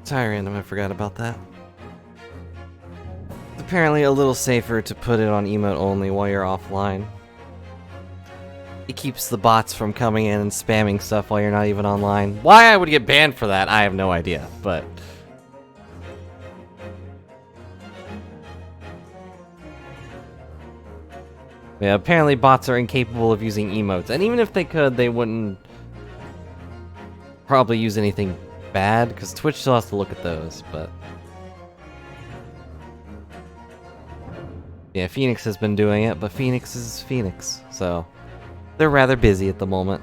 Sorry, random, I forgot about that. It's apparently a little safer to put it on emote only while you're offline. It keeps the bots from coming in and spamming stuff while you're not even online. Why I would get banned for that, I have no idea, but... yeah, apparently bots are incapable of using emotes, and even if they could, they wouldn't probably use anything bad, because Twitch still has to look at those, but... yeah, Phoenix has been doing it, but Phoenix is Phoenix, so... they're rather busy at the moment.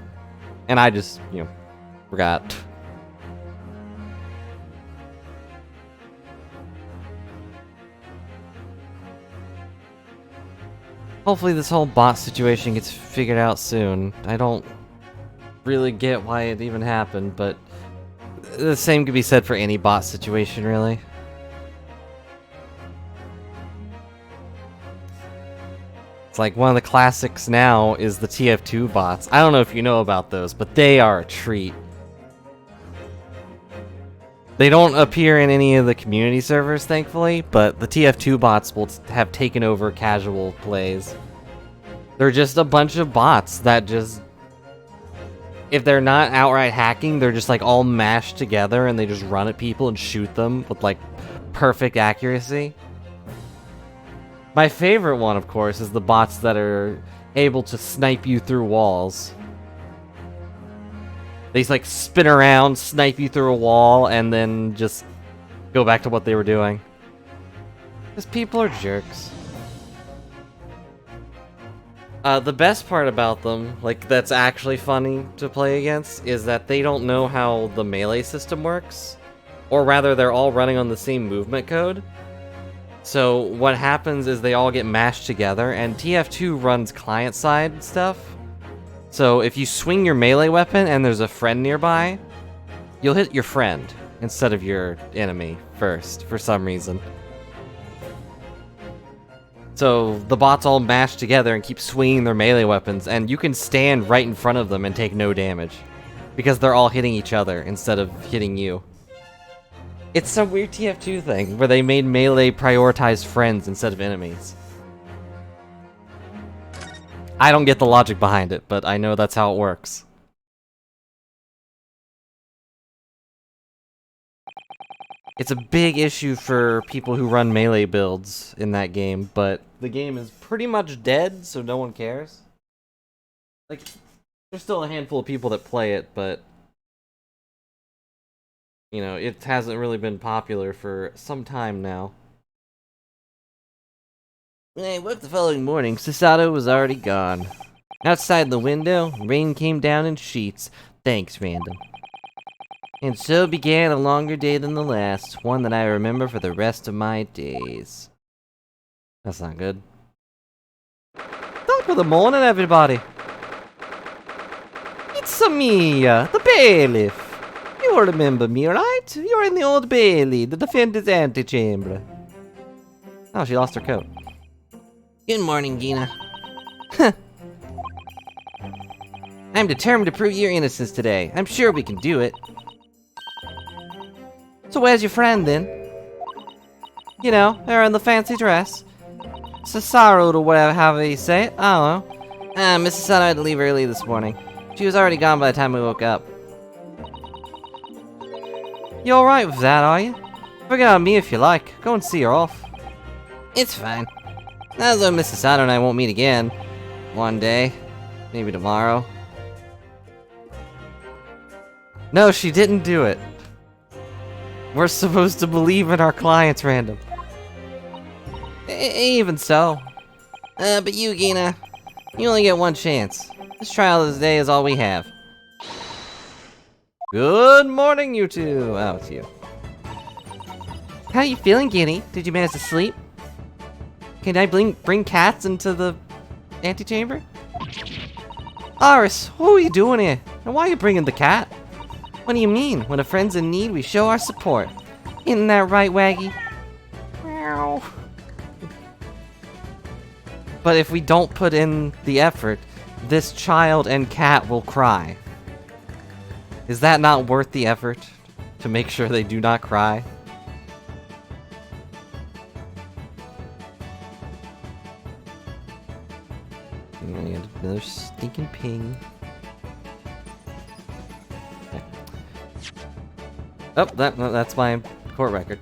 And I just, forgot. Hopefully this whole bot situation gets figured out soon. I don't really get why it even happened, but the same could be said for any bot situation, really. It's like one of the classics now is the TF2 bots. I don't know if you know about those, but they are a treat. They don't appear in any of the community servers, thankfully, but the TF2 bots will have taken over casual plays. They're just a bunch of bots that just... if they're not outright hacking, they're just like all mashed together and they just run at people and shoot them with like perfect accuracy. My favorite one, of course, is the bots that are able to snipe you through walls. They like spin around, snipe you through a wall, and then just go back to what they were doing. Because people are jerks. The best part about them, like that's actually funny to play against, is that they don't know how the melee system works. Or rather, they're all running on the same movement code. So what happens is they all get mashed together, and TF2 runs client-side stuff. So if you swing your melee weapon and there's a friend nearby, you'll hit your friend instead of your enemy first, for some reason. So the bots all mash together and keep swinging their melee weapons, and you can stand right in front of them and take no damage. Because they're all hitting each other instead of hitting you. It's some weird TF2 thing, where they made melee prioritize friends instead of enemies. I don't get the logic behind it, but I know that's how it works. It's a big issue for people who run melee builds in that game, but the game is pretty much dead, so no one cares. Like, there's still a handful of people that play it, but... you know, it hasn't really been popular for some time now. I woke the following morning, Sasato was already gone. Outside the window, rain came down in sheets. Thanks, random. And so began a longer day than the last, one that I remember for the rest of my days. That's not good. Top of the morning, everybody! It's me, the bailiff! You remember me, right? You're in the Old Bailey, the defendant's antechamber. Oh, she lost her coat. Good morning, Gina. I'm determined to prove your innocence today. I'm sure we can do it. So where's your friend, then? You know, they're in the fancy dress. Cesaro, or whatever, however you say it. I don't know. Mrs. Sato had to leave early this morning. She was already gone by the time we woke up. You alright with that, are you? Forget on me if you like. Go and see her off. It's fine. Although Mrs. Sato and I won't meet again. One day. Maybe tomorrow. No, she didn't do it. We're supposed to believe in our clients, random. Even so. But you, Gina, you only get one chance. This trial of this day is all we have. Good morning, you two. Oh, it's you. How you feeling, Guinea? Did you manage to sleep? Can I bring cats into the antechamber? Aris, what are you doing here? And why are you bringing the cat? What do you mean? When a friend's in need, we show our support. Isn't that right, Waggy? Meow. But if we don't put in the effort, this child and cat will cry. Is that not worth the effort? to make sure they do not cry. And another stinking ping. Okay. Oh, that's my court record.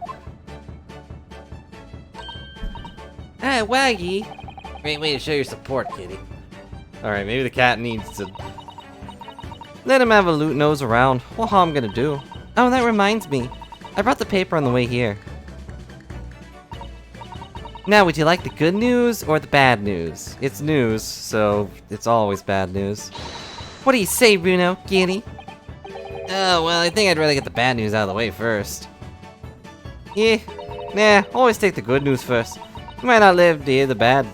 Ah, Waggy! Great way to show your support, kitty. Alright, maybe the cat needs to... let him have a loot nose around. What harm gonna do? Oh, that reminds me. I brought the paper on the way here. Now, would you like the good news or the bad news? It's news, so it's always bad news. What do you say, Bruno? Kitty? Oh, well, I think I'd rather get the bad news out of the way first. Yeah, nah, always take the good news first. You might not live to hear the bad.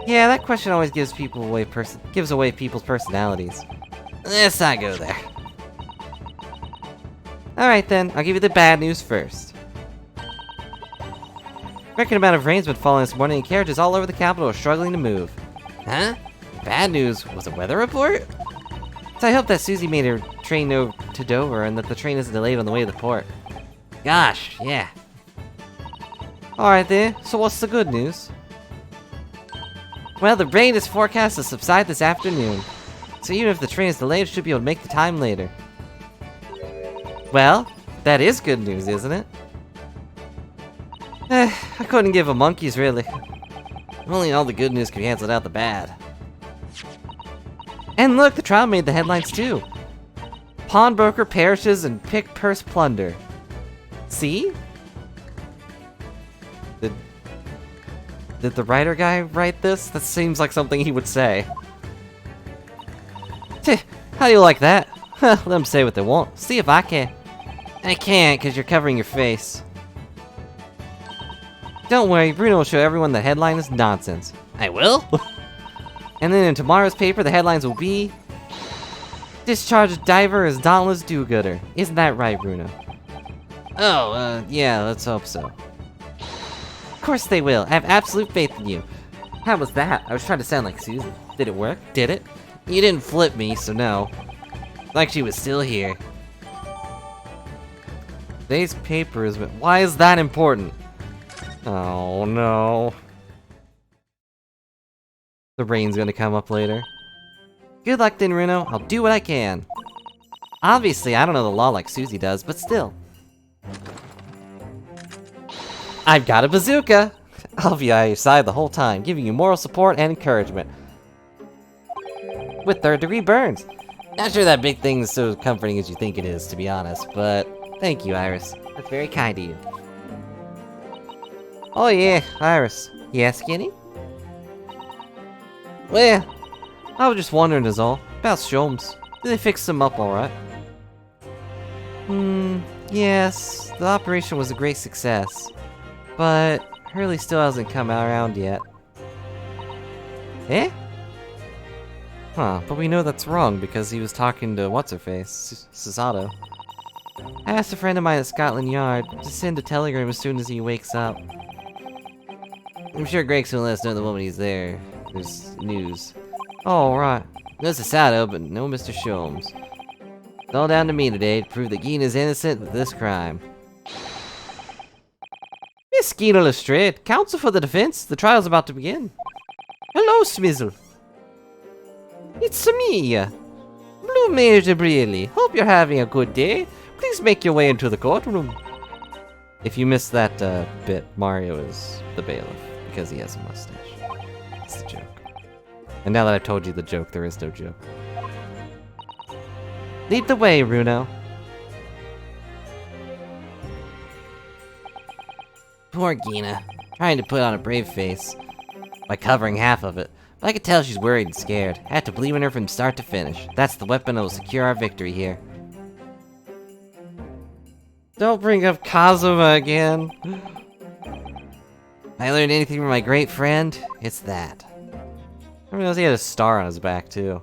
Yeah, that question always gives away people's personalities. Let's not go there. Alright then, I'll give you the bad news first. Record amount of rain's been falling this morning and carriages all over the capital are struggling to move. Huh? Bad news was a weather report? So I hope that Susie made her train over to Dover and that the train isn't delayed on the way to the port. Gosh, yeah. Alright then, so what's the good news? Well, the rain is forecast to subside this afternoon. So even if the train is delayed, it should be able to make the time later. Well, that is good news, isn't it? I couldn't give a monkey's, really. If only all the good news could cancel out the bad. And look, the trial made the headlines too. Pawnbroker perishes in pick purse plunder. See? Did the writer guy write this? That seems like something he would say. How do you like that? Let them say what they want. See if I can. I can't, because you're covering your face. Don't worry, Bruno will show everyone the headline is nonsense. I will? And then in tomorrow's paper, the headlines will be... Discharged diver is dauntless do-gooder. Isn't that right, Bruno? Oh, yeah, let's hope so. Of course they will. I have absolute faith in you. How was that? I was trying to sound like Susan. Did it work? Did it? You didn't flip me, so no. Like she was still here. Today's paper is... Why is that important? Oh, no. The rain's gonna come up later. Good luck then, Bruno. I'll do what I can. Obviously, I don't know the law like Susie does, but still. I've got a bazooka! I'll be on your side the whole time, giving you moral support and encouragement. With third-degree burns. Not sure that big thing is so comforting as you think it is, to be honest, but thank you, Iris. That's very kind of you. Oh yeah, Iris. Yeah, Skinny? Well, I was just wondering is all. About Sholmes. Did they fix them up alright? Yes. The operation was a great success. But Hurley still hasn't come around yet. Eh? Huh, but we know that's wrong because he was talking to what's-her-face, Susato. I asked a friend of mine at Scotland Yard to send a telegram as soon as he wakes up. I'm sure Greg's gonna let us know the moment he's there. There's news. Oh, right. No Susato, but no Mr. Sholmes. It's all down to me today to prove that Geen is innocent of this crime. Miss Geen Lestrade, counsel for the defense. The trial's about to begin. Hello, Smizzle. It's me, Blue Mage Briley. Hope you're having a good day. Please make your way into the courtroom. If you missed that bit, Mario is the bailiff because he has a mustache. It's the joke. And now that I've told you the joke, there is no joke. Lead the way, Bruno. Poor Gina, trying to put on a brave face by covering half of it. But I could tell she's worried and scared. I had to believe in her from start to finish. That's the weapon that will secure our victory here. Don't bring up Kazuma again. If I learned anything from my great friend, it's that. I realized he had a star on his back, too.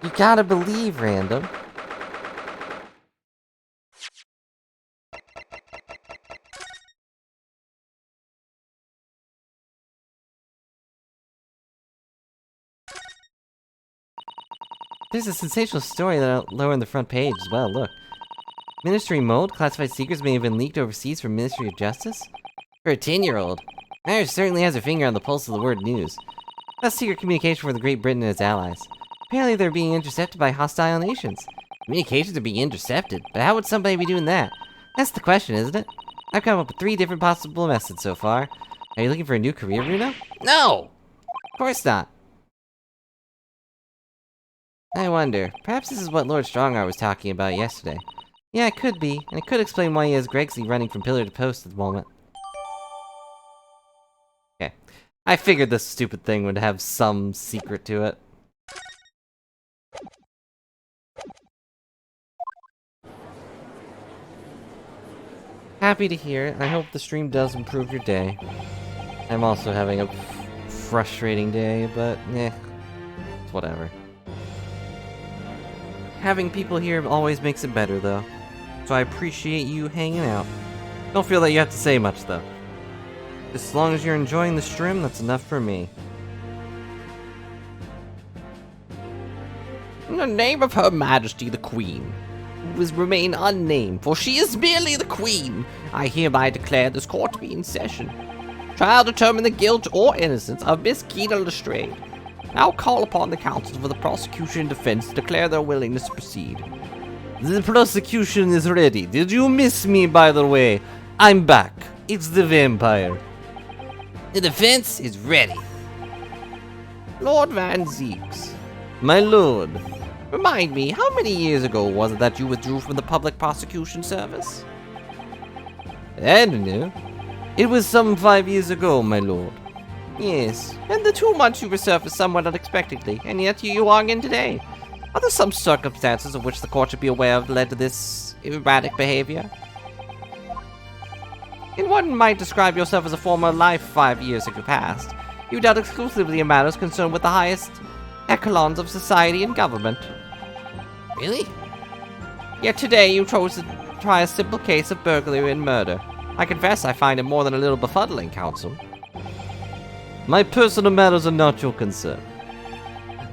You gotta believe, Random. There's a sensational story lower on the front page as well, look. Ministry mold? Classified secrets may have been leaked overseas from Ministry of Justice? For a 10-year-old. Iris certainly has her finger on the pulse of the word news. That's secret communication for the Great Britain and its allies. Apparently they're being intercepted by hostile nations. Communications are being intercepted? But how would somebody be doing that? That's the question, isn't it? I've come up with 3 different possible methods so far. Are you looking for a new career, Bruno? No! Of course not. I wonder, perhaps this is what Lord Strongar was talking about yesterday. Yeah, it could be, and it could explain why he has Gregsley running from pillar to post at the moment. Okay. I figured this stupid thing would have some secret to it. Happy to hear it. I hope the stream does improve your day. I'm also having a frustrating day, but it's whatever. Having people here always makes it better, though. So I appreciate you hanging out. Don't feel that you have to say much, though. As long as you're enjoying the stream, that's enough for me. In the name of Her Majesty the Queen, who will remain unnamed, for she is merely the Queen, I hereby declare this court to be in session. Trial to determine the guilt or innocence of Miss Keena Lestrade. Now call upon the counsel for the prosecution and defense to declare their willingness to proceed. The prosecution is ready. Did you miss me, by the way? I'm back. It's the vampire. The defense is ready. Lord Van Zeeks. My lord. Remind me, how many years ago was it that you withdrew from the public prosecution service? I don't know. It was some 5 years ago, my lord. Yes, and the 2 months you resurfaced somewhat unexpectedly, and yet you are in today. Are there some circumstances of which the court should be aware of that led to this erratic behavior? And one might describe yourself as a former life 5 years ago past. You dealt exclusively in matters concerned with the highest echelons of society and government. Really? Yet today you chose to try a simple case of burglary and murder. I confess I find it more than a little befuddling, counsel. My personal matters are not your concern.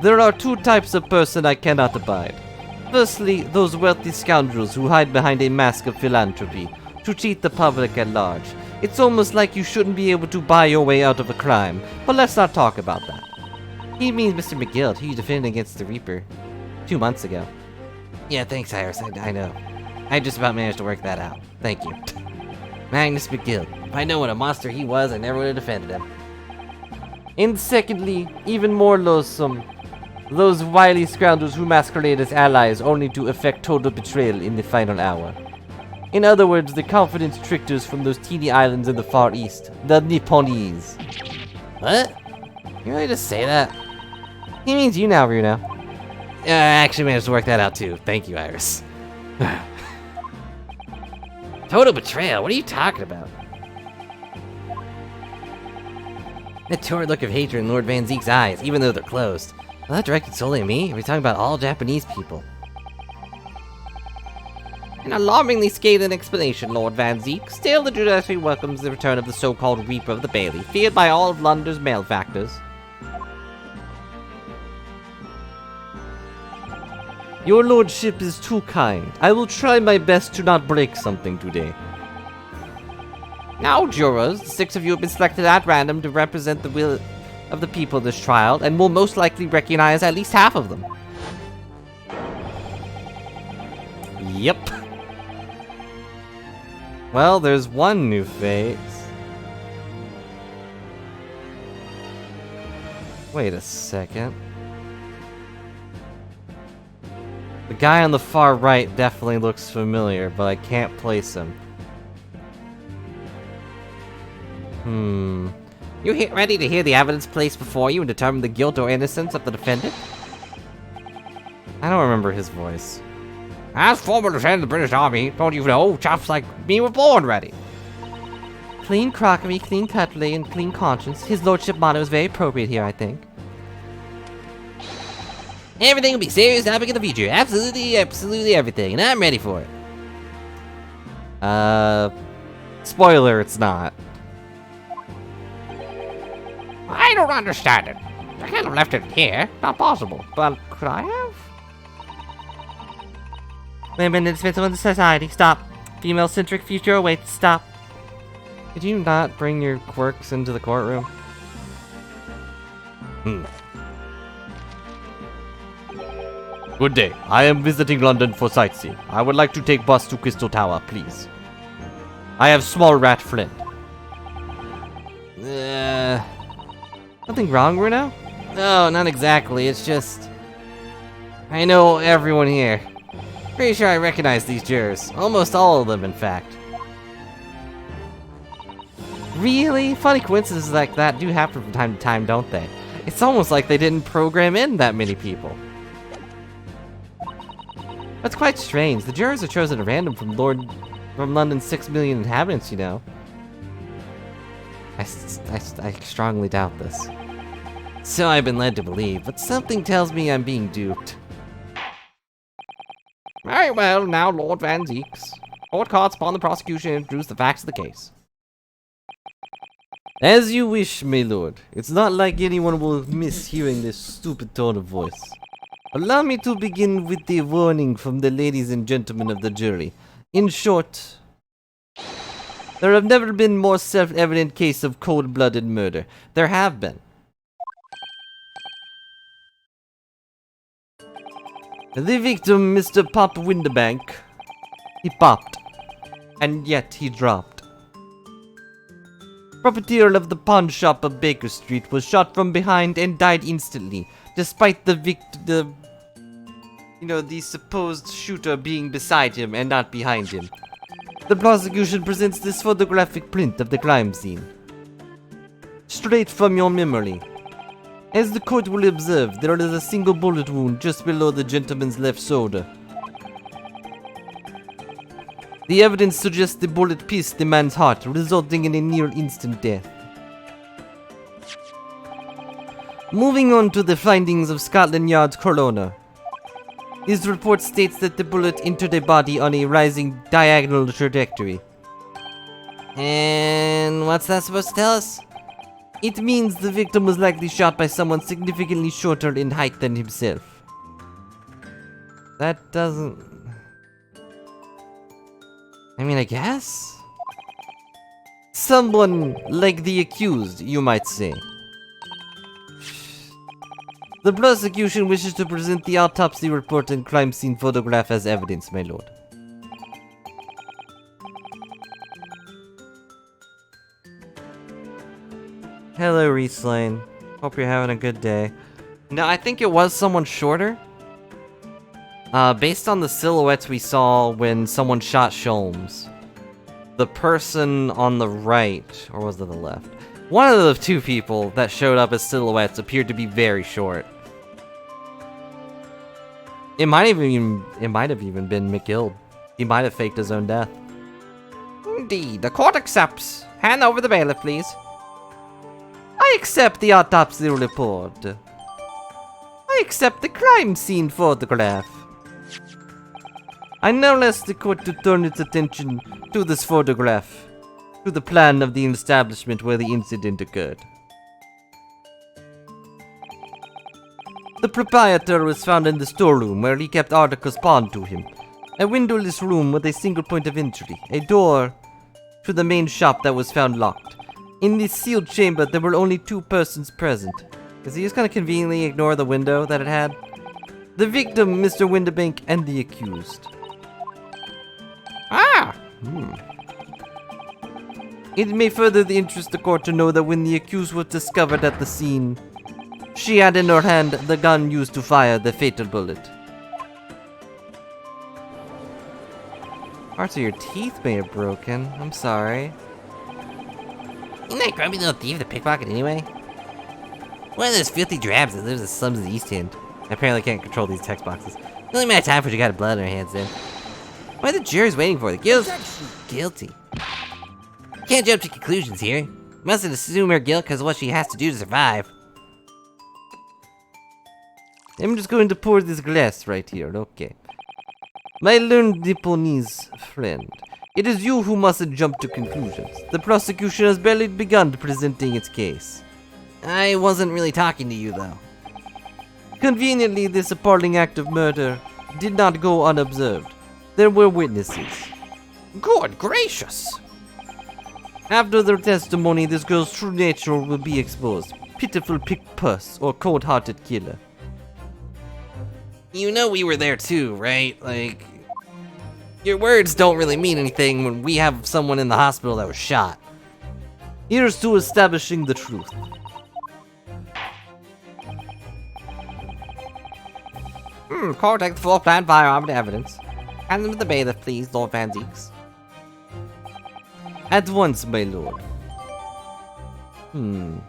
There are 2 types of person I cannot abide. Firstly, those wealthy scoundrels who hide behind a mask of philanthropy to cheat the public at large. It's almost like you shouldn't be able to buy your way out of a crime, but let's not talk about that. He means Mr. McGill, who you defended against the Reaper 2 months ago. Yeah, thanks, Iris. I know. I just about managed to work that out. Thank you. Magnus McGill. If I know what a monster he was, I never would have defended him. And secondly, even more loathsome, those wily scoundrels who masquerade as allies only to effect total betrayal in the final hour. In other words, the confidence tricksters from those teeny islands in the Far East, the Nipponese. What? You really just say that? He means you now, Bruno. I actually managed to work that out too. Thank you, Iris. Total betrayal? What are you talking about? That torrid look of hatred in Lord Van Zeek's eyes, even though they're closed. Was that directed solely at me? Are we talking about all Japanese people? An alarmingly scathing explanation, Lord Van Zeek. Still, the judiciary welcomes the return of the so-called Reaper of the Bailey, feared by all of London's malefactors. Your lordship is too kind. I will try my best to not break something today. Now, jurors, the 6 of you have been selected at random to represent the will of the people in this trial, and will most likely recognize at least half of them. Yep. Well, there's one new face. Wait a second. The guy on the far right definitely looks familiar, but I can't place him. You ready to hear the evidence placed before you and determine the guilt or innocence of the defendant? I don't remember his voice. As former lieutenant of the British Army, don't you know, chaps like me were born ready. Clean crockery, clean cutlery, and clean conscience. His lordship motto is very appropriate here, I think. Everything will be serious topic in the future. Absolutely, absolutely everything, and I'm ready for it. Spoiler, it's not. I don't understand it. I can't have left it here. Not possible. But could I have? Women indispensable in society. Stop. Female-centric future awaits. Stop. Could you not bring your quirks into the courtroom? Good day. I am visiting London for sightseeing. I would like to take bus to Crystal Tower, please. I have small rat friend. Nothing wrong, Bruno? No, not exactly. It's just... I know everyone here. Pretty sure I recognize these jurors. Almost all of them, in fact. Really? Funny coincidences like that do happen from time to time, don't they? It's almost like they didn't program in that many people. That's quite strange. The jurors are chosen at random from London's 6 million inhabitants, you know. I strongly doubt this. So I've been led to believe, but something tells me I'm being duped. Very well, now Lord Van Zeeks. Court calls upon the prosecution to introduce the facts of the case. As you wish, my lord. It's not like anyone will miss hearing this stupid tone of voice. Allow me to begin with the warning from the ladies and gentlemen of the jury. In short, there have never been more self-evident case of cold-blooded murder. There have been. The victim, Mr. Pop Windibank, he popped, and yet he dropped. Proprietor of the pawn shop of Baker Street was shot from behind and died instantly, despite the supposed shooter being beside him and not behind him. The prosecution presents this photographic print of the crime scene. Straight from your memory. As the court will observe, there is a single bullet wound just below the gentleman's left shoulder. The evidence suggests the bullet pierced the man's heart, resulting in a near-instant death. Moving on to the findings of Scotland Yard's coroner. His report states that the bullet entered a body on a rising diagonal trajectory. And what's that supposed to tell us? It means the victim was likely shot by someone significantly shorter in height than himself. That doesn't... I mean, I guess? Someone like the accused, you might say. The prosecution wishes to present the autopsy report and crime scene photograph as evidence, my lord. Hello, Riesling. Hope you're having a good day. No, I think it was someone shorter. Based on the silhouettes we saw when someone shot Sholmes. The person on the right, or was it the left? One of the two people that showed up as silhouettes appeared to be very short. It might have even been McGill. He might have faked his own death. Indeed, the court accepts. Hand over the bailiff, please. I accept the autopsy report. I accept the crime scene photograph. I now ask the court to turn its attention to this photograph, to the plan of the establishment where the incident occurred. The proprietor was found in the storeroom where he kept articles pawned to him. A windowless room with a single point of entry, a door to the main shop that was found locked. In this sealed chamber, there were only two persons present. Because he just kind of conveniently ignore the window that it had. The victim, Mr. Windibank, and the accused. It may further the interest of the court to know that when the accused was discovered at the scene, she had in her hand the gun used to fire the fatal bullet. Parts of your teeth may have broken. I'm sorry. Isn't that grumpy little thief the pickpocket anyway? One of those filthy drabs that lives in the slums of the East End. I apparently can't control these text boxes. The only amount of time for she got blood on her hands then. What are the jurors waiting for? The guilty. Can't jump to conclusions here. Mustn't assume her guilt because of what she has to do to survive. I'm just going to pour this glass right here, okay. My learned Nipponese friend, it is you who mustn't jump to conclusions. The prosecution has barely begun presenting its case. I wasn't really talking to you, though. Conveniently, this appalling act of murder did not go unobserved. There were witnesses. Good gracious! After their testimony, this girl's true nature will be exposed. Pitiful pick-puss or cold-hearted killer. You know we were there too, right? Like, your words don't really mean anything when we have someone in the hospital that was shot. Here's to establishing the truth. Court, take the floor plan firearm and evidence. Hand them to the bailiff, please, Lord Van Zeeks. At once, my lord. Do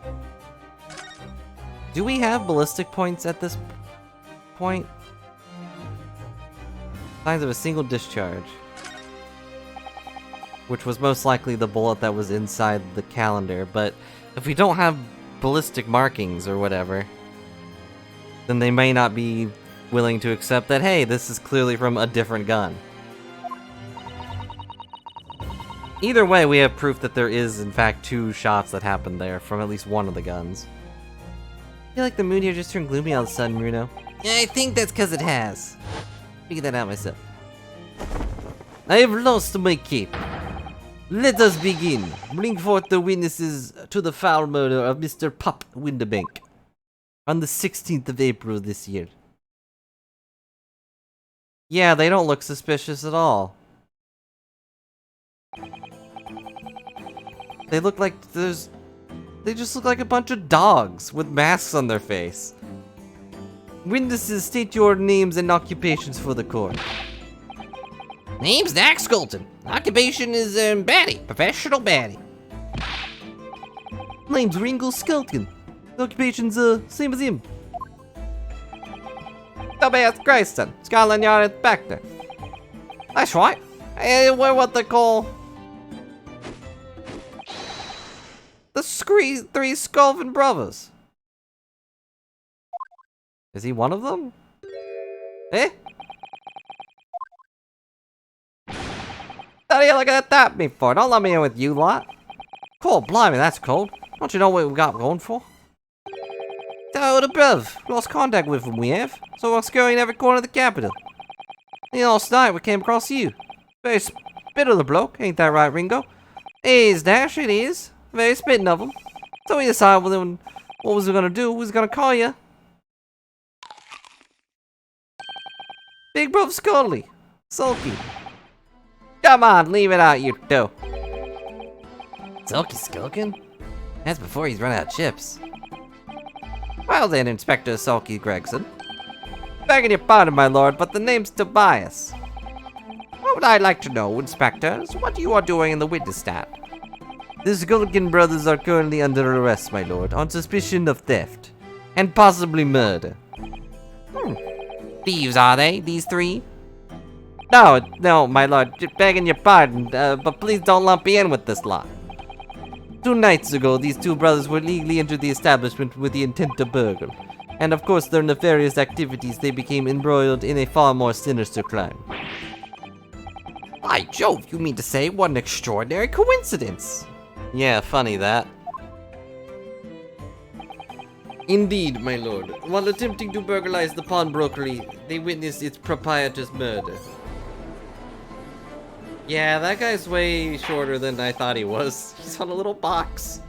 we have ballistic points at this point? Signs of a single discharge. Which was most likely the bullet that was inside the calendar, but if we don't have ballistic markings or whatever, then they may not be willing to accept that, hey, this is clearly from a different gun. Either way, we have proof that there is, in fact, 2 shots that happened there from at least one of the guns. I feel like the mood here just turned gloomy all of a sudden, Bruno. I think that's because it has. Figure that out myself. I have lost my cape. Let us begin. Bring forth the witnesses to the foul murder of Mr. Pop Windibank on the 16th of April this year. Yeah, they don't look suspicious at all. They look like they just look like a bunch of dogs with masks on their face. Witnesses, state your names and occupations for the court. Name's Dak Skulton. Occupation is baddie. Professional baddie. Name's Ringo Skelton. Occupation's same as him. Tobias Grayson. Scotland Yard Inspector. That's right. We're what they call the Three Sculvin Brothers. Is he one of them? Eh? What are you looking at me for? Don't let me in with you lot. Cool, blimey, that's cold. Don't you know what we got going for? Oh, the bruv. Lost contact with him, we have. So we're scouring every corner of the capital. And last night we came across you. Very spit of the bloke, ain't that right, Ringo? It is, Dash, it is. Very spitting of him. So we decided what was we gonna do? We was gonna call you Big Brother Scully. Sulky. Come on, leave it out, you two. Sulky Skulkin? That's before he's run out of chips. Well then, Inspector Sulky Gregson. Begging your pardon, my lord, but the name's Tobias. What would I like to know, Inspector, is what you are doing in the witness stand? The Skulkin brothers are currently under arrest, my lord, on suspicion of theft. And possibly murder. Thieves, are they, these 3? No, my lord, begging your pardon, but please don't lump me in with this lot. 2 nights ago, these 2 brothers were legally entered the establishment with the intent to burgle. And of course, their nefarious activities, they became embroiled in a far more sinister crime. By Jove, you mean to say what an extraordinary coincidence. Yeah, funny that. Indeed, my lord. While attempting to burglarize the pawnbrokery, they witnessed its proprietor's murder. Yeah, that guy's way shorter than I thought he was. He's on a little box.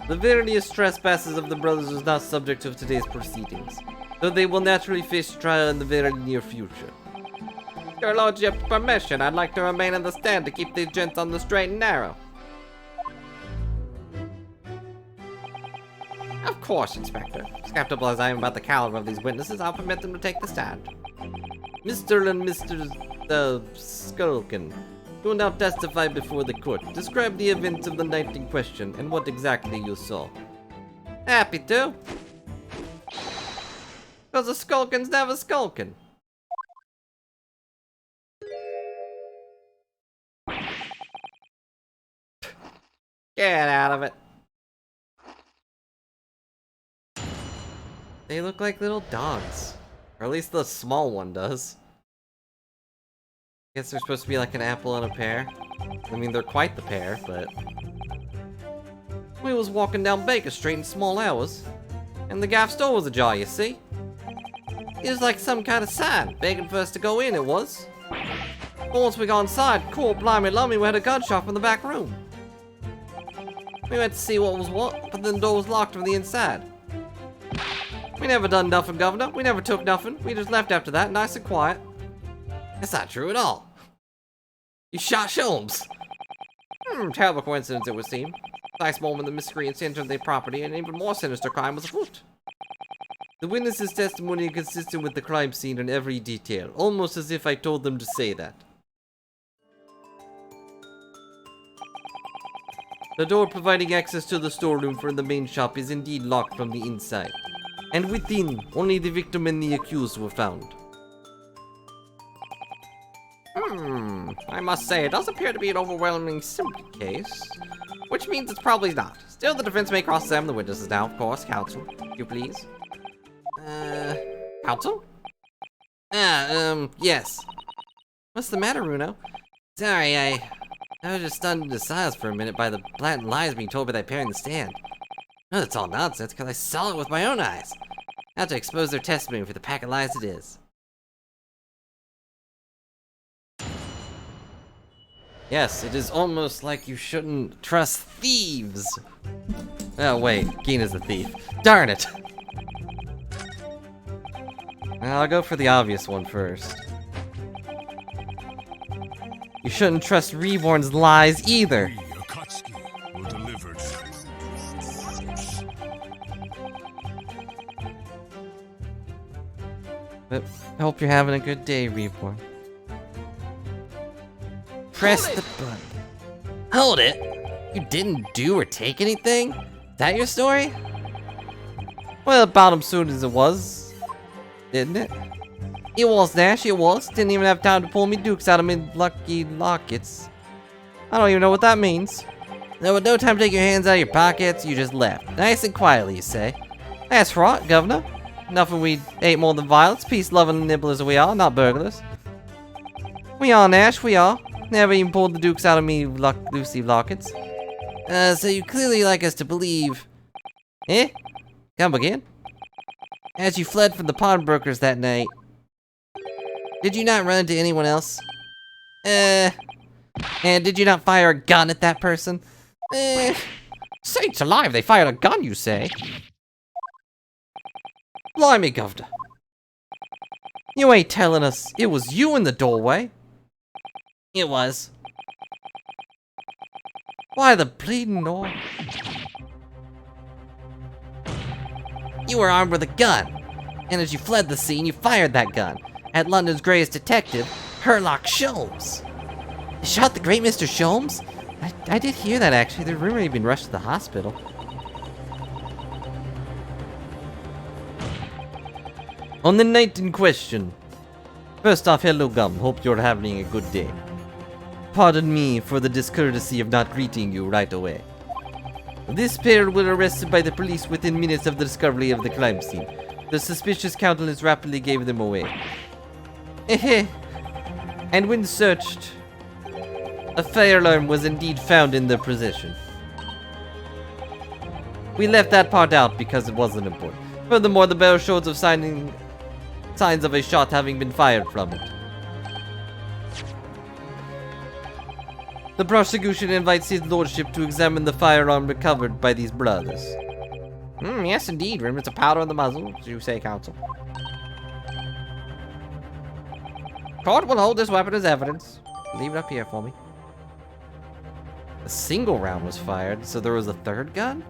The various trespasses of the brothers is not subject to today's proceedings, though they will naturally face trial in the very near future. Your lordship's permission, I'd like to remain in the stand to keep these gents on the straight and narrow. Of course, Inspector. Skeptical as I am about the caliber of these witnesses, I'll permit them to take the stand. Mr. and Mr. Skulkin, you will now testify before the court. Describe the events of the night in question and what exactly you saw. Happy to. Because a skulkin's never skulkin'. Get out of it. They look like little dogs. Or at least the small one does. Guess they're supposed to be like an apple and a pear. I mean, they're quite the pair, but... We was walking down Baker Street in small hours, and the gaff store was ajar, you see? It was like some kind of sign, begging for us to go in, it was. But once we got inside, cool, blimey, lummy, we had a gunshot from the back room. We went to see what was what, but then the door was locked from the inside. We never done nothing, Governor. We never took nothing. We just left after that, nice and quiet. That's not true at all. You shot Sholmes. Terrible coincidence, it would seem. Nice moment the miscreants entered their property, and an even more sinister crime was afoot. The witness's testimony consistent with the crime scene in every detail, almost as if I told them to say that. The door providing access to the storeroom for the main shop is indeed locked from the inside. And within, only the victim and the accused were found. I must say, it does appear to be an overwhelming simple case. Which means it's probably not. Still, the defense may cross-examine the witnesses now, of course. Counsel, if you please. Counsel? Yes. What's the matter, Runo? Sorry, I was just stunned into silence for a minute by the blatant lies being told by that pair in the stand. No, that's all nonsense, because I saw it with my own eyes. I have to expose their testimony for the pack of lies it is. Yes, it is almost like you shouldn't trust thieves. Oh wait, Gina's a thief. Darn it! I'll go for the obvious one first. You shouldn't trust Reborn's lies either. But I hope you're having a good day, Reborn. Press the button. Hold it! You didn't do or take anything? Is that your story? Well, about him soon as it was. Didn't it? It was, Nash, it was. Didn't even have time to pull me dukes out of me lucky lockets. I don't even know what that means. There was no time to take your hands out of your pockets, you just left. Nice and quietly, you say. That's right, Governor. Nothing we ain't more than violence, peace-loving nibblers we are, not burglars. We are, Nash, we are. Never even pulled the dukes out of me loosey lockets. So you clearly like us to believe... Eh? Come again? As you fled from the pawnbrokers that night, did you not run into anyone else? And did you not fire a gun at that person? Saints alive, they fired a gun, you say? Blimey, Governor. You ain't telling us it was you in the doorway? It was. Why the bleeding no? You were armed with a gun, and as you fled the scene, you fired that gun at London's greatest detective, Herlock Sholmes. You shot the great Mr. Sholmes? I did hear that, actually. The rumor he'd been rushed to the hospital. On the night in question. First off, hello, Gum. Hope you're having a good day. Pardon me for the discourtesy of not greeting you right away. This pair were arrested by the police within minutes of the discovery of the crime scene. The suspicious countenance rapidly gave them away. And when searched, a fire alarm was indeed found in their possession. We left that part out because it wasn't important. Furthermore, the barrel showed of signs of a shot having been fired from it. The prosecution invites his lordship to examine the firearm recovered by these brothers. Yes, indeed. Remnants of powder on the muzzle, as you say, counsel. Court will hold this weapon as evidence. Leave it up here for me. A single round was fired, so there was a third gun?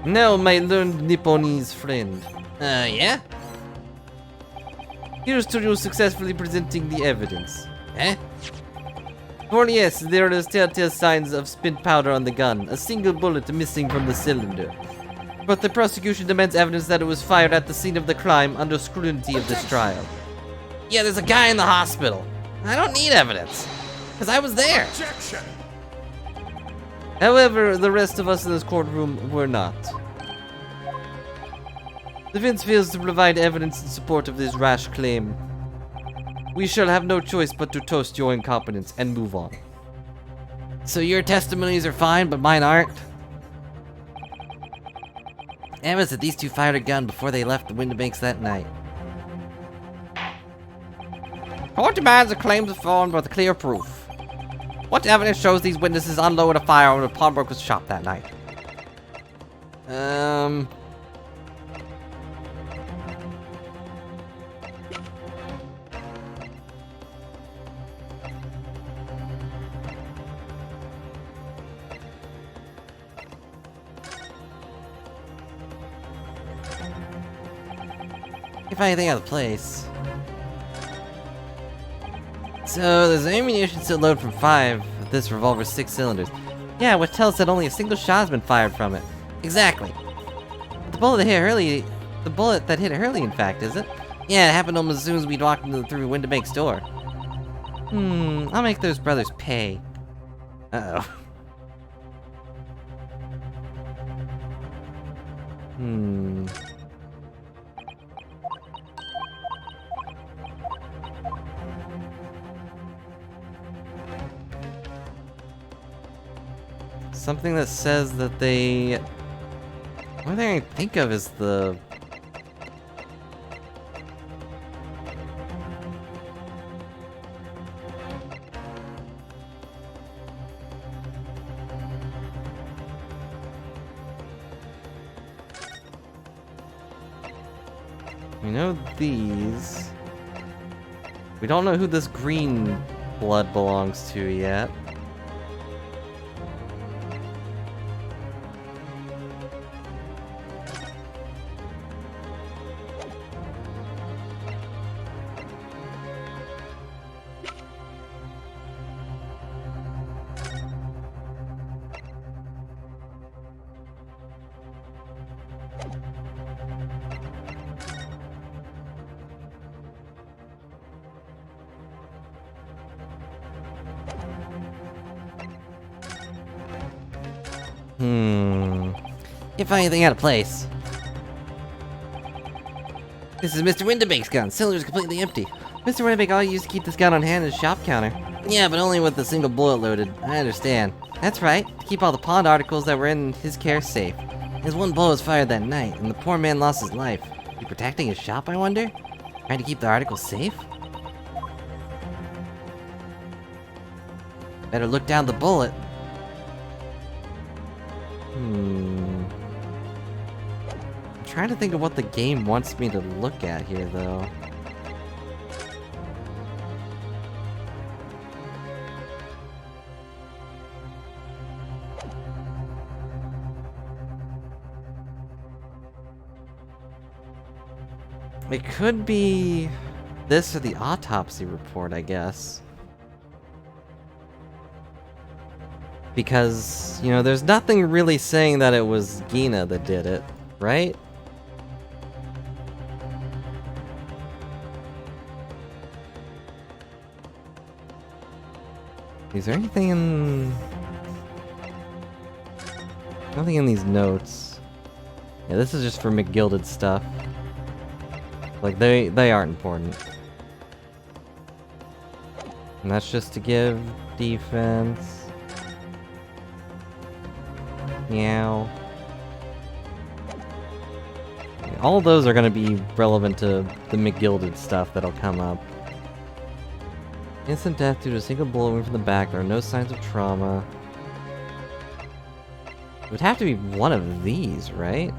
Now, my learned Nipponese friend. Yeah? Here's to you successfully presenting the evidence. For yes, there are telltale signs of spent powder on the gun, a single bullet missing from the cylinder. But the prosecution demands evidence that it was fired at the scene of the crime under scrutiny of this trial. Yeah, there's a guy in the hospital. I don't need evidence, because I was there. Objection! However, the rest of us in this courtroom were not. The defense fails to provide evidence in support of this rash claim. We shall have no choice but to toast your incompetence and move on. So your testimonies are fine, but mine aren't? Evidence that these two fired a gun before they left the Windibanks that night. Court demands the claims informed with clear proof. What evidence shows these witnesses unloaded a fire when the pawnbroker's shop that night? If anything out of place. So, there's ammunition still loaded from 5 with this revolver's 6 cylinders. Yeah, which tells us that only a single shot has been fired from it. Exactly. But the bullet that hit Hurley, in fact, is it? Yeah, it happened almost as soon as we'd walked through Windibank's door. I'll make those brothers pay. Uh-oh. Something that says that they... What I think of is the... We know these. We don't know who this green blood belongs to yet. If anything out of place. This is Mr. Windibank's gun. Cylinder's completely empty. Mr. Windibank all used to keep this gun on hand at his shop counter. Yeah, but only with a single bullet loaded. I understand. That's right. To keep all the pawned articles that were in his care safe. His one bullet was fired that night, and the poor man lost his life. Is he protecting his shop, I wonder? Trying to keep the articles safe? Better look down the bullet. I'm trying to think of what the game wants me to look at here, though. It could be this or the autopsy report, I guess. Because, you know, there's nothing really saying that it was Gina that did it, right? Is there anything in... Nothing in these notes. Yeah, this is just for McGilded stuff. Like, they aren't important. And that's just to give defense. Meow. All of those are going to be relevant to the McGilded stuff that'll come up. Instant death due to a single bullet wound from the back. There are no signs of trauma. It would have to be one of these, right?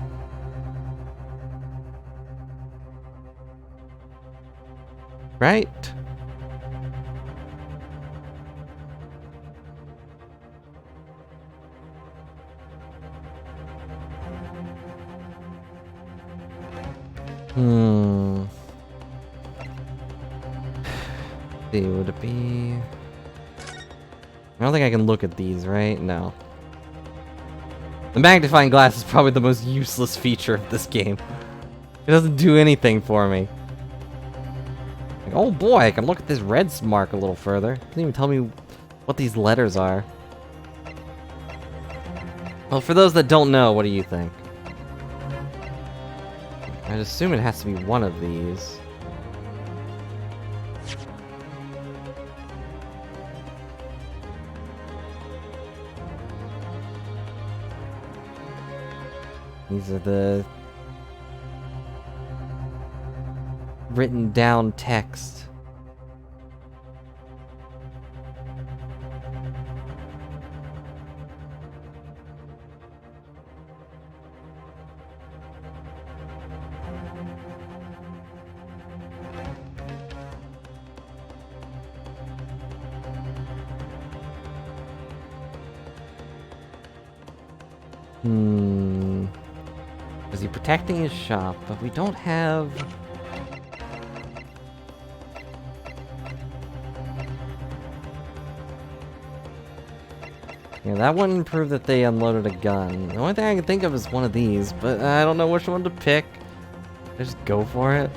Right? See, would it be... I don't think I can look at these, right? No. The magnifying glass is probably the most useless feature of this game. It doesn't do anything for me. Like, oh boy, I can look at this red mark a little further. It doesn't even tell me what these letters are. Well, for those that don't know, what do you think? I'd assume it has to be one of these. These are the written down text. Is he protecting his shop? But we don't have... Yeah, that wouldn't prove that they unloaded a gun. The only thing I can think of is one of these, but I don't know which one to pick. I just go for it.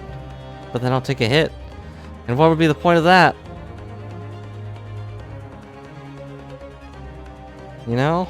But then I'll take a hit. And what would be the point of that? You know?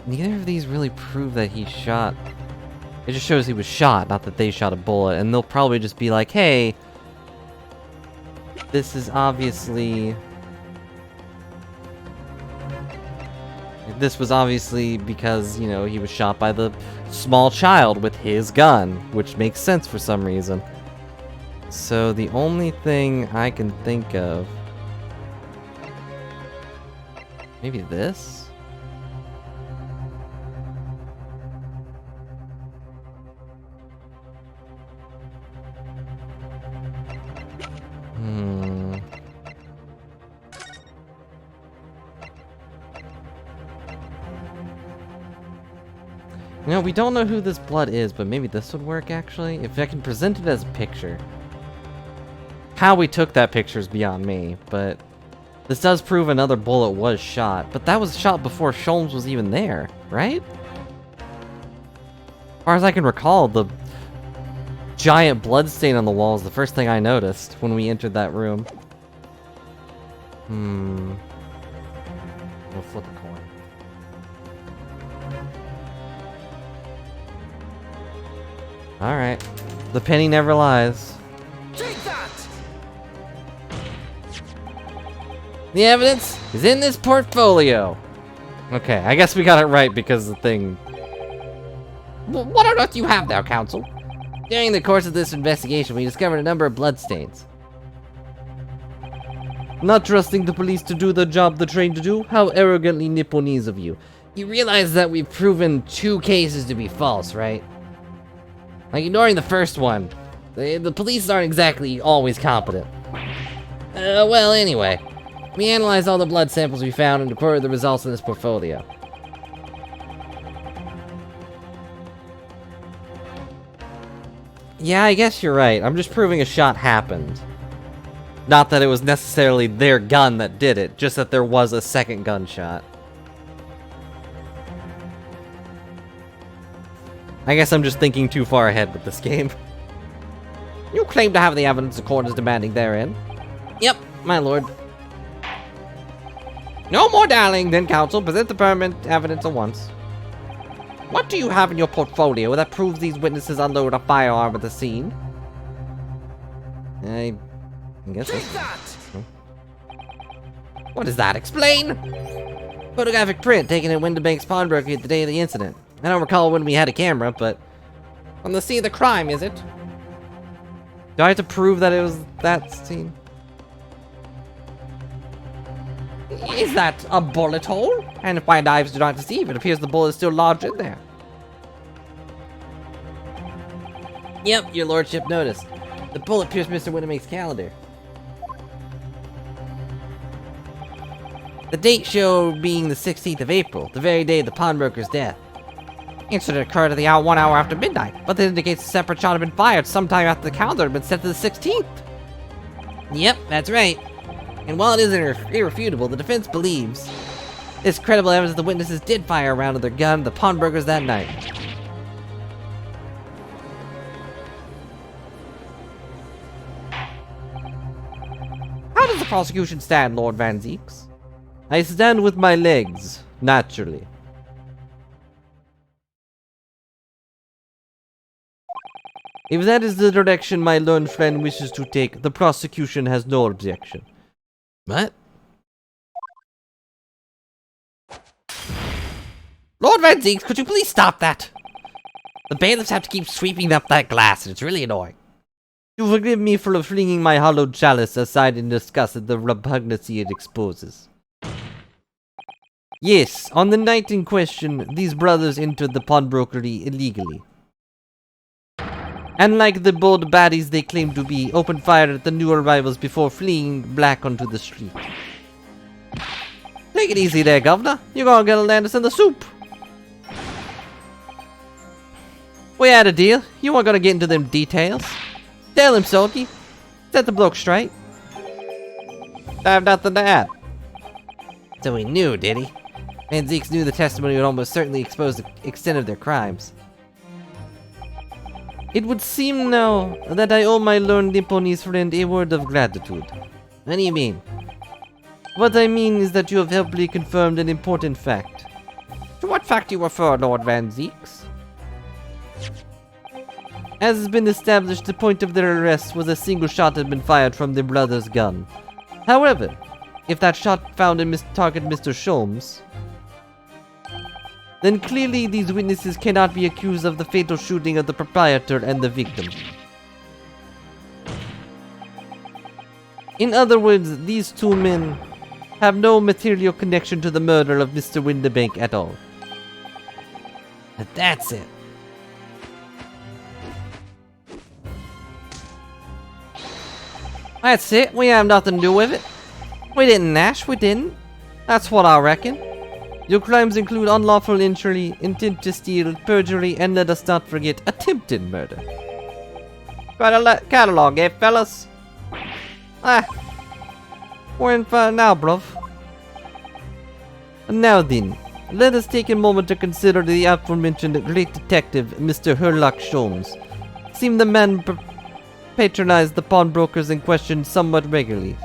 Neither of these really prove that he shot. It just shows he was shot, not that they shot a bullet. And they'll probably just be like, hey, this is obviously... This was obviously because, you know, he was shot by the small child with his gun, which makes sense for some reason. So the only thing I can think of... Maybe this? You know, we don't know who this blood is, but maybe this would work, actually. If I can present it as a picture. How we took that picture is beyond me, but... This does prove another bullet was shot, but that was shot before Sholmes was even there, right? As far as I can recall, the giant blood stain on the wall is the first thing I noticed when we entered that room. We'll flip a coin. Alright. The penny never lies. Take that! The evidence is in this portfolio. Okay, I guess we got it right because the thing... What on earth do you have there, Counsel? During the course of this investigation, we discovered a number of bloodstains. Not trusting the police to do the job they're trained to do? How arrogantly Nipponese of you. You realize that we've proven 2 cases to be false, right? Like, ignoring the first one, the police aren't exactly always competent. Well, anyway. We analyzed all the blood samples we found and recorded the results in this portfolio. Yeah, I guess you're right. I'm just proving a shot happened. Not that it was necessarily their gun that did it, just that there was a second gunshot. I guess I'm just thinking too far ahead with this game. You claim to have the evidence the court is demanding therein. Yep, my lord. No more dallying, then, Counsel. Present the permanent evidence at once. What do you have in your portfolio that proves these witnesses unloaded a firearm at the scene? I guess Take that! What is that? Explain! Photographic print taken at Windibank's pawnbroker the day of the incident. I don't recall when we had a camera, but... On the scene of the crime, is it? Do I have to prove that it was that scene? Is that a bullet hole? And if my knives do not deceive, it appears the bullet is still lodged in there. Yep, your lordship noticed. The bullet pierced Mr. Windibank's calendar. The date showed being the 16th of April, the very day of the pawnbroker's death. Incident occurred at the hour 1 hour after midnight, but that indicates a separate shot had been fired sometime after the calendar had been set to the 16th. Yep, that's right. And while it is irrefutable, the defense believes it's credible evidence the witnesses did fire a round of their gun at the pawnbrokers that night. How does the prosecution stand, Lord Van Zeeks? I stand with my legs, naturally. If that is the direction my learned friend wishes to take, the prosecution has no objection. What? Lord Van Zeeks, could you please stop that? The bailiffs have to keep sweeping up that glass, and it's really annoying. You forgive me for flinging my hollowed chalice aside in disgust at the repugnancy it exposes. Yes, on the night in question, these brothers entered the pawnbrokery illegally. And like the bold baddies they claim to be, opened fire at the new arrivals before fleeing black onto the street. Take it easy there, Governor. You're gonna get land us in the soup. We had a deal. You weren't gonna get into them details. Tell him, Sulky. Set the bloke straight. I have nothing to add. So he knew, did he? Van Zeeks knew the testimony would almost certainly expose the extent of their crimes. It would seem now that I owe my learned Nipponese friend a word of gratitude. What do you mean? What I mean is that you have helped me confirmed an important fact. To what fact do you refer, Lord Van Zeeks? As has been established, the point of their arrest was a single shot had been fired from the brother's gun. However, if that shot found a target Mr. Sholmes, then clearly these witnesses cannot be accused of the fatal shooting of the proprietor and the victim. In other words, these two men have no material connection to the murder of Mr. Windibank at all. But that's it. That's it. We have nothing to do with it. We didn't, Nash. We didn't. That's what I reckon. Your crimes include unlawful injury, intent to steal, perjury, and let us not forget, attempted murder. Quite a catalog, eh, fellas? We're in fire now, bruv. Now then, let us take a moment to consider the aforementioned great detective, Mr. Herlock Sholmes. Seemed the man patronized the pawnbrokers in question somewhat regularly.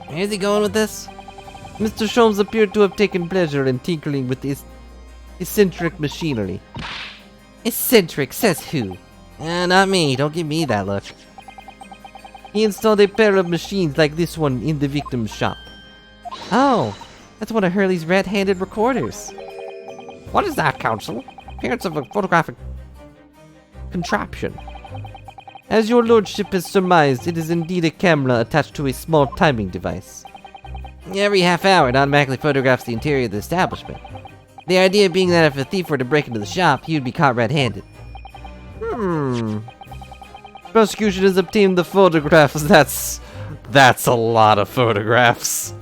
Where's he going with this? Mr. Sholmes appeared to have taken pleasure in tinkering with his eccentric machinery. Eccentric, says who? Not me, don't give me that look. He installed a pair of machines like this one in the victim's shop. Oh, that's one of Hurley's red-handed recorders. What is that, Counsel? Appearance of a photographic contraption. As your lordship has surmised, it is indeed a camera attached to a small timing device. Every half hour, it automatically photographs the interior of the establishment. The idea being that if a thief were to break into the shop, he would be caught red-handed. Prosecution has obtained the photographs. That's a lot of photographs.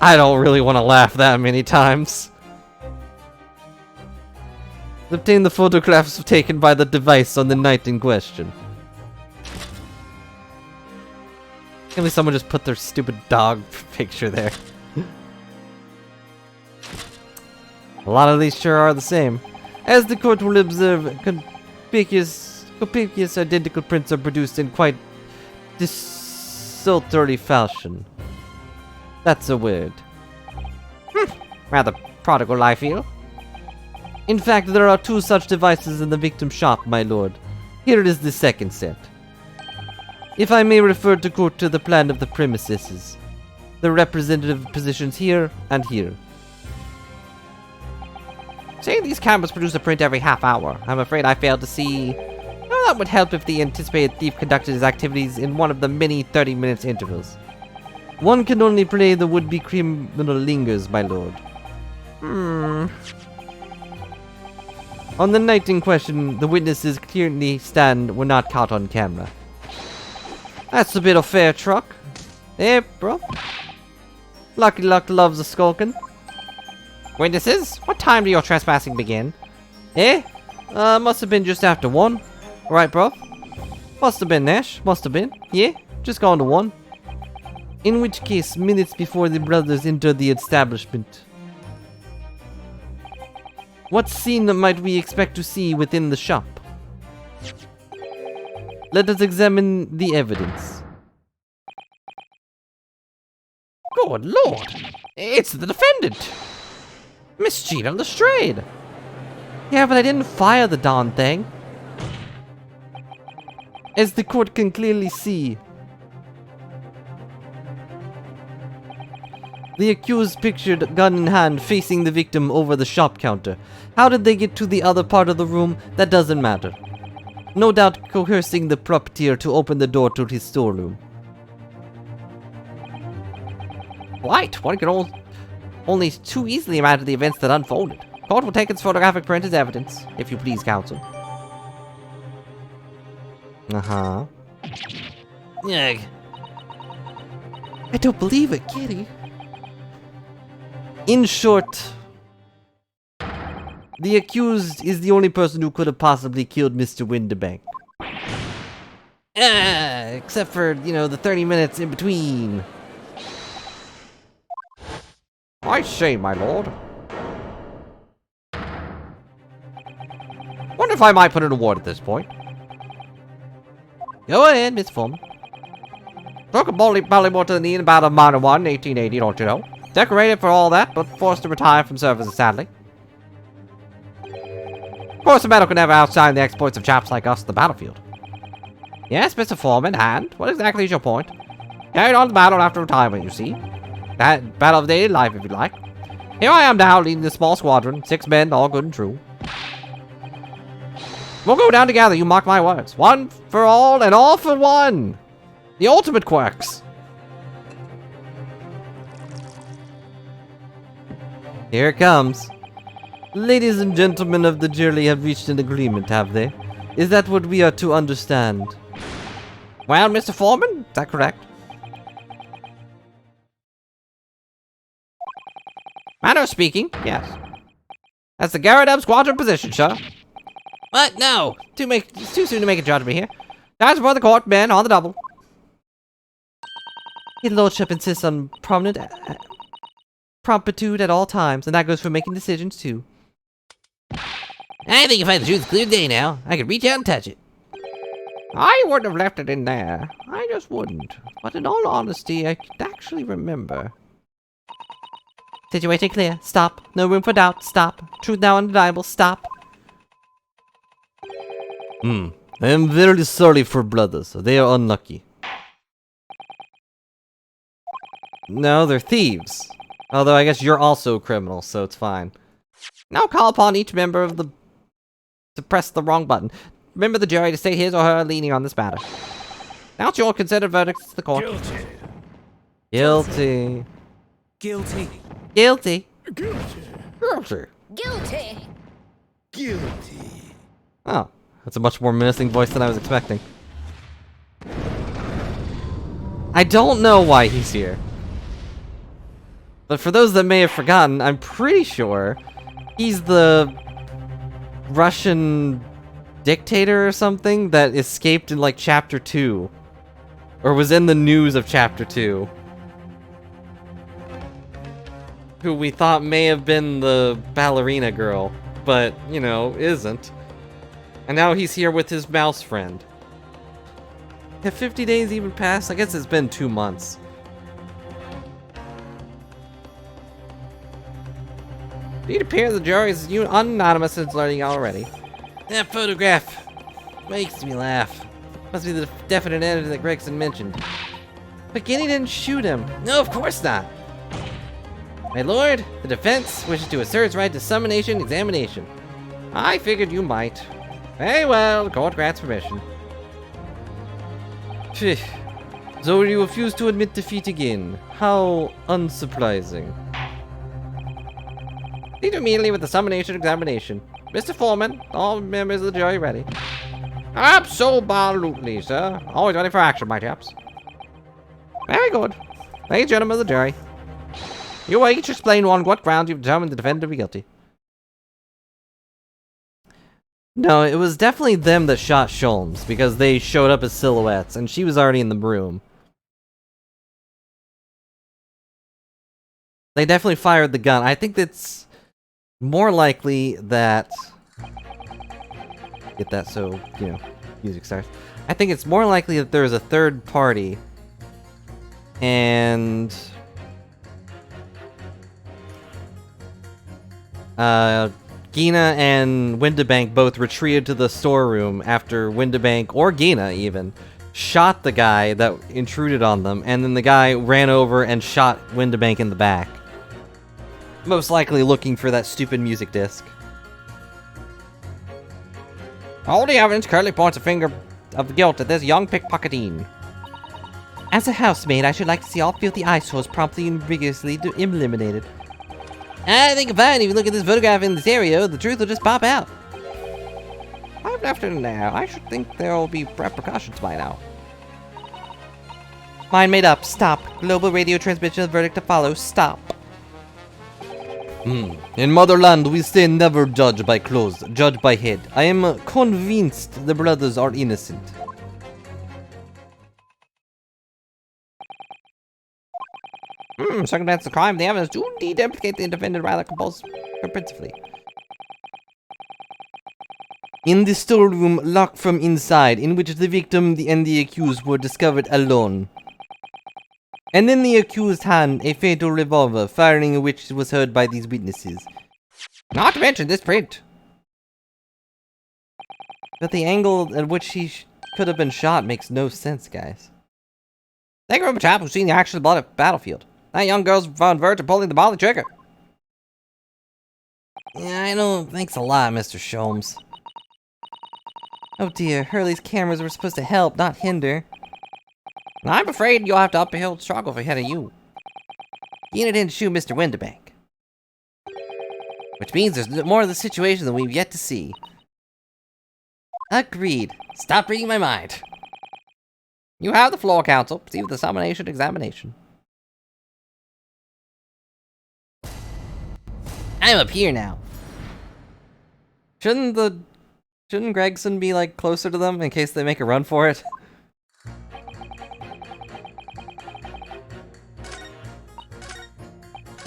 I don't really want to laugh that many times. Obtained the photographs taken by the device on the night in question. At least someone just put their stupid dog picture there. A lot of these sure are the same. As the court will observe, conspicuous identical prints are produced in quite desultory fashion. That's a word. Rather prodigal, I feel. In fact, there are 2 such devices in the victim's shop, my lord. Here is the second set. If I may refer to court to the plan of the premises, the representative positions here and here. Say these cameras produce a print every half hour. I'm afraid I failed to see. Oh, that would help if the anticipated thief conducted his activities in one of the many 30-minute intervals. One can only play the would-be criminal lingers, my lord. On the night in question, the witnesses clearly were not caught on camera. That's a bit of fair truck. Eh, bro? Lucky Luck loves a skulking. Witnesses, what time do your trespassing begin? Eh? Must have been just after 1. Right, bro? Must have been, Nash. Must have been. Yeah, just gone to 1. In which case, minutes before the brothers entered the establishment. What scene might we expect to see within the shop? Let us examine the evidence. Good lord! It's the defendant! Mischief and Lestrade! Yeah, but I didn't fire the darn thing. As the court can clearly see, the accused pictured gun in hand facing the victim over the shop counter. How did they get to the other part of the room? That doesn't matter. No doubt coercing the puppeteer to open the door to his storeroom. Right, one can only too easily imagine the events that unfolded. Court will take its photographic print as evidence, if you please, counsel. Uh-huh. Ugh. I don't believe it, Kitty. In short, the accused is the only person who could have possibly killed Mr. Windibank. Except for, you know, the 30 minutes in between. I say, my lord. Wonder if I might put an award at this point. Go ahead, Miss Foreman. Took a Ballymore to the knee in about a minor one, 1880, don't you know? Decorated for all that, but forced to retire from service, sadly. Of course, a medal can never outshine the exploits of chaps like us on the battlefield. Yes, Mr. Foreman, and what exactly is your point? Carried on the battle after retirement, you see. That battle of daily life, if you like. Here I am now, leading this small squadron, 6 men, all good and true. We'll go down together, you mark my words. One for all, and all for one! The ultimate quirks! Here it comes. Ladies and gentlemen of the jury have reached an agreement, have they? Is that what we are to understand? Well, Mr. Foreman, is that correct? Manner of speaking, yes. That's the Garradub squadron position, sir. What? No! It's too soon to make a judgment here. Guys before the court, men on the double. His lordship insists on promptitude at all times, and that goes for making decisions too. I think if I had the truth clear day now, I could reach out and touch it. I wouldn't have left it in there. I just wouldn't. But in all honesty, I could actually remember. Situation clear. Stop. No room for doubt. Stop. Truth now undeniable. Stop. I am very sorry for brothers. They are unlucky. No, they're thieves. Although I guess you're also a criminal, so it's fine. Now call upon each member of the... to press the wrong button. Remember the jury to state his or her leaning on this matter. Now it's your considered verdicts to the court. Guilty. Guilty. Guilty. Guilty. Guilty. Guilty. Guilty. Oh, that's a much more menacing voice than I was expecting. I don't know why he's here. But for those that may have forgotten, I'm pretty sure he's the Russian dictator or something that escaped in like chapter 2. Or was in the news of chapter 2. Who we thought may have been the ballerina girl, but, you know, isn't. And now he's here with his mouse friend. Have 50 days even passed? I guess it's been 2 months. It appears the jury is unanimous since learning already. That photograph makes me laugh. Must be the definite editor that Gregson mentioned. But Guinea didn't shoot him. No, of course not. My lord, the defense wishes to assert its right to summonation examination. I figured you might. Very well, the court grants permission. Phew. So you refuse to admit defeat again. How unsurprising. Proceed immediately with the summonation examination. Mr. Foreman, all members of the jury ready. Absolutely, sir. Always ready for action, my chaps. Very good. Ladies and gentlemen of the jury. You will each explain on what grounds you've determined the defendant to be guilty. No, it was definitely them that shot Sholmes, because they showed up as silhouettes, and she was already in the room. They definitely fired the gun. I think it's more likely that... Get that so, you know, music starts. I think it's more likely that there's a third party, and... Gina and Windibank both retreated to the storeroom after Windibank, or Gina even, shot the guy that intruded on them, and then the guy ran over and shot Windibank in the back. Most likely looking for that stupid music disc. All the evidence currently points a finger of guilt at this young pickpocketing. As a housemaid, I should like to see all filthy eyesores promptly and rigorously eliminated. I think fine, if you look at this photograph in the stereo, the truth will just pop out. I've left it in there. I should think there will be repercussions by now. Mind made up. Stop. Global radio transmission of the verdict to follow. Stop. In motherland, we say never judge by clothes, judge by head. I am convinced the brothers are innocent. Circumstance of the crime, the evidence do indeed implicate the defendant rather compulsively. In the storeroom, locked from inside, in which the victim and the accused were discovered alone. And in the accused's hand, a fatal revolver, firing which was heard by these witnesses. Not to mention this print. But the angle at which he could have been shot makes no sense, guys. Think of a chap who's seen the actual battlefield. That young girl's on verge of pulling the molly trigger. Yeah, I know. Thanks a lot, Mr. Sholmes. Oh dear, Hurley's cameras were supposed to help, not hinder. I'm afraid you'll have to uphill struggle ahead of you. Gina didn't shoot Mr. Windibank. Which means there's more of the situation than we've yet to see. Agreed. Stop reading my mind. You have the floor, counsel. Proceed with the summonation examination. I'm up here now. Shouldn't Gregson be, like, closer to them in case they make a run for it?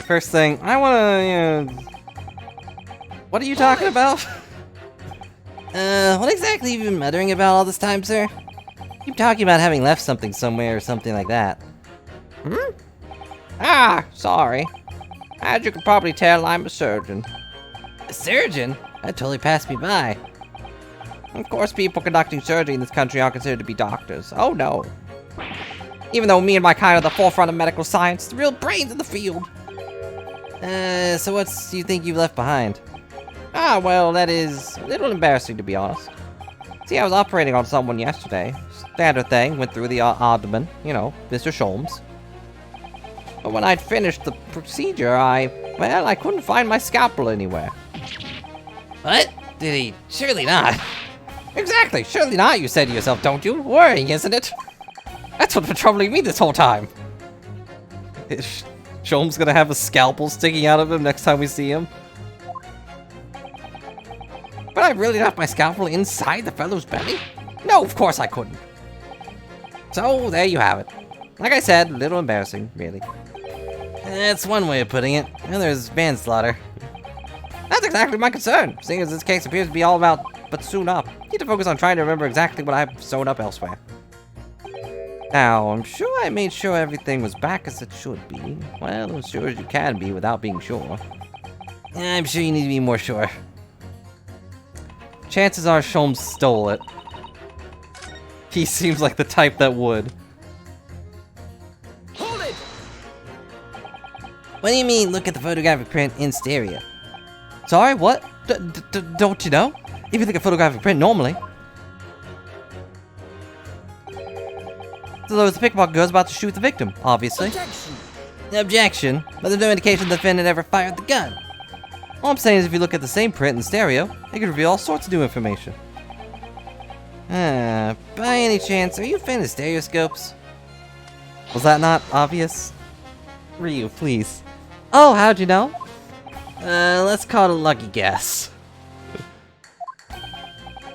First thing, I wanna, what are you talking about? What exactly have you been muttering about all this time, sir? Keep talking about having left something somewhere or something like that. Ah, sorry. As you can probably tell, I'm a surgeon. A surgeon? That totally passed me by. Of course, people conducting surgery in this country are considered to be doctors. Oh no. Even though me and my kind are the forefront of medical science, the real brains in the field. So what do you think you've left behind? Ah, well, that is a little embarrassing, to be honest. See, I was operating on someone yesterday. Standard thing, went through the abdomen, you know, Mr. Sholmes. But when I'd finished the procedure, I couldn't find my scalpel anywhere. What? Did he? Surely not. Exactly, surely not, you said to yourself, don't you? Worrying, isn't it? That's what's been troubling me this whole time. Is Sholmes gonna have a scalpel sticking out of him next time we see him? But I really left my scalpel inside the fellow's belly? No, of course I couldn't. So, there you have it. Like I said, a little embarrassing, really. That's one way of putting it. And there's manslaughter. That's exactly my concern, seeing as this case appears to be all about but sewn up. Need to focus on trying to remember exactly what I've sewn up elsewhere. Now, I'm sure I made sure everything was back as it should be. Well, as sure as you can be without being sure. I'm sure you need to be more sure. Chances are Sholmes stole it. He seems like the type that would. Hold it! What do you mean, look at the photographic print in stereo? Sorry, what? Don't you know? If you look at photographic print normally. So there was the pickpocket girl's about to shoot the victim, obviously. Objection! Objection? But there's no indication the defendant ever fired the gun. All I'm saying is if you look at the same print in stereo, it could reveal all sorts of new information. By any chance, are you a fan of stereoscopes? Was that not obvious? Ryu, please. Oh, how'd you know? Let's call it a lucky guess.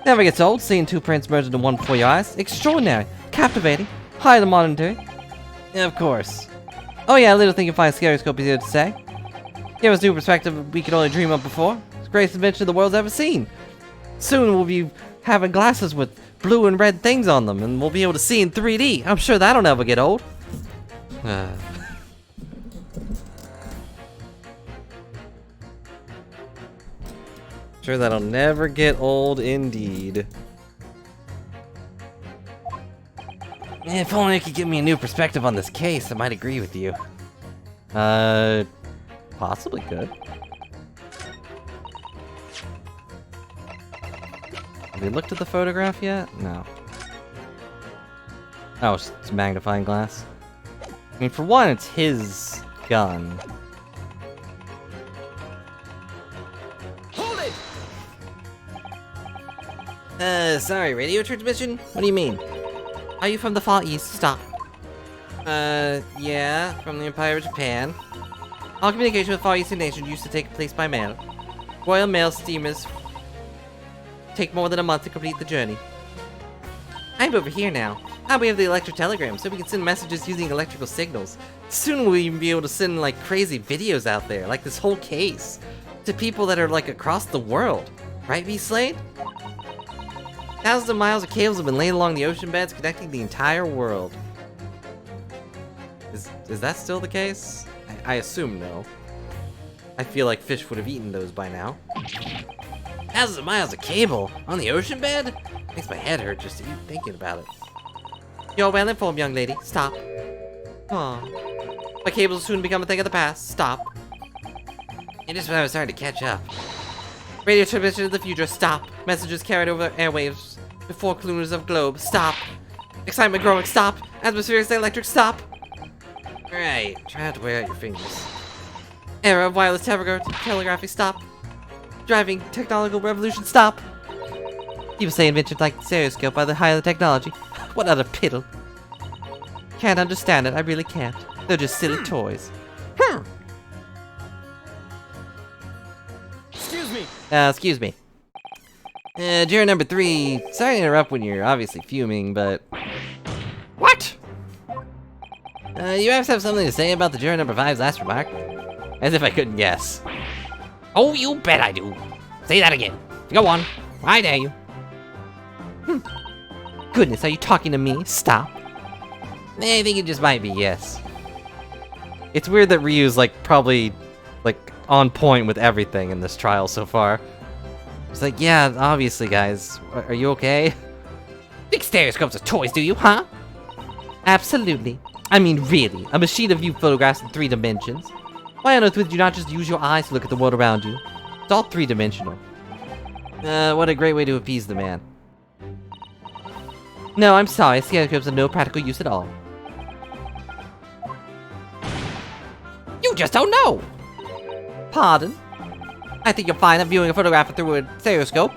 Never gets old seeing two prints merged into one before your eyes. Extraordinary, captivating, highly monetary. Yeah, of course. Oh yeah, little thing you find Stereoscope is here to say. Give us new perspective we could only dream of before. It's the greatest invention the world's ever seen. Soon we'll be having glasses with blue and red things on them, and we'll be able to see in 3D. I'm sure that'll never get old. Sure that'll never get old indeed. If only I could give me a new perspective on this case, I might agree with you. Possibly could. Have we looked at the photograph yet? No. Oh, it's a magnifying glass. I mean, for one, it's his gun. Hold it! Sorry, radio transmission? What do you mean? Are you from the Far East? Stop. Yeah, from the Empire of Japan. All communication with Far Eastern nations used to take place by mail. Royal Mail steamers take more than a month to complete the journey. I'm over here now. Now we have the electric telegram, so we can send messages using electrical signals. Soon we'll even be able to send, like, crazy videos out there, like this whole case, to people that are, like, across the world. Right, V. Slade? Thousands of miles of cables have been laid along the ocean beds, connecting the entire world. Is that still the case? I assume no. I feel like fish would have eaten those by now. Thousands of miles of cable on the ocean bed? Makes my head hurt just even thinking about it. You're well informed, young lady. Stop. Aw. My cables will soon become a thing of the past. Stop. And just when I was starting to catch up. Radio transmission of the future. Stop. Messages carried over airwaves before kilometers of globe. Stop. Excitement growing. Stop. Atmospheric electric. Stop. Right. Try not to wear out your fingers. Era of wireless telegraphy. Stop. Driving technological revolution. Stop. People say inventions like the stereoscope are the height of the technology. What utter piddle. Can't understand it. I really can't. They're just silly toys. Excuse me. Juror number 3, sorry to interrupt when you're obviously fuming, but... What? You have to have something to say about the juror number 5's last remark? As if I couldn't guess. Oh, you bet I do. Say that again. Go on. I dare you. Goodness, are you talking to me? Stop. I think it just might be, yes. It's weird that Ryu's, like, probably, like, on point with everything in this trial so far. It's like, yeah, obviously, guys. Are you okay? Think stereoscopes are toys, do you, huh? Absolutely. I mean, really. A machine of view photographs in 3 dimensions. Why on earth would you not just use your eyes to look at the world around you? It's all 3-dimensional. What a great way to appease the man. No, I'm sorry. Stereoscopes have no practical use at all. You just don't know! Pardon? I think you'll find that viewing a photograph through a stereoscope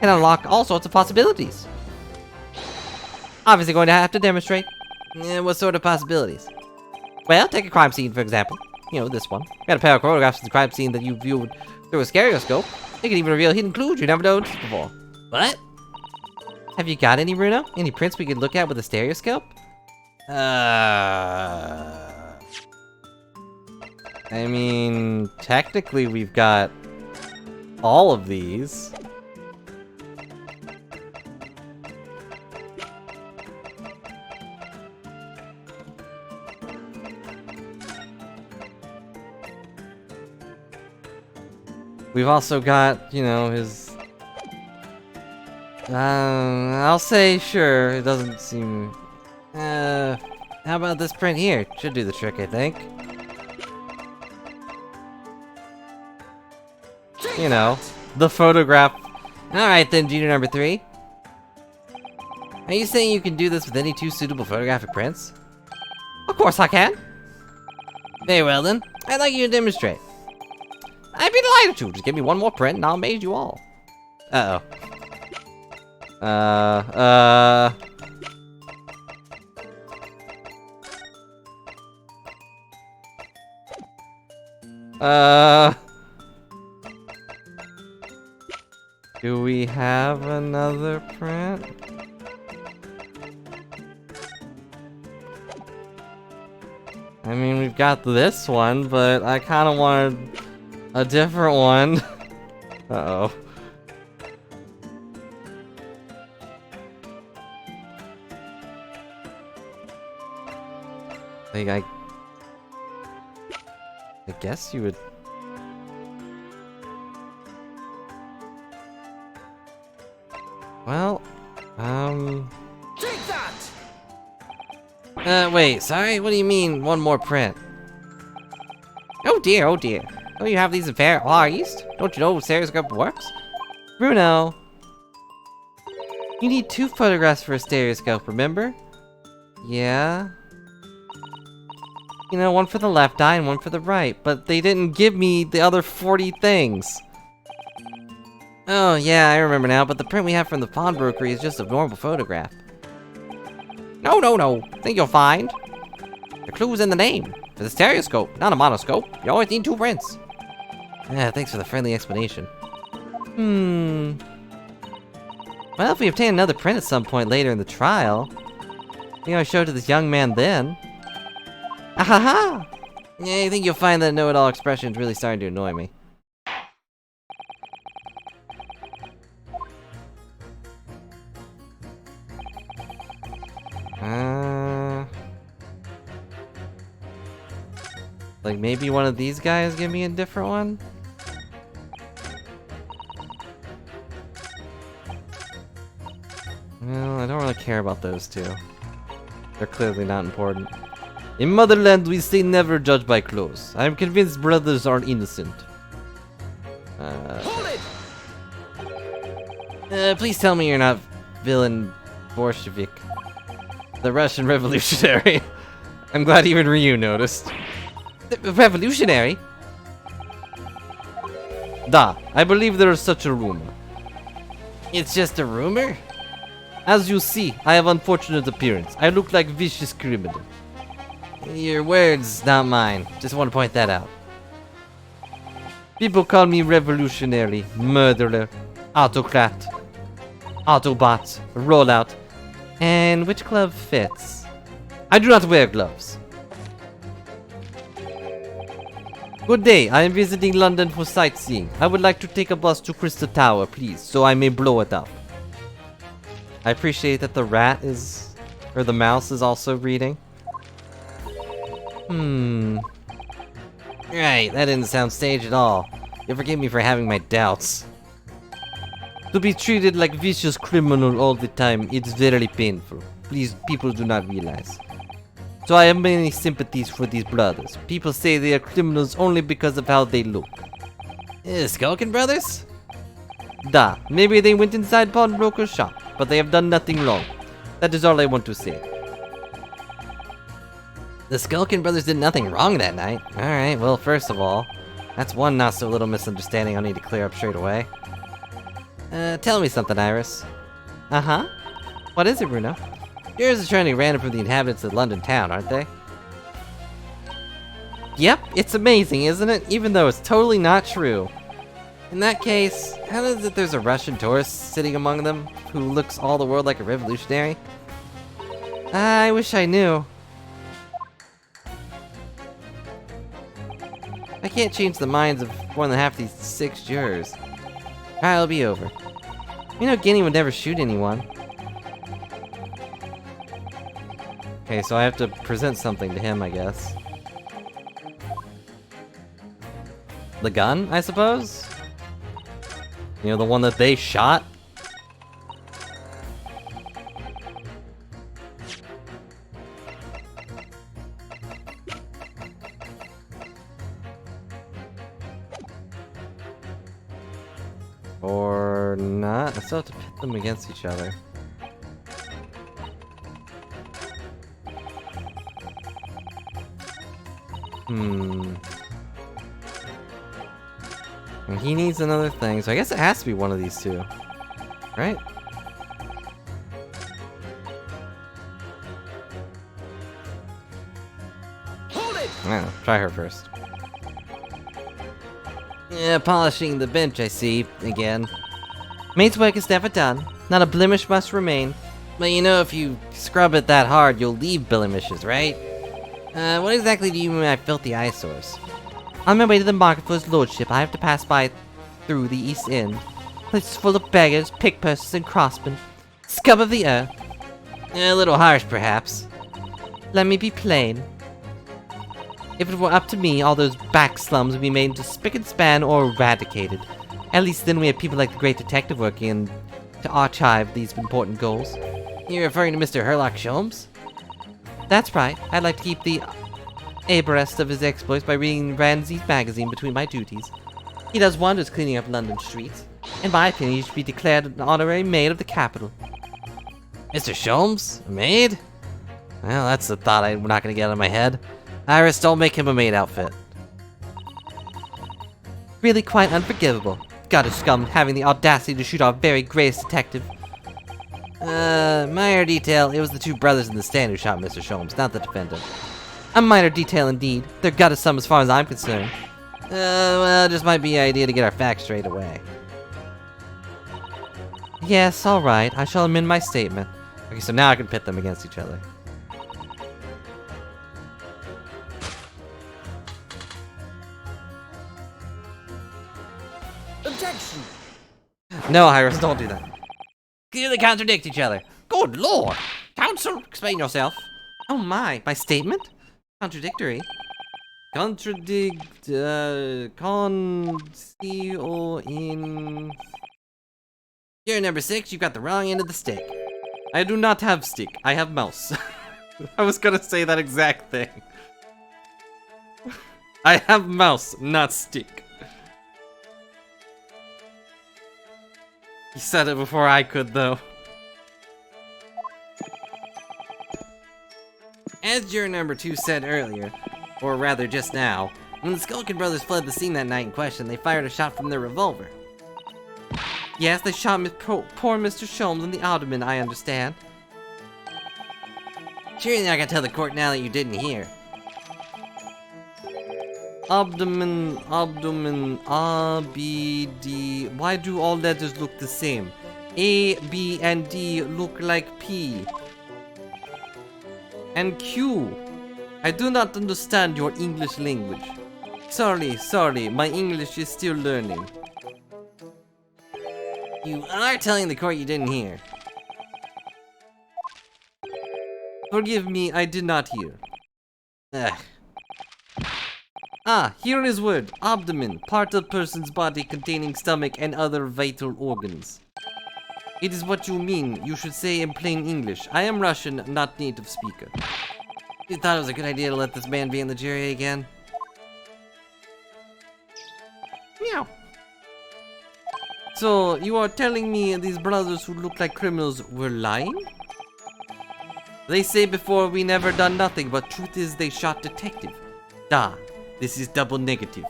can unlock all sorts of possibilities. Obviously going to have to demonstrate. What sort of possibilities? Well, take a crime scene, for example. You know, this one. Got a pair of photographs of the crime scene that you viewed through a stereoscope. They can even reveal hidden clues you never noticed before. What? Have you got any, Bruno? Any prints we could look at with a stereoscope? I mean, technically we've got all of these. We've also got, you know, his... I'll say sure, it doesn't seem... how about this print here? Should do the trick, I think. You know, the photograph. Alright then, junior number 3. Are you saying you can do this with any 2 suitable photographic prints? Of course I can. Very well then, I'd like you to demonstrate. I'd be delighted to. Just give me one more print and I'll amaze you all. Uh-oh. Do we have another print? I mean, we've got this one, but I kind of wanted a different one. Uh-oh. Like, I guess you would... Well, Take that! Wait, sorry? What do you mean, one more print? Oh dear, oh dear. Don't you have these in Far East? Don't you know stereoscope works? Bruno! You need 2 photographs for a stereoscope, remember? Yeah? You know, one for the left eye and one for the right, but they didn't give me the other 40 things. Oh, yeah, I remember now, but the print we have from the pawnbroker is just a normal photograph. No, no, no. Think you'll find? The clue's in the name. For the stereoscope, not a monoscope. You always need 2 prints. Yeah, thanks for the friendly explanation. Well, if we obtain another print at some point later in the trial, maybe I'll show it to this young man then. Ahaha! Yeah, you think you'll find that know-it-all expression's really starting to annoy me. Like maybe one of these guys give me a different one? Well, I don't really care about those 2. They're clearly not important. In Motherland, we say never judge by clothes. I am convinced brothers are innocent. Hold it! Please tell me you're not villain Bolshevik. The Russian revolutionary. I'm glad even Ryu noticed. The revolutionary? Da, I believe there is such a rumor. It's just a rumor? As you see, I have unfortunate appearance. I look like vicious criminal. Your words, not mine. Just want to point that out. People call me revolutionary, murderer, autocrat, Autobot, rollout, and which glove fits? I do not wear gloves. Good day, I am visiting London for sightseeing. I would like to take a bus to Crystal Tower, please, so I may blow it up. I appreciate that the rat is, or the mouse is also reading. Right, that didn't sound staged at all. You forgive me for having my doubts. To be treated like vicious criminal all the time, it's very painful. Please, people do not realize. So I have many sympathies for these brothers. People say they are criminals only because of how they look. Skulkin Brothers? Da, maybe they went inside pawnbroker's shop, but they have done nothing wrong. That is all I want to say. The Skulkin Brothers did nothing wrong that night. Alright, well, first of all, that's one not so little misunderstanding I'll need to clear up straight away. Tell me something, Iris. Uh-huh. What is it, Bruno? Yours are trying to random from the inhabitants of London town, aren't they? Yep, it's amazing, isn't it? Even though it's totally not true. In that case, how is it there's a Russian tourist sitting among them who looks all the world like a revolutionary? I wish I knew. I can't change the minds of more than half these 6 jurors. Alright, it'll be over. You know Guinea would never shoot anyone. Okay, so I have to present something to him, I guess. The gun, I suppose? You know, the one that they shot? Or not? I still have to pit them against each other. And he needs another thing, so I guess it has to be one of these 2. Right? Hold it! I don't know, try her first. Polishing the bench, I see, again. Mate's work is never done. Not a blemish must remain. But you know, if you scrub it that hard, you'll leave blemishes, right? What exactly do you mean by filthy eyesores? On my way to the market for his lordship, I have to pass by through the East End. Places full of beggars, pickpockets, and crossmen. Scum of the earth. A little harsh, perhaps. Let me be plain. If it were up to me, all those back slums would be made into spick and span or eradicated. At least then we have people like the great detective working to archive these important goals. You're referring to Mr. Herlock Sholmes? That's right. I'd like to keep the abreast of his exploits by reading Ramsey's magazine between my duties. He does wonders cleaning up London streets. In my opinion, he should be declared an honorary maid of the capital. Mr. Sholmes? A maid? Well, that's the thought I'm not gonna get out of my head. Iris, don't make him a maid outfit. Really quite unforgivable. Gutter scum having the audacity to shoot our very greatest detective. Minor detail, it was the two brothers in the stand who shot Mr. Sholmes, not the defendant. A minor detail indeed. They're gutter scum as far as I'm concerned. Well, it just might be an idea to get our facts straight away. Yes, alright. I shall amend my statement. Okay, so now I can pit them against each other. Objection! No, Iris, don't do that. Clearly contradict each other. Good lord! Counsel, explain yourself. Oh my statement? Contradictory. Con-C-O-in... You're number 6, you got the wrong end of the stick. I do not have stick, I have mouse. I was gonna say that exact thing. I have mouse, not stick. He said it before I could, though. As juror number 2 said earlier, or rather just now, when the Skulkin brothers fled the scene that night in question, they fired a shot from their revolver. Yes, they shot poor Mr. Sholmes in the abdomen, I understand. Surely I can tell the court now that you didn't hear. Abdomen, A, B, D. Why do all letters look the same? A, B, and D look like P. And Q. I do not understand your English language. Sorry, my English is still learning. You are telling the court you didn't hear. Forgive me, I did not hear. Ugh. Ah, here is word. Abdomen, part of person's body containing stomach and other vital organs. It is what you mean. You should say in plain English. I am Russian, not native speaker. You thought it was a good idea to let this man be in the jury again? Meow. So, you are telling me these brothers who look like criminals were lying? They say before we never done nothing, but truth is they shot detective. Da, this is double negative.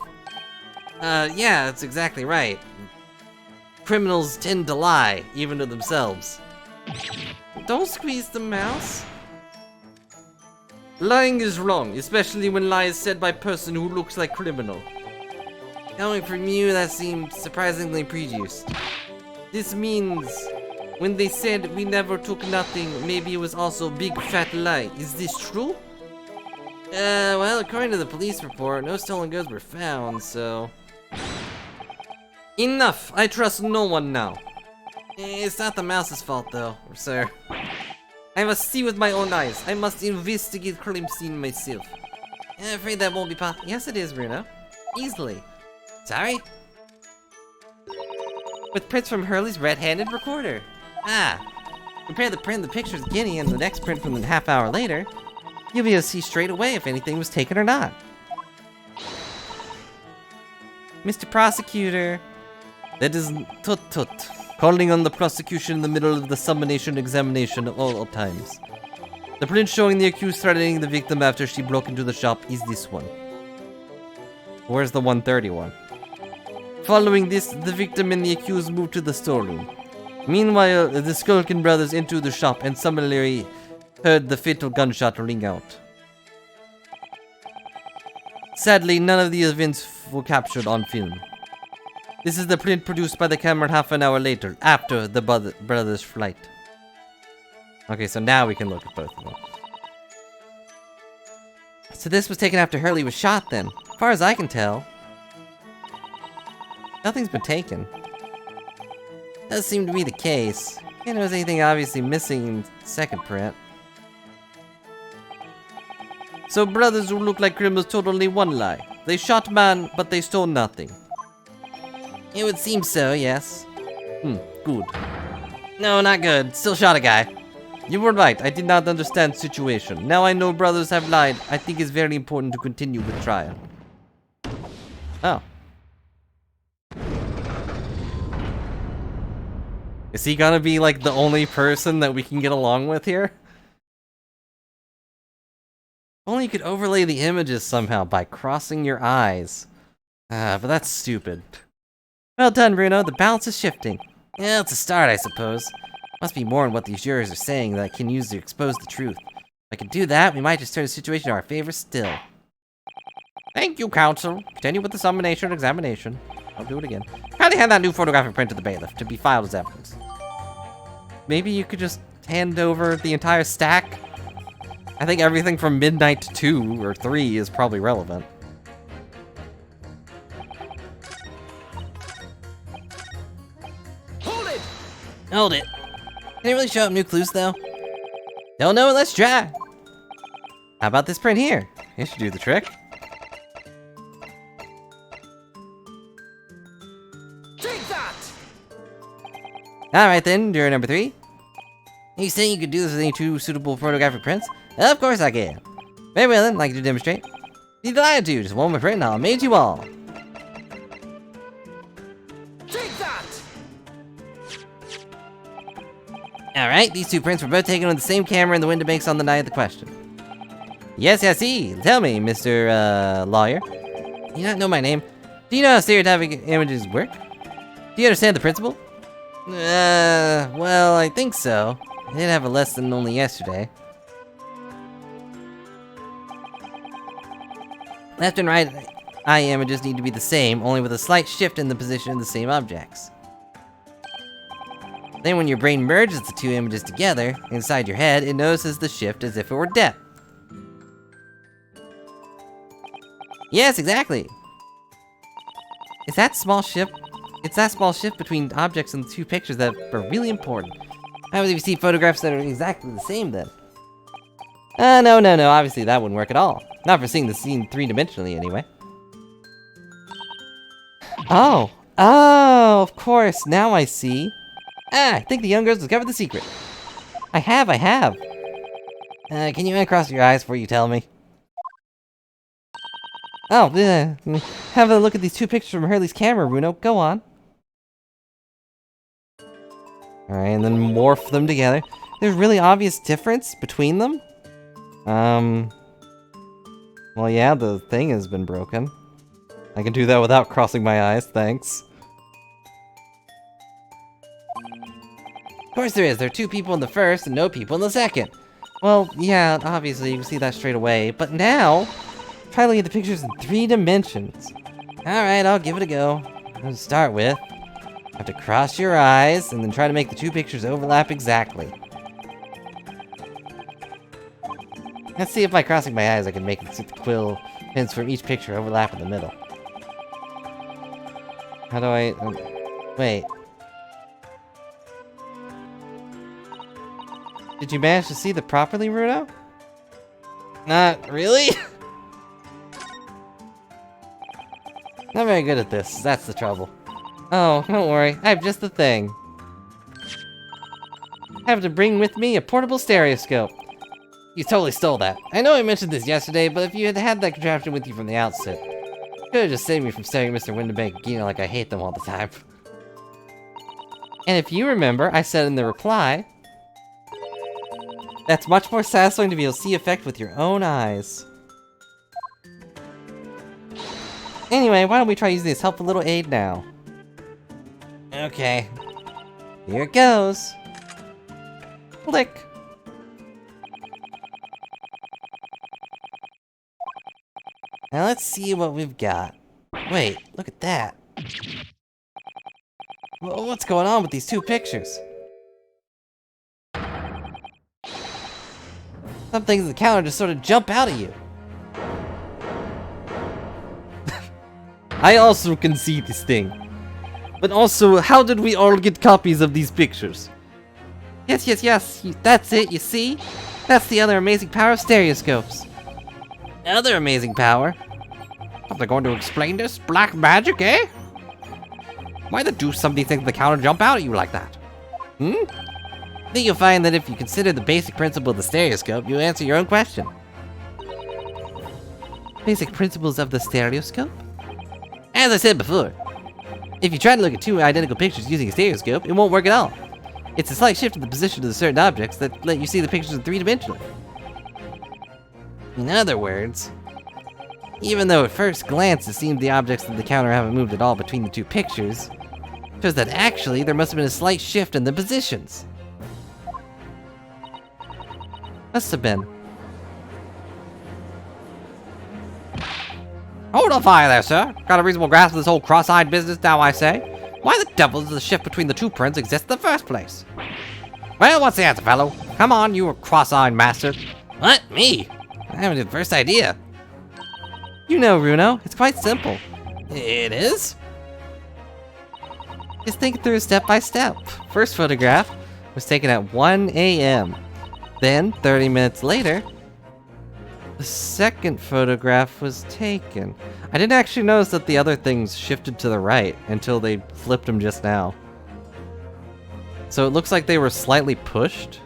Yeah, that's exactly right. Criminals tend to lie, even to themselves. Don't squeeze the mouse. Lying is wrong, especially when lie is said by a person who looks like criminal. Coming from you, that seems surprisingly prejudiced. This means when they said we never took nothing, maybe it was also a big fat lie. Is this true? Well, according to the police report, no stolen goods were found, so... Enough! I trust no one now. It's not the mouse's fault, though, sir. I must see with my own eyes. I must investigate crime scene myself. I'm afraid that won't be possible. Yes, it is, Bruno. Easily. Sorry? With prints from Hurley's red-handed recorder. Ah. Compare the print of the pictures Guinea and the next print from the half hour later. You'll be able to see straight away if anything was taken or not. Mr. Prosecutor. That is tut-tut. Calling on the prosecution in the middle of the summonation examination of all times. The print showing the accused threatening the victim after she broke into the shop is this one. Where's the 131? Following this, the victim and the accused moved to the storeroom. Meanwhile, the Skulkin brothers entered the shop and summarily heard the fatal gunshot ring out. Sadly, none of the events were captured on film. This is the print produced by the camera half an hour later, after the brother's flight. Okay, so now we can look at both of them. So this was taken after Hurley was shot then. As far as I can tell, nothing's been taken. Does seem to be the case. Can't notice anything obviously missing in second print. So brothers who look like criminals told only one lie. They shot man, but they stole nothing. It would seem so, yes. Good. No, not good. Still shot a guy. You were right, I did not understand the situation. Now I know brothers have lied. I think it's very important to continue with trial. Oh. Is he gonna be like the only person that we can get along with here? Only you could overlay the images somehow by crossing your eyes. But that's stupid. Well done, Bruno. The balance is shifting. Yeah, it's a start, I suppose. Must be more in what these jurors are saying that I can use to expose the truth. If I can do that, we might just turn the situation in our favor still. Thank you, counsel. Continue with the summonation and examination. I'll do it again. Kindly hand that new photographic print to the bailiff to be filed as evidence. Maybe you could just hand over the entire stack? I think everything from midnight to 2 or 3 is probably relevant. Hold it. Can it really show up new clues, though? Don't know, let's try. How about this print here? It should do the trick. Take that! Alright then, juror number 3. You saying you could do this with any 2 suitable photographic prints? Of course I can. Very well then, I'd like you to demonstrate. Be delighted to, just one more print and I'll amaze you all. Take that! Alright, these 2 prints were both taken with the same camera in the window banks on the night of the question. Yes, I see. Tell me, Mr. Lawyer. Do you not know my name? Do you know how stereotyping images work? Do you understand the principle? Well, I think so. I did have a lesson only yesterday. Left and right eye images need to be the same, only with a slight shift in the position of the same objects. Then when your brain merges the 2 images together, inside your head, it notices the shift as if it were depth. Yes, exactly! It's that small shift between objects in the 2 pictures that are really important. How would you see photographs that are exactly the same then? No, obviously that wouldn't work at all. Not for seeing the scene 3-dimensionally, anyway. Oh, of course, now I see. I think the young girls discovered the secret. I have. Can you uncross your eyes before you tell me? Oh, have a look at these 2 pictures from Hurley's camera, Bruno. Go on. Alright, and then morph them together. There's a really obvious difference between them. Well, yeah, the thing has been broken. I can do that without crossing my eyes, thanks. Of course there is. There are 2 people in the first and no people in the second. Well, yeah, obviously you can see that straight away. But now, try looking at the pictures in 3 dimensions. Alright, I'll give it a go. To start with, you have to cross your eyes and then try to make the 2 pictures overlap exactly. Let's see if by crossing my eyes I can make the quill pins from each picture overlap in the middle. How do I... wait. Did you manage to see that properly, Bruno? Not really? Not very good at this, that's the trouble. Oh, don't worry, I have just the thing. I have to bring with me a portable stereoscope. You totally stole that. I know I mentioned this yesterday, but if you had had that contraption with you from the outset, you could have just saved me from staring at Mr. Windibank, you know, like I hate them all the time. And if you remember, I said in the reply, that's much more satisfying to be able to see effect with your own eyes. Anyway, why don't we try using this helpful little aid now? Okay. Here it goes. Click. Now let's see what we've got. Wait, look at that. What's going on with these two pictures? Some things at the counter just sort of jump out at you. I also can see this thing. But also, how did we all get copies of these pictures? Yes, that's it, you see? That's the other amazing power of stereoscopes. Other amazing power? Are they going to explain this? Black magic, eh? Why the deuce some of these things at the counter jump out at you like that? I think you'll find that if you consider the basic principle of the stereoscope, you'll answer your own question. Basic principles of the stereoscope? As I said before, if you try to look at two identical pictures using a stereoscope, it won't work at all. It's a slight shift in the position of the certain objects that let you see the pictures in three-dimensionally. In other words, even though at first glance it seemed the objects at the counter haven't moved at all between the two pictures, it shows that actually there must have been a slight shift in the positions. Must have been. Hold on fire there, sir. Got a reasonable grasp of this whole cross-eyed business now, I say. Why the devil does the shift between the two prints exist in the first place? Well, what's the answer, fellow? Come on, you cross-eyed master. What? Me? I haven't the first idea. You know, Runo, it's quite simple. It is? Just think it through step by step. First photograph was taken at 1 a.m. Then, 30 minutes later, the second photograph was taken. I didn't actually notice that the other things shifted to the right until they flipped them just now. So it looks like they were slightly pushed.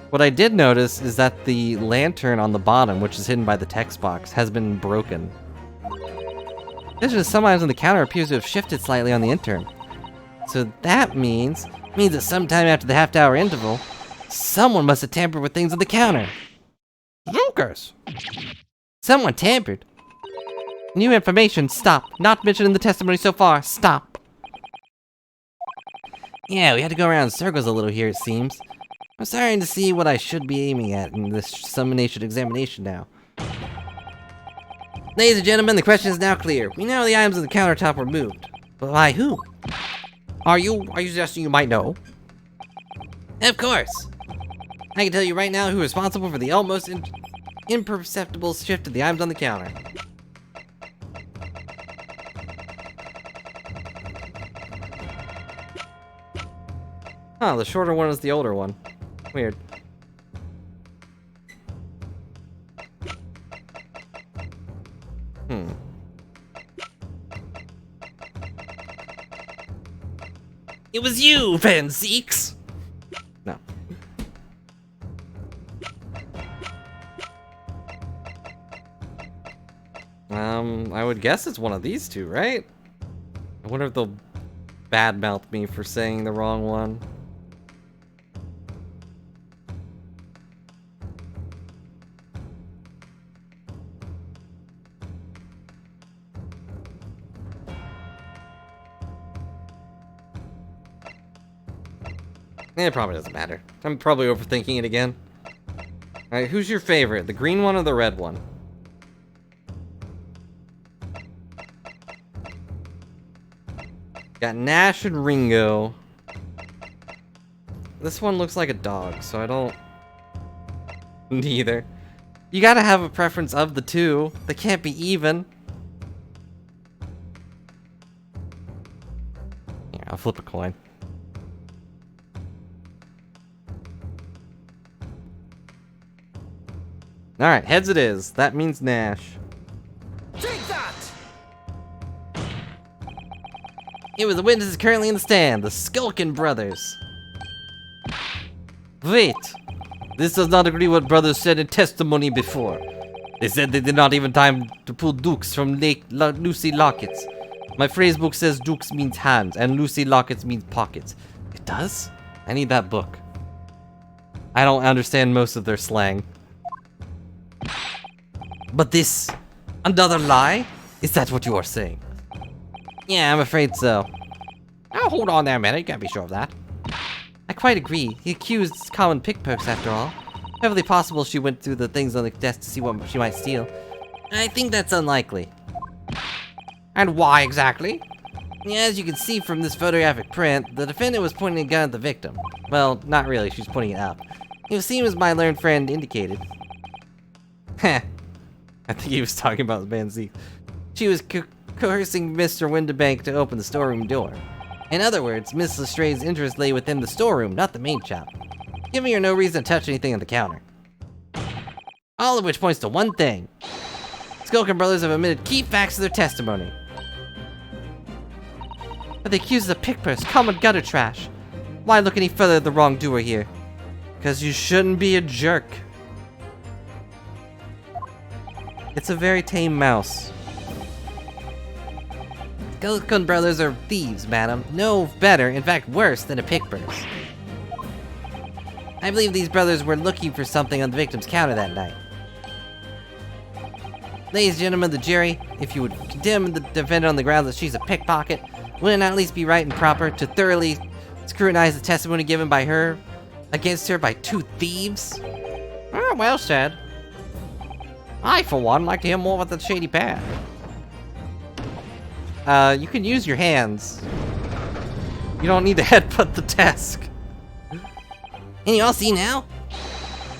What I did notice is that the lantern on the bottom, which is hidden by the text box, has been broken. Vision of some items on the counter appears to have shifted slightly on the intern. So that means that sometime after the half-hour interval, someone must have tampered with things on the counter. Zookers! Someone tampered. New information, stop. Not mentioned in the testimony so far, stop. Yeah, we had to go around in circles a little here, it seems. I'm starting to see what I should be aiming at in this summonation examination now. Ladies and gentlemen, the question is now clear. We know the items on the countertop were moved. But by who? Are you suggesting you might know? Of course. I can tell you right now who's responsible for the almost imperceptible shift of the items on the counter. Huh, the shorter one is the older one. Weird. It was you, Van Zeeks! No. I would guess it's one of these two, right? I wonder if they'll badmouth me for saying the wrong one. It probably doesn't matter. I'm probably overthinking it again. Alright, who's your favorite? The green one or the red one? Got Nash and Ringo. This one looks like a dog, so I don't... Neither. You gotta have a preference of the two. They can't be even. Yeah, I'll flip a coin. Alright, heads it is. That means Nash. Take that! It was the witnesses currently in the stand, the Skulkin brothers. Wait. This does not agree with what brothers said in testimony before. They said they did not even time to pull dukes from Lucy Lockets. My phrase book says dukes means hands, and Lucy Lockets means pockets. It does? I need that book. I don't understand most of their slang. But this... another lie? Is that what you are saying? Yeah, I'm afraid so. Now hold on there a minute, you can't be sure of that. I quite agree. The accused is common pickpocks after all. Perfectly possible she went through the things on the desk to see what she might steal. I think that's unlikely. And why exactly? Yeah, as you can see from this photographic print, the defendant was pointing a gun at the victim. Well, not really, she's pointing it up. It would seem as my learned friend indicated. Heh. I think he was talking about the Van Zeke. She was coercing Mr. Windibank to open the storeroom door. In other words, Miss Lestray's interest lay within the storeroom, not the main shop, giving her no reason to touch anything on the counter. All of which points to one thing. Skulkin brothers have admitted key facts to their testimony. But they accuse the pickpurse, common gutter trash. Why look any further at the wrongdoer here? Because you shouldn't be a jerk. It's a very tame mouse. Skulkin brothers are thieves, madam. No better, in fact worse, than a pickpurse. I believe these brothers were looking for something on the victim's counter that night. Ladies and gentlemen of the jury, if you would condemn the defendant on the grounds that she's a pickpocket, would it not at least be right and proper to thoroughly scrutinize the testimony given by her against her by two thieves? Oh, well said. I, for one, like to hear more about the shady pair. You can use your hands. You don't need to headbutt the desk. And you all see now?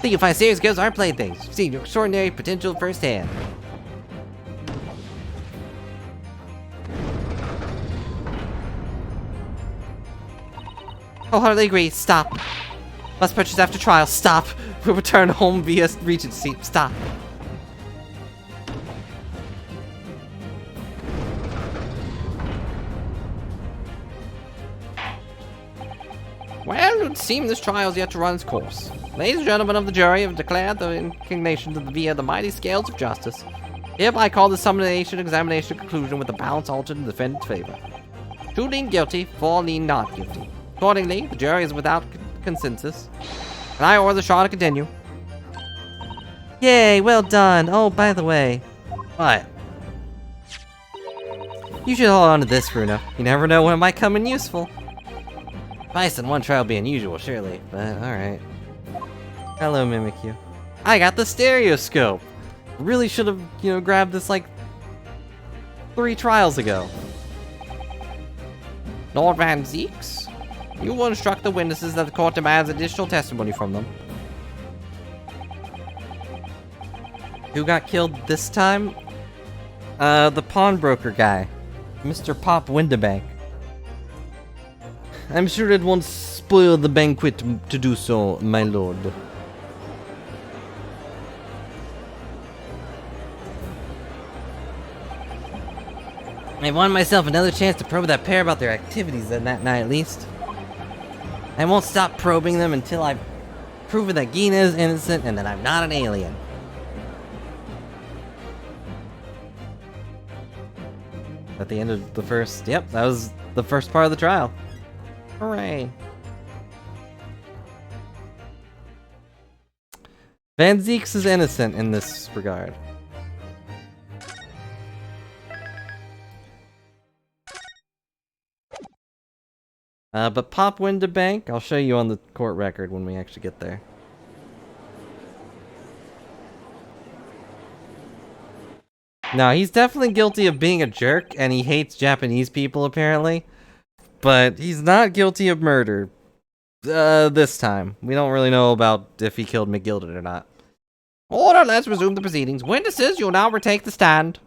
Think you'll find serious girls aren't playthings. You've seen your extraordinary potential firsthand. Wholeheartedly agree. Stop. Must purchase after trial. Stop. We'll return home via Regency. Stop. Well, it would seem this trial's yet to run its course. Ladies and gentlemen of the jury have declared the inclination via the mighty scales of justice. Hereby call the summation examination conclusion with the balance altered in the defendant's favor. 2 lean guilty, 4 lean not guilty. Accordingly, the jury is without consensus, and I order the trial to continue. Yay, well done. Oh, by the way. What? You should hold on to this, Bruno. You never know when it might come in useful. Twice in one trial would be unusual, surely, but alright. Hello, Mimikyu. I got the stereoscope! Really should have, grabbed this like 3 trials ago. Lord Van Zeeks? You will instruct the witnesses that the court demands additional testimony from them. Who got killed this time? The pawnbroker guy. Mr. Pop Windibank. I'm sure it won't spoil the banquet to do so, my lord. I won myself another chance to probe that pair about their activities that night, at least. I won't stop probing them until I've proven that Gina is innocent and that I'm not an alien. At the end of the first... Yep, that was the first part of the trial. Hooray. Van Zeeks is innocent in this regard. But Pop Windibank, I'll show you on the court record when we actually get there. Now, he's definitely guilty of being a jerk, and he hates Japanese people, apparently. But he's not guilty of murder. This time. We don't really know about if he killed McGilded or not. Order, let's resume the proceedings. Witnesses, you'll now retake the stand.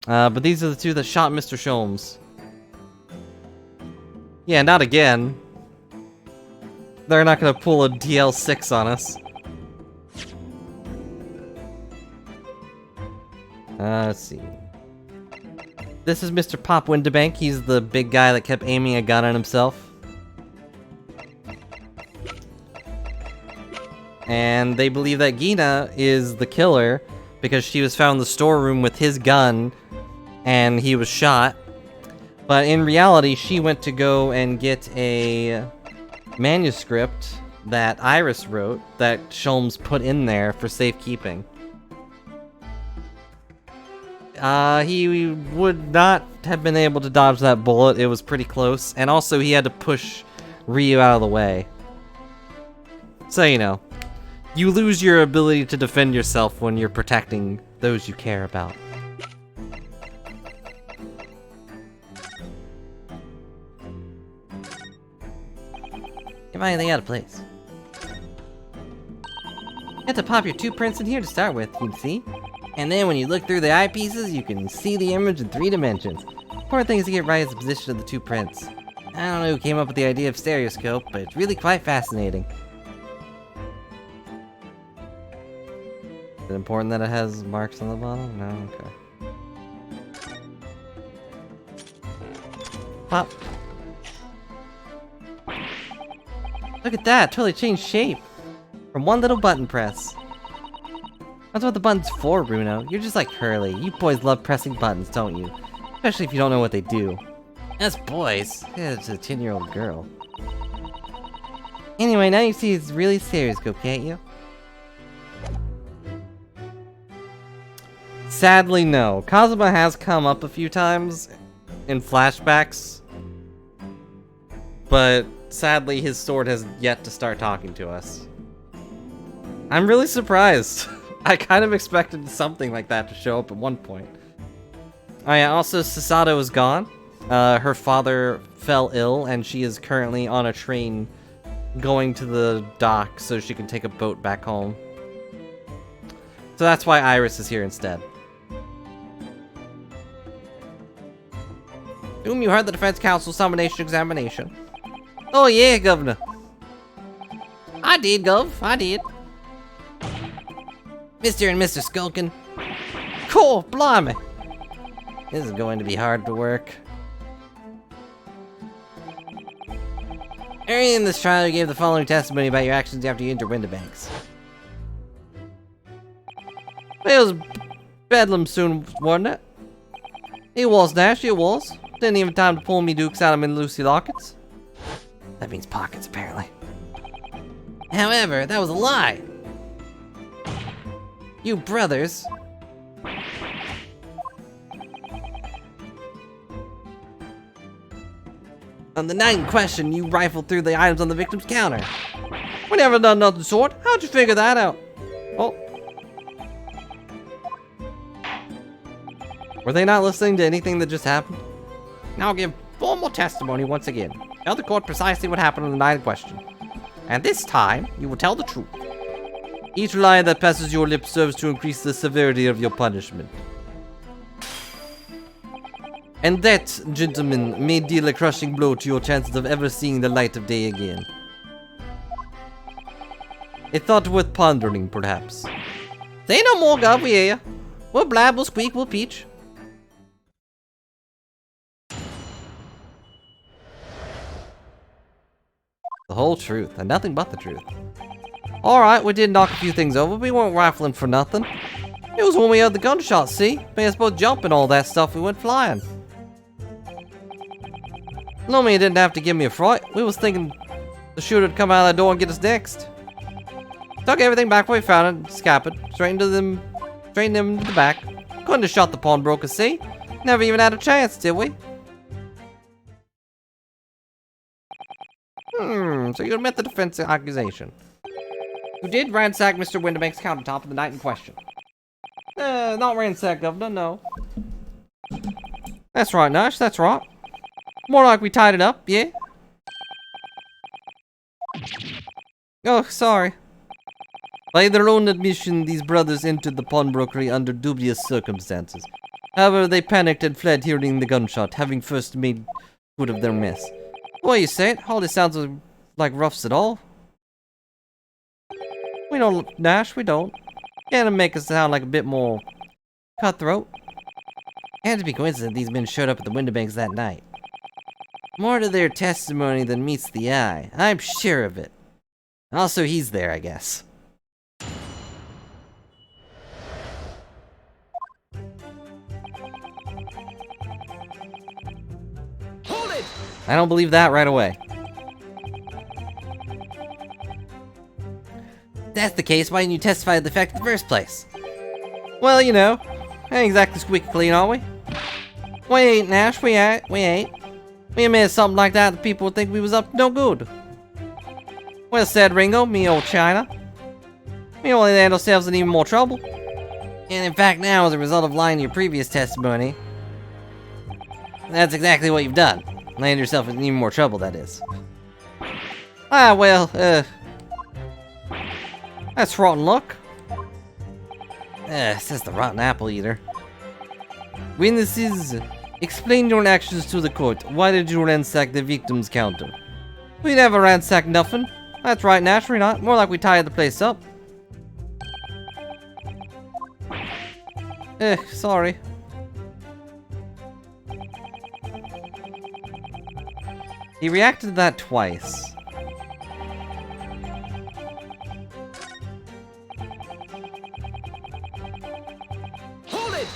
But these are the 2 that shot Mr. Sholmes. Yeah, not again. They're not gonna pull a DL6 on us. Let's see. This is Mr. Pop Windibank. He's the big guy that kept aiming a gun at himself. And they believe that Gina is the killer because she was found in the storeroom with his gun and he was shot. But in reality, she went to go and get a manuscript that Iris wrote that Sholmes put in there for safekeeping. He would not have been able to dodge that bullet. It was pretty close. And also, he had to push Ryu out of the way. So, you lose your ability to defend yourself when you're protecting those you care about. If anything out of place. You have to pop your 2 prints in here to start with, you can see. And then when you look through the eyepieces, you can see the image in 3 dimensions. Important thing is to get right as the position of the 2 prints. I don't know who came up with the idea of stereoscope, but it's really quite fascinating. Is it important that it has marks on the bottom? No? Okay. Pop. Look at that! Totally changed shape! From one little button press. That's what the button's for, Bruno. You're just like Curly. You boys love pressing buttons, don't you? Especially if you don't know what they do. Us boys? Yeah, it's a 10-year-old girl. Anyway, now you see it's really stereoscope, can't you? Sadly, no. Kazuma has come up a few times in flashbacks, but sadly his sword has yet to start talking to us. I'm really surprised. I kind of expected something like that to show up at one point. Oh yeah, also Sasato is gone. Her father fell ill and she is currently on a train going to the dock so she can take a boat back home. So that's why Iris is here instead. Whom you heard the Defense Council's summonation examination. Oh yeah, Governor. I did, Gov. I did. Mr. and Mr. Skulkin. Cool, blimey. This is going to be hard to work. Early in this trial, you gave the following testimony about your actions after you entered Windibanks. It was bedlam soon, wasn't it? It was, Nash, it was. Didn't even have time to pull me dukes out of my Lucy lockets. That means pockets, apparently. However, that was a lie. You brothers... On the night in question, you rifled through the items on the victim's counter. We never done nothing sort. How'd you figure that out? Oh. Were they not listening to anything that just happened? Now I'll give formal testimony once again. Tell the court precisely what happened on the night in question. And this time, you will tell the truth. Each lie that passes your lips serves to increase the severity of your punishment. And that, gentlemen, may deal a crushing blow to your chances of ever seeing the light of day again. A thought worth pondering, perhaps. Say no more, Gov, we hear ya. We'll blab, we'll squeak, we'll peach. The whole truth, and nothing but the truth. Alright, we did knock a few things over, but we weren't rifling for nothing. It was when we heard the gunshots, see? Made us both jump and all that stuff, we went flying. Lumia didn't have to give me a fright. We was thinking the shooter'd come out of that door and get us next. Took everything back where we found it, scappered, straight into them to the back. Couldn't have shot the pawnbroker, see? Never even had a chance, did we? So you admit the defense accusation. You did ransack Mr. Windibank's countertop on the night in question. Not ransack, Governor, no. That's right, Nash, that's right. More like we tied it up, yeah? Oh, sorry. By their own admission, these brothers entered the pawnbrokery under dubious circumstances. However, they panicked and fled hearing the gunshot, having first made good of their mess. What you say it? Hardly sounds like roughs at all. We don't, Nash, we don't. Can't make us sound like a bit more cutthroat. It had to be coincident these men showed up at the Windibanks that night. More to their testimony than meets the eye. I'm sure of it. Also, he's there, I guess. Hold it! I don't believe that right away. If that's the case, why didn't you testify to the fact in the first place? Well, you know, ain't exactly squeaky clean, are we? We ain't, Nash, we ain't. We admitted something like that, the people would think we was up to no good. Well said, Ringo, me old China. We only land ourselves in even more trouble. And in fact now, as a result of lying to your previous testimony, that's exactly what you've done. Land yourself in even more trouble, that is. Ah, well, that's rotten luck. Says the rotten apple eater. Witnesses, explain your actions to the court. Why did you ransack the victim's counter? We never ransacked nothing. That's right, naturally not. More like we tied the place up. Sorry. He reacted to that twice. Hold it!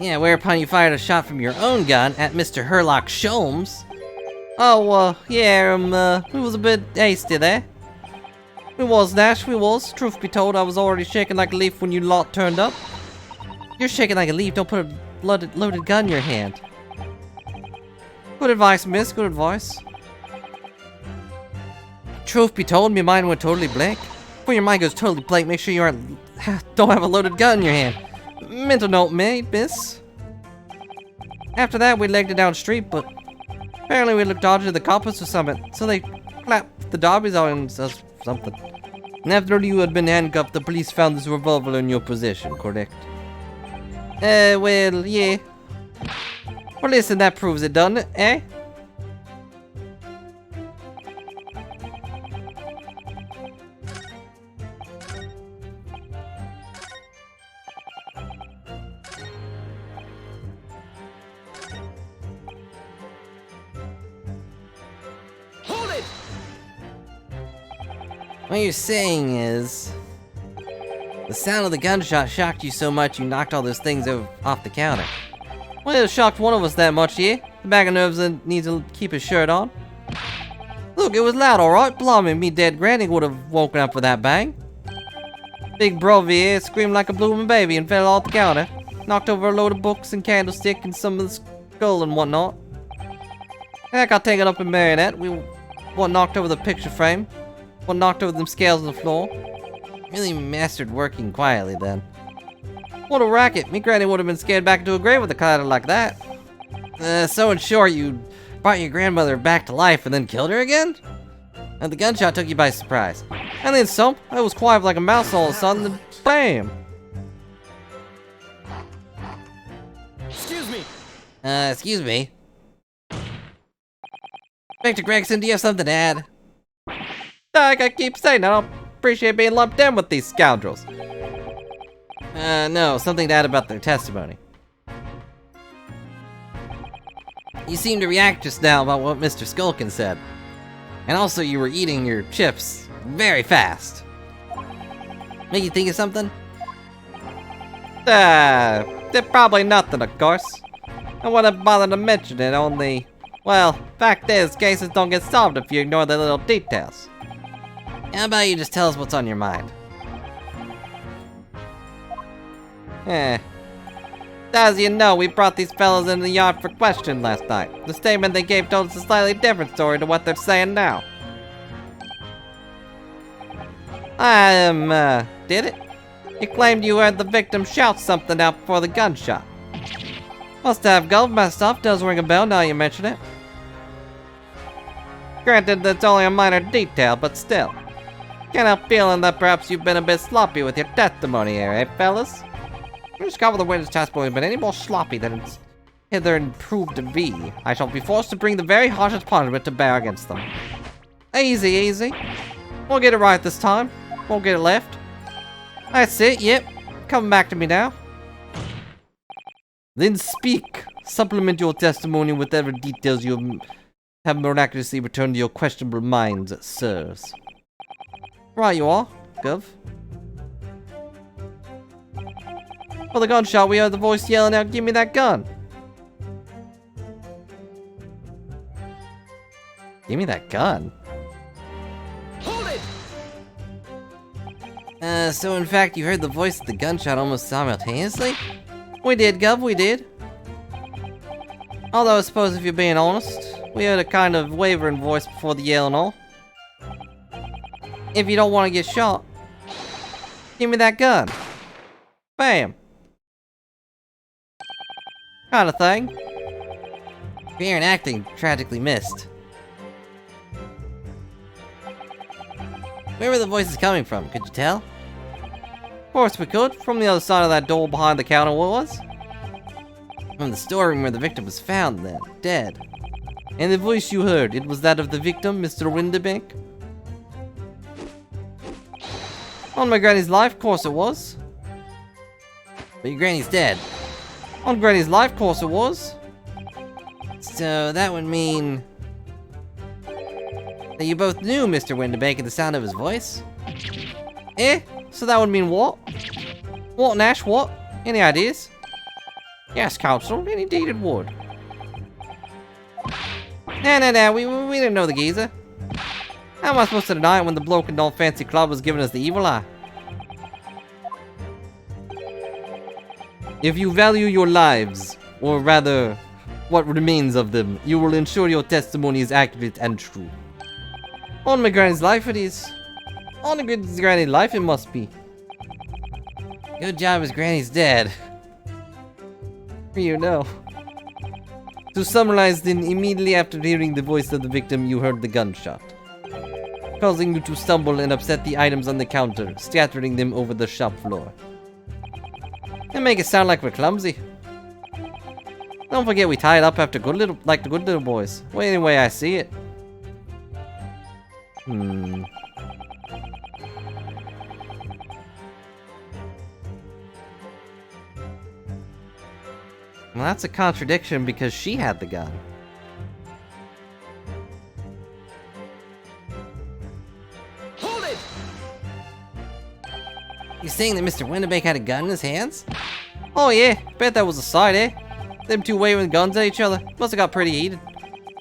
Yeah, whereupon you fired a shot from your own gun at Mr. Herlock Sholmes. Oh, yeah, we was a bit hasty there. We was, Nash, we was. Truth be told, I was already shaking like a leaf when you lot turned up. You're shaking like a leaf, don't put a loaded gun in your hand. Good advice, miss, good advice. Truth be told, my mind went totally blank. When your mind goes totally blank, make sure you don't have a loaded gun in your hand. Mental note, miss. After that, we legged it down the street, but apparently we looked dodgy to the coppers or something, so they clapped the derbies on us something. And after you had been handcuffed, the police found this revolver in your possession, correct? Well, yeah. Well, listen, that proves it, doesn't it, eh? Hold it! What you're saying is, the sound of the gunshot shocked you so much you knocked all those things off the counter. Well, it shocked one of us that much, yeah? The bag of nerves that needs to keep his shirt on. Look, it was loud, alright? Blimey, me dead granny would have woken up with that bang. Big bro here screamed like a blooming baby and fell off the counter. Knocked over a load of books and candlestick and some of the skull and whatnot. Heck, I'll take it up in marionette. What knocked over the picture frame. What knocked over them scales on the floor. Really mastered working quietly then. What a racket! Me granny would have been scared back into a grave with a clatter like that. So in short, you brought your grandmother back to life and then killed her again? And the gunshot took you by surprise. And then some. I was quiet like a mouse all of a sudden, then BAM! Excuse me! Excuse me. Inspector Gregson, do you have something to add? Like I keep saying, I don't appreciate being lumped in with these scoundrels. No, something to add about their testimony. You seemed to react just now about what Mr. Skulkin said. And also you were eating your chips very fast. Make you think of something? They're probably nothing, of course. I wouldn't bother to mention it, only... Well, fact is, cases don't get solved if you ignore the little details. How about you just tell us what's on your mind? As you know, we brought these fellas into the yard for question last night. The statement they gave told us a slightly different story to what they're saying now. Did it? You claimed you heard the victim shout something out before the gunshot. Must have gulped my stuff, does ring a bell now you mention it. Granted, that's only a minor detail, but still. Can't help feeling that perhaps you've been a bit sloppy with your testimony here, eh, fellas? You discover the witness testimony has been any more sloppy than it's hitherto proved to be. I shall be forced to bring the very harshest punishment to bear against them. Easy, easy. We'll get it right this time. Won't get it left. That's it, yep. Coming back to me now. Then speak. Supplement your testimony with whatever details you have miraculously returned to your questionable minds, sirs. Right you are, Gov. For the gunshot, we heard the voice yelling out, "Give me that gun!" Give me that gun? Hold it! So in fact you heard the voice of the gunshot almost simultaneously? We did, Gov, we did. Although I suppose if you're being honest, we heard a kind of wavering voice before the yell and all. If you don't want to get shot, give me that gun. Bam. Kind of thing. Fear and acting tragically missed. Where were the voices coming from? Could you tell? Of course we could. From the other side of that door behind the counter was. From the storeroom where the victim was found then, dead. And the voice you heard, it was that of the victim, Mr. Windibank? On my granny's life, course it was. But your granny's dead. On granny's life, course it was. So that would mean that you both knew Mr. Windibank and the sound of his voice? Eh? So that would mean what? What, Nash, what? Any ideas? Yes, Counsel, indeed it would. Nah, we didn't know the geezer. How am I supposed to deny it when the bloke in Old Fancy Club was giving us the evil eye? If you value your lives, or rather, what remains of them, you will ensure your testimony is accurate and true. On my granny's life it is. On a good granny's life it must be. Good job his granny's dead. You know. To summarize then, immediately after hearing the voice of the victim, you heard the gunshot, causing you to stumble and upset the items on the counter, scattering them over the shop floor. And make it sound like we're clumsy. Don't forget we tied up after like the good little boys. Well, anyway, I see it. Well, that's a contradiction because she had the gun. Hold it! You saying that Mr. Windibank had a gun in his hands? Oh yeah, bet that was a sight, eh? Them two waving guns at each other. Must have got pretty heated.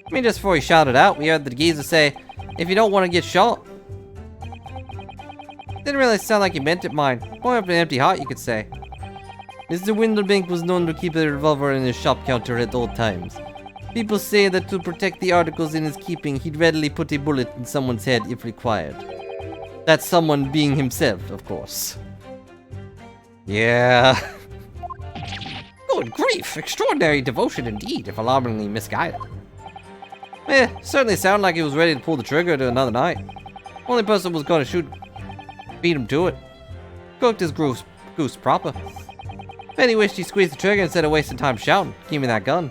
I mean, just before he shot it out, we heard the geezer say, "If you don't want to get shot." Didn't really sound like he meant it, mine. More of an empty heart, you could say. Mr. Windibank was known to keep a revolver in his shop counter at all times. People say that to protect the articles in his keeping, he'd readily put a bullet in someone's head if required. That someone being himself, of course. Yeah. Good grief! Extraordinary devotion indeed, if alarmingly misguided. Certainly sounded like he was ready to pull the trigger to another night. Only person was gonna beat him to it. Cooked his goose proper. Bet he wished he squeezed the trigger instead of wasting time shouting, "Give me that gun."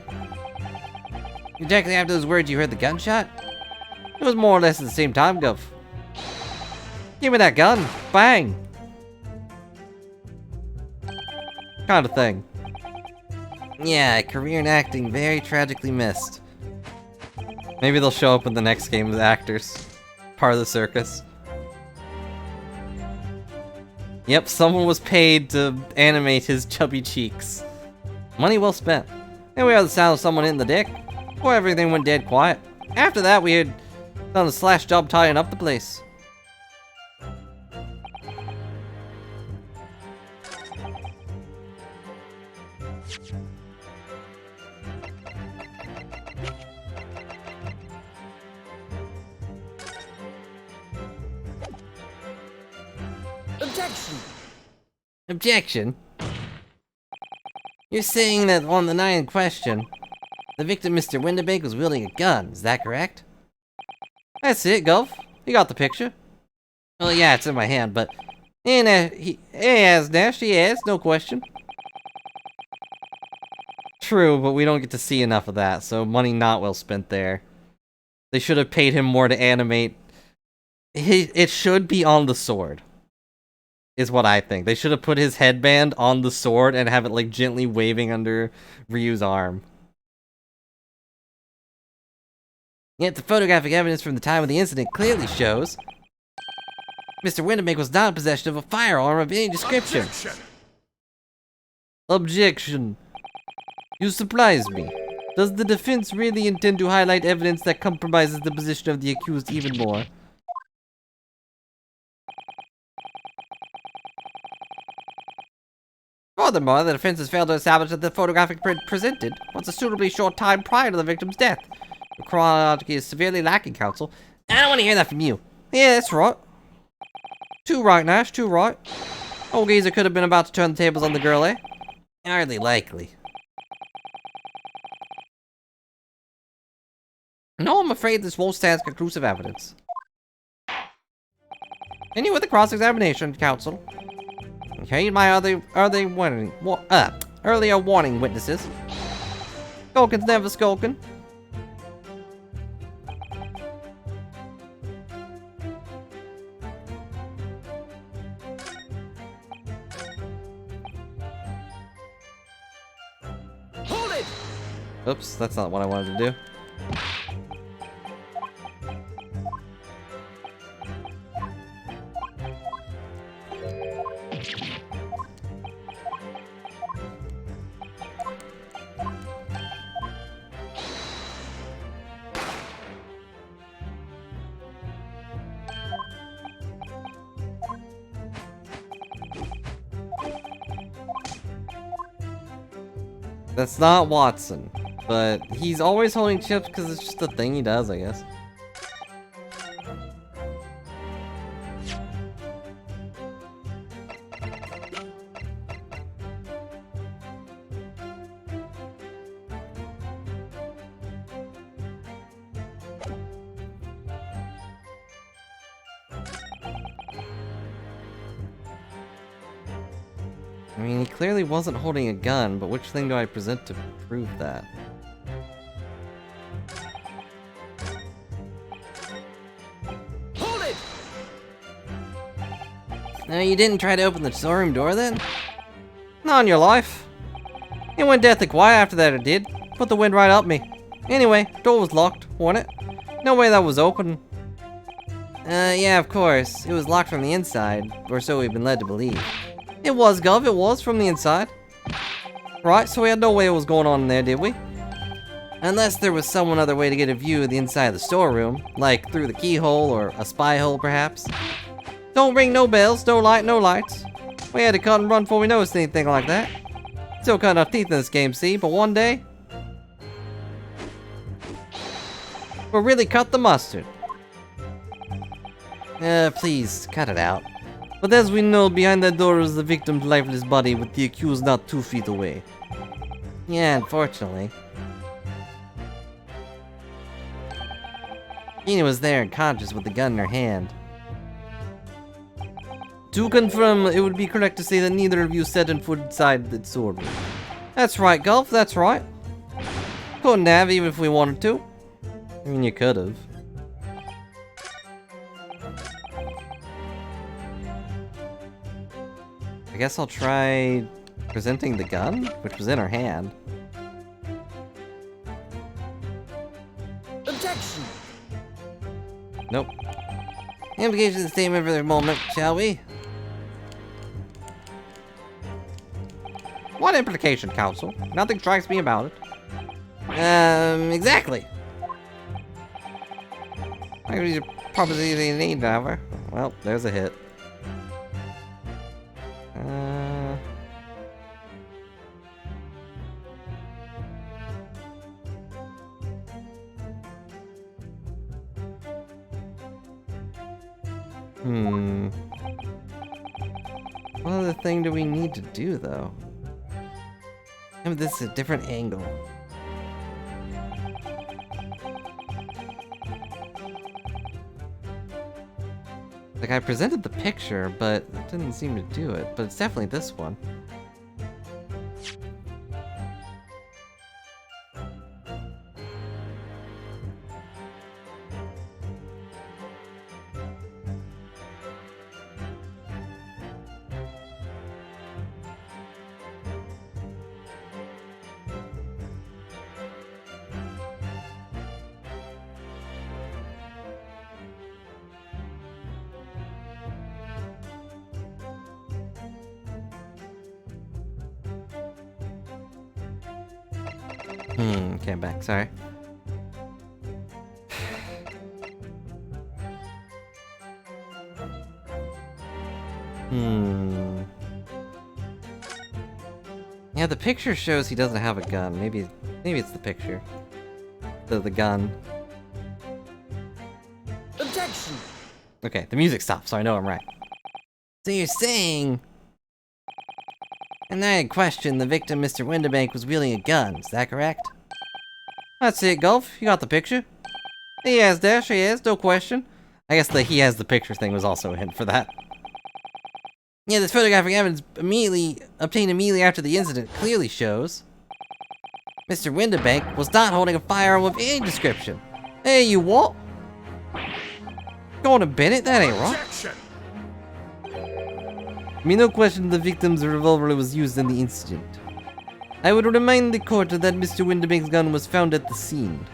Exactly after those words you heard the gunshot? It was more or less at the same time, Gov. Give me that gun! Bang! Kind of thing. Yeah, a career in acting very tragically missed. Maybe they'll show up in the next game as actors. Part of the circus. Yep, someone was paid to animate his chubby cheeks. Money well spent. And we heard the sound of someone hitting the deck. Before everything went dead quiet. After that, we had done a slash job tying up the place. Objection! Objection? You're saying that on the night in question, the victim, Mr. Windibank, was wielding a gun, is that correct? That's it, Gov. You got the picture. Well, yeah, it's in my hand, but... he has, Nash, he has, no question. True, but we don't get to see enough of that, so money not well spent there. They should have paid him more to animate. It should be on the sword. Is what I think. They should have put his headband on the sword and have it like gently waving under Ryu's arm. Yet the photographic evidence from the time of the incident clearly shows Mr. Windibank was not in possession of a firearm of any description. Objection. You surprise me. Does the defense really intend to highlight evidence that compromises the position of the accused even more? Furthermore, the defense has failed to establish that the photographic print presented was a suitably short time prior to the victim's death. The chronology is severely lacking, Counsel. I don't want to hear that from you. Yeah, that's right. Too right, Nash, too right. Old geezer could have been about to turn the tables on the girl, eh? Hardly likely. No, I'm afraid this won't stand as conclusive evidence. Continue with the cross-examination, counsel. Okay, my earlier warning witnesses. Skulking's never skulking. Hold it! Oops, that's not what I wanted to do. That's not Watson, but he's always holding chips because it's just a thing he does, I guess. I mean, he clearly wasn't holding a gun, but which thing do I present to prove that? Hold it! You didn't try to open the storeroom door then? Not on your life. It went deathly quiet after that, it did. Put the wind right up me. Anyway, door was locked, wasn't it? No way that was open. Yeah, of course. It was locked from the inside, or so we've been led to believe. It was, Gov, it was, from the inside. Right, so we had no way what was going on in there, did we? Unless there was some other way to get a view of the inside of the storeroom, like through the keyhole or a spy hole, perhaps. Don't ring no bells, no light, no lights. We had to cut and run before we noticed anything like that. Still cutting our teeth in this game, see, but one day... we'll really cut the mustard. Please, cut it out. But as we know, behind that door is the victim's lifeless body with the accused not 2 feet away. Yeah, unfortunately. Gina was there and conscious with the gun in her hand. To confirm, it would be correct to say that neither of you set foot inside the storeroom. That's right, Gulf, that's right. Couldn't have, even if we wanted to. I mean, you could have. I guess I'll try presenting the gun, which was in her hand. Objection! Nope. Implications of the statement for the moment, shall we? What implication, counsel? Nothing strikes me about it. Exactly. I could use a proposition you need, however. Well, there's a hit. What other thing do we need to do, though? Maybe this is a different angle. Like, I presented the picture, but it didn't seem to do it. But it's definitely this one. Okay, I'm back, sorry. Yeah, the picture shows he doesn't have a gun. Maybe it's the picture. The gun. Objection! Okay, the music stopped, so I know I'm right. So you're saying... in that question, the victim, Mr. Windibank, was wielding a gun, is that correct? That's it, Gulf. You got the picture. He has, Dash, he has, no question. I guess the he has the picture thing was also a hint for that. Yeah, this photographic evidence obtained immediately after the incident clearly shows Mr. Windibank was not holding a firearm of any description. Hey, you what? Gordon Bennett, that ain't right. Objection! I mean, no question the victim's revolver was used in the incident. I would remind the court that Mr. Windibank's gun was found at the scene.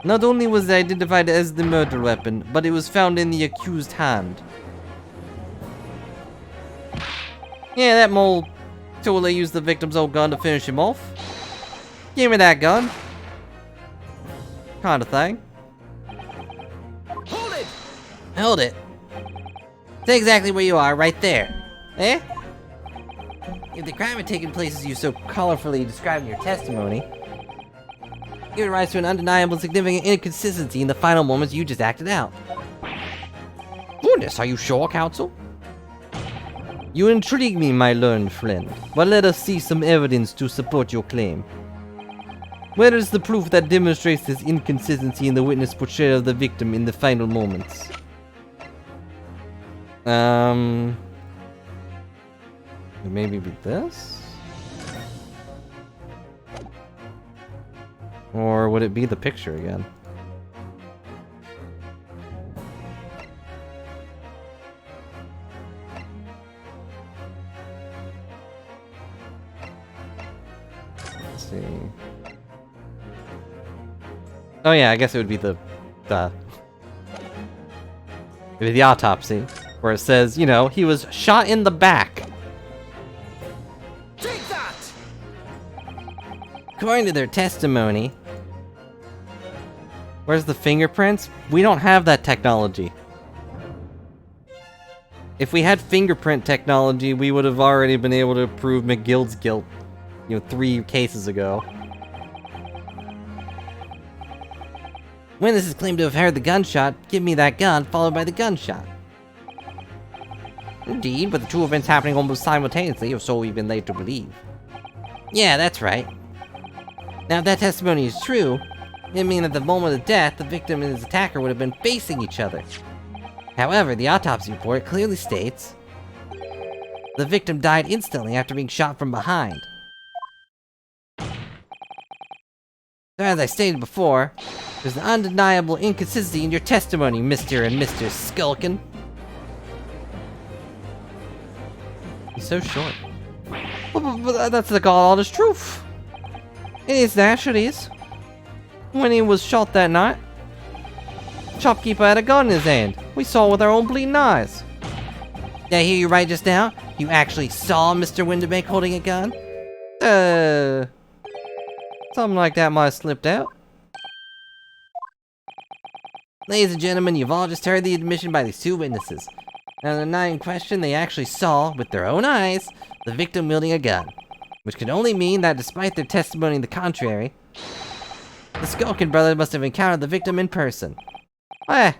Not only was it identified as the murder weapon, but it was found in the accused's hand. Yeah, that mole totally used the victim's old gun to finish him off. Give me that gun. Kinda thing. Hold it! Hold it. Stay exactly where you are, right there. Eh? If the crime had taken place as you so colorfully described in your testimony, giving rise to an undeniable significant inconsistency in the final moments you just acted out. Goodness, are you sure, counsel? You intrigue me, my learned friend, but let us see some evidence to support your claim. Where is the proof that demonstrates this inconsistency in the witness portrayal of the victim in the final moments? Maybe be this? Or would it be the picture again? Let's see. Oh yeah, I guess it would be the it'd be the autopsy, where it says, you know, he was shot in the back. Take that! According to their testimony, where's the fingerprints? We don't have that technology. If we had fingerprint technology, we would have already been able to prove McGill's guilt, 3 cases ago. Witnesses claim to have heard the gunshot. Give me that gun, followed by the gunshot. Indeed, but the two events happening almost simultaneously, or so we've been led to believe. Yeah, that's right. Now, if that testimony is true, it means at the moment of death, the victim and his attacker would have been facing each other. However, the autopsy report clearly states the victim died instantly after being shot from behind. So as I stated before, there's an undeniable inconsistency in your testimony, Mr. and Mr. Skulkin. He's so short. But that's the god-honest truth. It is that, it is. When he was shot that night, shopkeeper had a gun in his hand. We saw with our own bleeding eyes. Did I hear you right just now? You actually saw Mr. Windibank holding a gun? Something like that might have slipped out. Ladies and gentlemen, you've all just heard the admission by these two witnesses. Now, the night in question, they actually saw, with their own eyes, the victim wielding a gun. Which can only mean that despite their testimony to the contrary, the Skulkin brothers must have encountered the victim in person. Nash,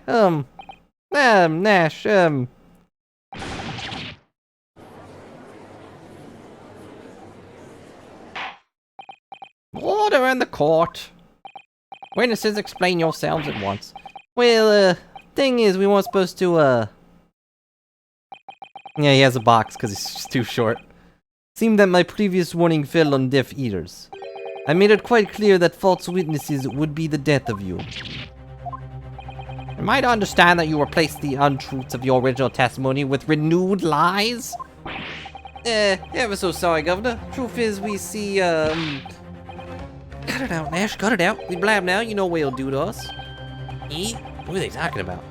Order in the court. Witnesses, explain yourselves at once. Well, thing is, we weren't supposed to, Yeah, he has a box because he's just too short. Seemed that my previous warning fell on deaf ears. I made it quite clear that false witnesses would be the death of you. Am I to understand that you replaced the untruths of your original testimony with renewed lies? Ever so sorry, Governor. Truth is, we see, Cut it out, Nash, cut it out. We blab now, you know what he'll do to us. What are they talking about?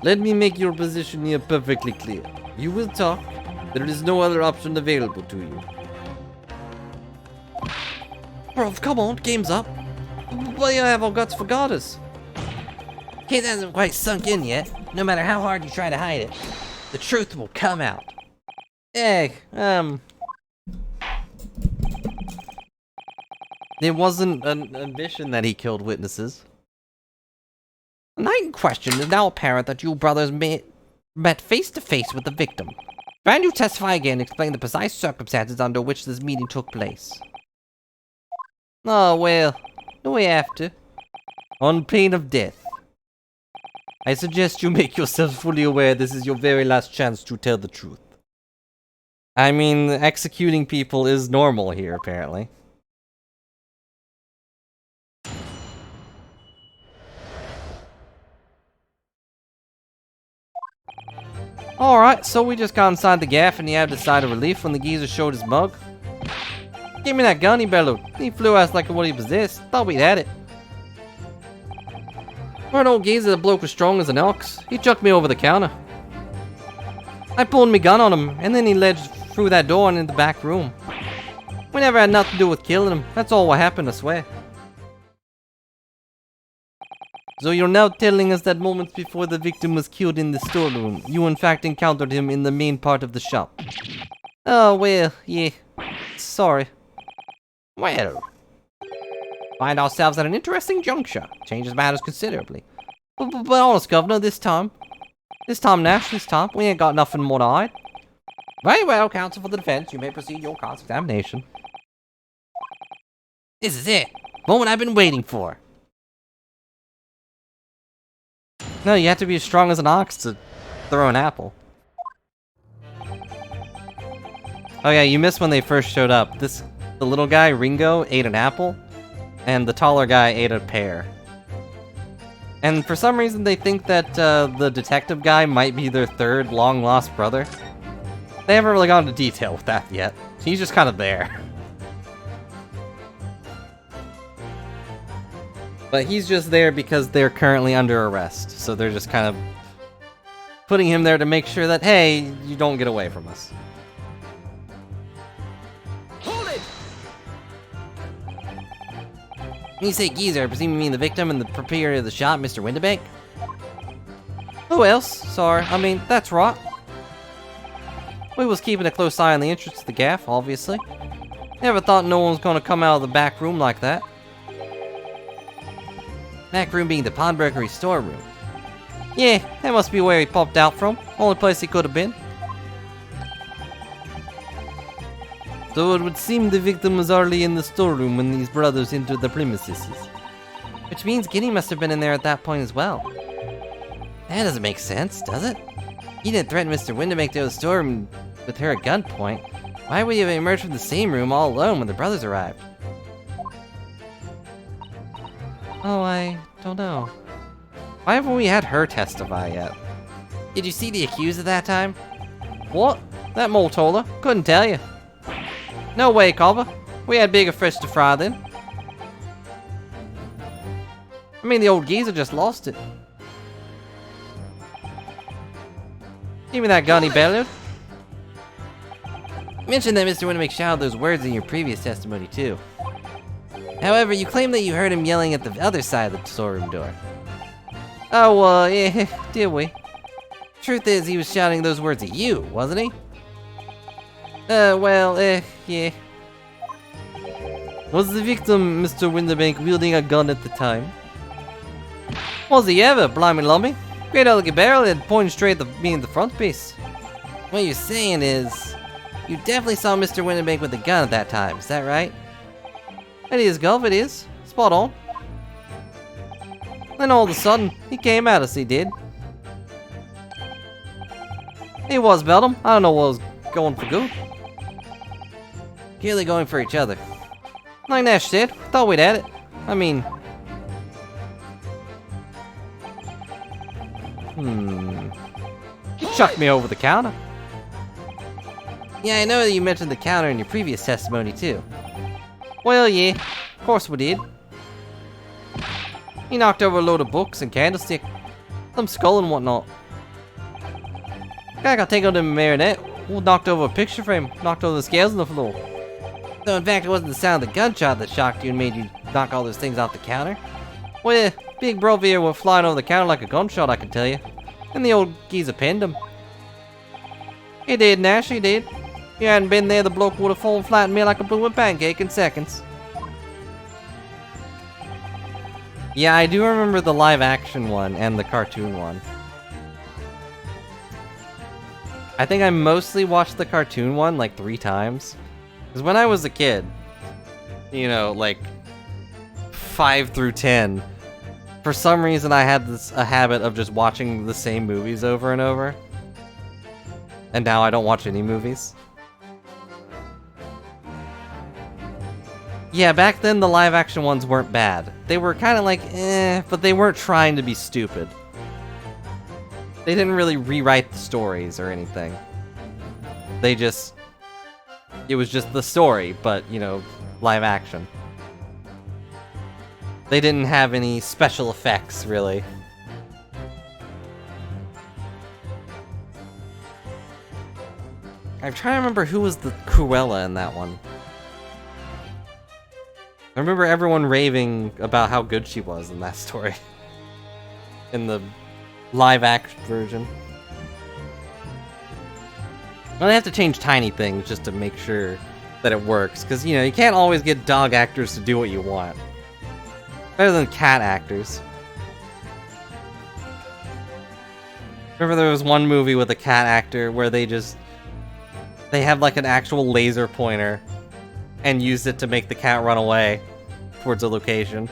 Let me make your position here perfectly clear. You will talk. There is no other option available to you. Bro, come on, game's up. Why you have our guts for goddess? It hasn't quite sunk in yet. No matter how hard you try to hide it, the truth will come out. It wasn't an admission that he killed witnesses. The night in question is now apparent that you brothers met face to face with the victim. Can you testify again and explain the precise circumstances under which this meeting took place? Oh, well, do we have to? On pain of death. I suggest you make yourself fully aware this is your very last chance to tell the truth. I mean, executing people is normal here, apparently. Alright, so we just got inside the gaff and he had a sigh of relief when the geezer showed his mug. Give me that gun, he bellowed. He flew at us like what he possessed. Thought we'd had it. For an old geezer, the bloke was strong as an ox. He chucked me over the counter. I pulled me gun on him, and then he led through that door and in the back room. We never had nothing to do with killing him. That's all what happened, I swear. So you're now telling us that moments before the victim was killed in the storeroom, you in fact encountered him in the main part of the shop. Oh, well, yeah. Sorry. Well, find ourselves at an interesting juncture. Changes matters considerably. But honest, Governor, this time, Nash, we ain't got nothing more to hide. Very well, counsel for the defense. You may proceed your cross-examination. This is it. Moment I've been waiting for. No, you have to be as strong as an ox to throw an apple. Oh yeah, you missed when they first showed up. The little guy, Ringo, ate an apple, and the taller guy ate a pear. And for some reason they think that the detective guy might be their third long-lost brother. They haven't really gone into detail with that yet. He's just kind of there. But he's just there because they're currently under arrest, so they're just kind of putting him there to make sure that, hey, you don't get away from us. Hold it! When you say geezer, I presume you mean the victim and the proprietor of the shop, Mr. Windibank? Who else? Sorry, I mean, that's right. We was keeping a close eye on the entrance to the gaff, obviously. Never thought no one was gonna come out of the back room like that. Back room being the pawnbrokery storeroom. Yeah, that must be where he popped out from. Only place he could have been. So it would seem the victim was already in the storeroom when these brothers entered the premises. Which means Giddy must have been in there at that point as well. That doesn't make sense, does it? He didn't threaten Mr. Windibank to the storeroom with her at gunpoint. Why would he have emerged from the same room all alone when the brothers arrived? Oh, I don't know. Why haven't we had her testify yet? Did you see the accused at that time? What? That mole told her. Couldn't tell you. No way, Culver. We had bigger fish to fry then. I mean, the old geezer just lost it. Give me that gun, he bellowed. You mentioned that Mr. Windibank shouted those words in your previous testimony, too. However, you claim that you heard him yelling at the other side of the storeroom door. Oh, yeah, did we? Truth is, he was shouting those words at you, wasn't he? Well, yeah. Was the victim, Mr. Windibank, wielding a gun at the time? Was he ever, blimey lummy? Great elegant barrel and pointing straight at me in the front piece. What you're saying is, you definitely saw Mr. Windibank with a gun at that time, is that right? It is, Gov, it is. Spot on. Then all of a sudden, he came at us, he did. He was, Beldam. I don't know what was going for good. Clearly going for each other. Like Nash said, thought we'd had it. I mean... He chucked me over the counter. Yeah, I know that you mentioned the counter in your previous testimony, too. Well, yeah, of course we did. He knocked over a load of books and candlestick, some skull and whatnot. Guy got tangled in a marionette, who knocked over a picture frame, knocked over the scales on the floor. So in fact, it wasn't the sound of the gunshot that shocked you and made you knock all those things off the counter. Well, yeah, Big Bro here went flying over the counter like a gunshot, I can tell you. And the old geezer pinned him. He did, Nash, he did. If you hadn't been there, the bloke would have fallen flat on me like a blooming pancake in seconds. Yeah, I do remember the live-action one and the cartoon one. I think I mostly watched the cartoon one like 3 times. Because when I was a kid, you know, like 5 through 10, For some reason, I had a habit of just watching the same movies over and over. And now I don't watch any movies. Yeah, back then the live-action ones weren't bad. They were kind of like, but they weren't trying to be stupid. They didn't really rewrite the stories or anything. They just... It was just the story, but, you know, live action. They didn't have any special effects, really. I'm trying to remember who was the Cruella in that one. I remember everyone raving about how good she was in that story. In the live-action version. Well, they have to change tiny things just to make sure that it works. Because, you know, you can't always get dog actors to do what you want. Better than cat actors. Remember there was one movie with a cat actor where they have like an actual laser pointer and used it to make the cat run away towards a location.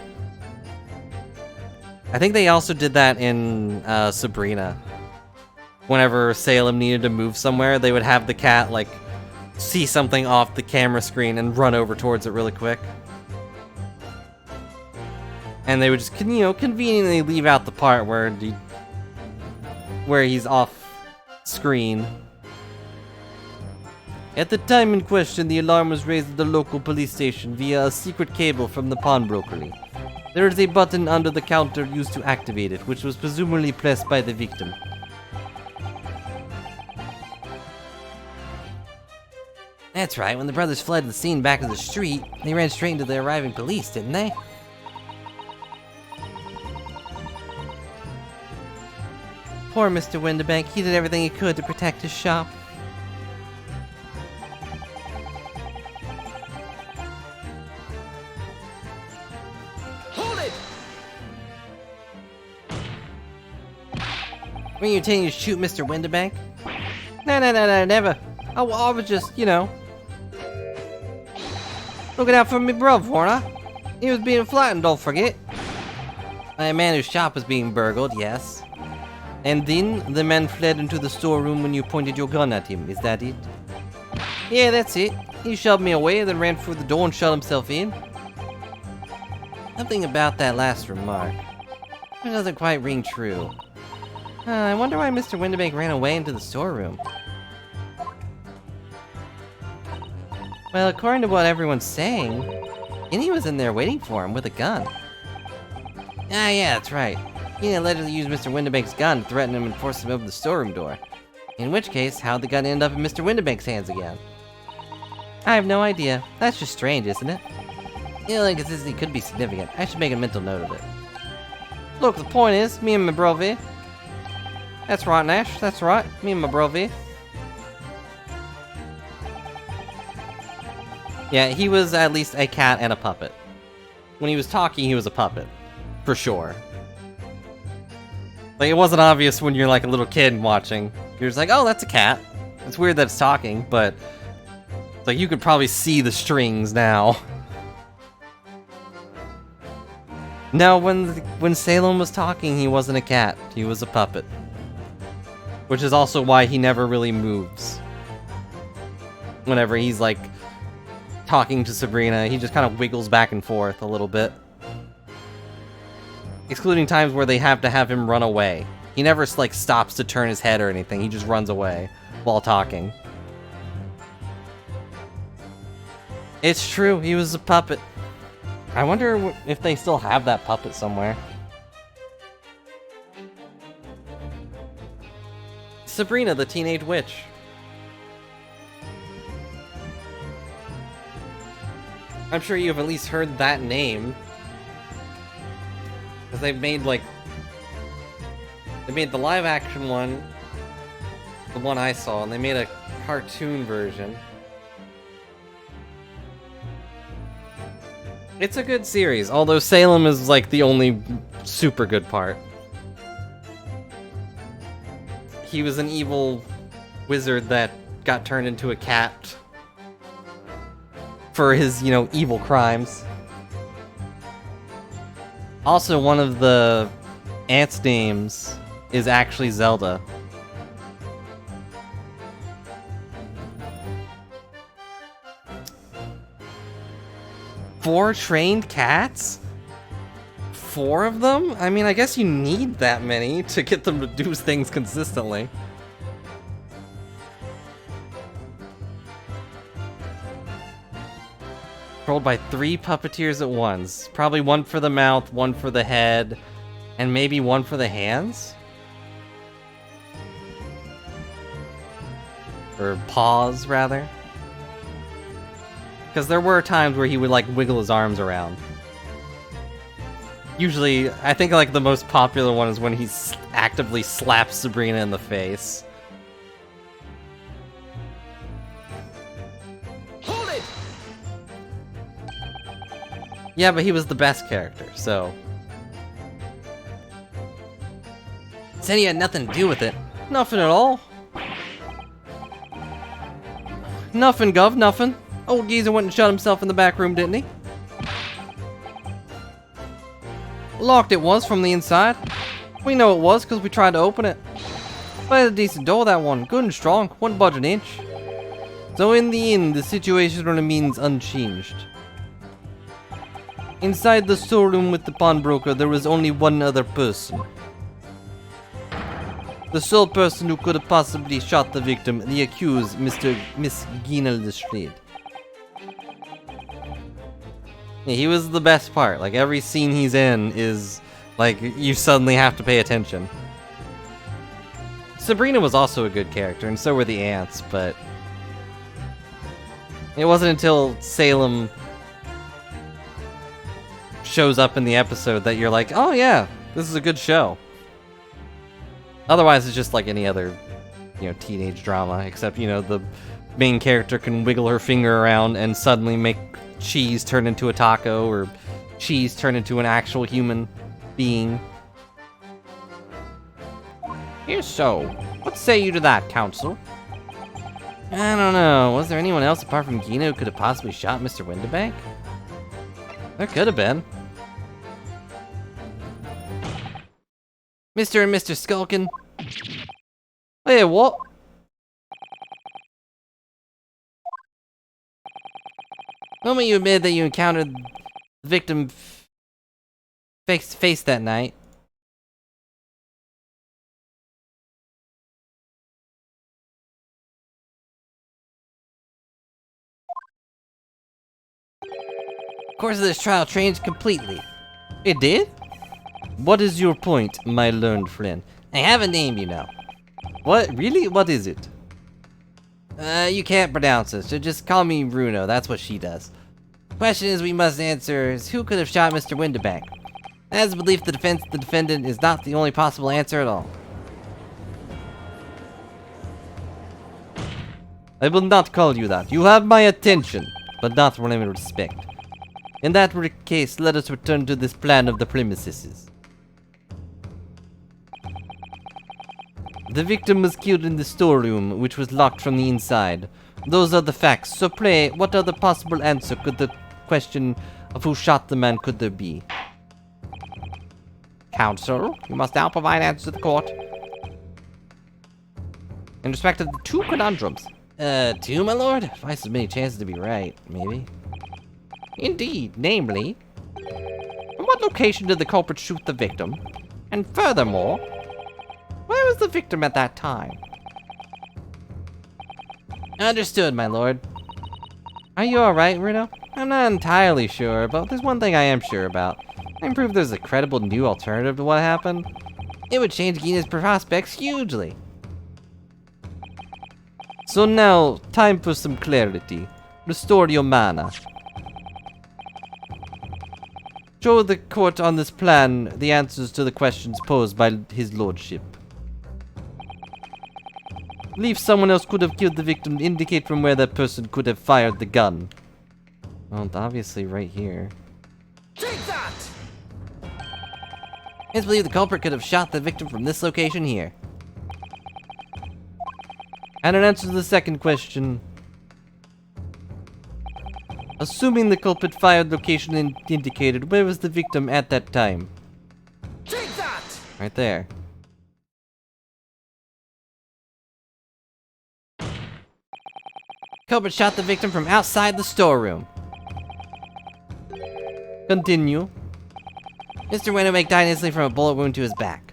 I think they also did that in Sabrina. Whenever Salem needed to move somewhere, they would have the cat like see something off the camera screen and run over towards it really quick. And they would just, you know, conveniently leave out the part where he's off screen. At the time in question, the alarm was raised at the local police station via a secret cable from the pawnbrokery. There is a button under the counter used to activate it, which was presumably pressed by the victim. That's right, when the brothers fled the scene back to the street, they ran straight into the arriving police, didn't they? Poor Mr. Windibank, he did everything he could to protect his shop. Hold it! Were you intending to shoot Mr. Windibank? No, never. I was just, you know, looking out for me bruv, Warner. He was being flattened, don't forget. A man whose shop was being burgled, yes. And then the man fled into the storeroom when you pointed your gun at him, is that it? Yeah, that's it. He shoved me away, then ran through the door and shut himself in. Something about that last remark. It doesn't quite ring true. I wonder why Mr. Windibank ran away into the storeroom. Well, according to what everyone's saying, Windi was in there waiting for him with a gun. Ah, yeah, that's right. He allegedly used Mr. Windibank's gun to threaten him and force him to open the storeroom door. In which case, how'd the gun end up in Mr. Windibank's hands again? I have no idea. That's just strange, isn't it? The inconsistency could be significant. I should make a mental note of it. Look, the point is, me and my bro V. That's right, Nash. That's right. Me and my bro V. Yeah, he was at least a cat and a puppet. When he was talking, he was a puppet. For sure. Like, it wasn't obvious when you're like a little kid watching. You're just like, oh, that's a cat. It's weird that it's talking, but like you could probably see the strings now. No, when Salem was talking, he wasn't a cat. He was a puppet. Which is also why he never really moves. Whenever he's like talking to Sabrina, he just kind of wiggles back and forth a little bit. Excluding times where they have to have him run away. He never, like, stops to turn his head or anything. He just runs away while talking. It's true, he was a puppet. I wonder if they still have that puppet somewhere. Sabrina, the Teenage Witch. I'm sure you've at least heard that name. Because they've made, like... They made the live-action one, the one I saw, and they made a cartoon version. It's a good series, although Salem is, like, the only super good part. He was an evil wizard that got turned into a cat for his, you know, evil crimes. Also, one of the ants' names is actually Zelda. Four trained cats? 4 of them? I mean, I guess you need that many to get them to do things consistently. Controlled by 3 puppeteers at once. Probably 1 for the mouth, 1 for the head, and maybe 1 for the hands? Or paws, rather. Because there were times where he would, like, wiggle his arms around. Usually, I think, like, the most popular one is when he actively slaps Sabrina in the face. Hold it! Yeah, but he was the best character, so... Said he had nothing to do with it. Nothing at all. Nothing, Gov, nothing. Old geezer went and shut himself in the back room, didn't he? Locked it was from the inside. We know it was because we tried to open it. But it's a decent door, that one. Good and strong. Wouldn't budge an inch. So in the end, the situation remains unchanged. Inside the storeroom with the pawnbroker, there was only one other person. The sole person who could have possibly shot the victim, the accused, Miss Gina Lestrade. Yeah, he was the best part. Like, every scene he's in is, like, you suddenly have to pay attention. Sabrina was also a good character, and so were the ants, but... It wasn't until Salem shows up in the episode that you're like, oh yeah, this is a good show. Otherwise, it's just like any other, you know, teenage drama, except, you know, the main character can wiggle her finger around and suddenly make cheese turn into a taco, or cheese turn into an actual human being. Here's so. What say you to that, Counsel? I don't know. Was there anyone else apart from Gina who could have possibly shot Mr. Windibank? There could have been. Mr. and Mr. Skulkin. Hey, what? The moment you admit that you encountered the victim face to face that night. The course of this trial changed completely. It did? What is your point, my learned friend? I have a name, you know. What? Really? What is it? You can't pronounce it, so just call me Bruno. That's what she does. Question is we must answer is who could have shot Mr. Windibank? As a belief, the defendant is not the only possible answer at all. I will not call you that. You have my attention, but not with any respect. In that case, let us return to this plan of the premises. The victim was killed in the storeroom, which was locked from the inside. Those are the facts. So pray, what other possible answer could the question of who shot the man could there be? Counsel, you must now provide answers to the court. In respect of the 2 conundrums. 2, my lord? If I have many chances to be right, maybe. Indeed, namely, in what location did the culprit shoot the victim? And furthermore, where was the victim at that time? Understood, my lord. Are you alright, Bruno? I'm not entirely sure, but there's one thing I am sure about. I can prove there's a credible new alternative to what happened. It would change Gina's prospects hugely. So now, time for some clarity. Restore your mana. Show the court on this plan the answers to the questions posed by his lordship. Believe someone else could have killed the victim, indicate from where that person could have fired the gun. Well, it's obviously right here. Take that! It's believed the culprit could have shot the victim from this location here. And in answer to the second question, assuming the culprit fired location indicated, where was the victim at that time? Right there. Culprit shot the victim from outside the storeroom. Continue. Mr. Winnebago died instantly from a bullet wound to his back.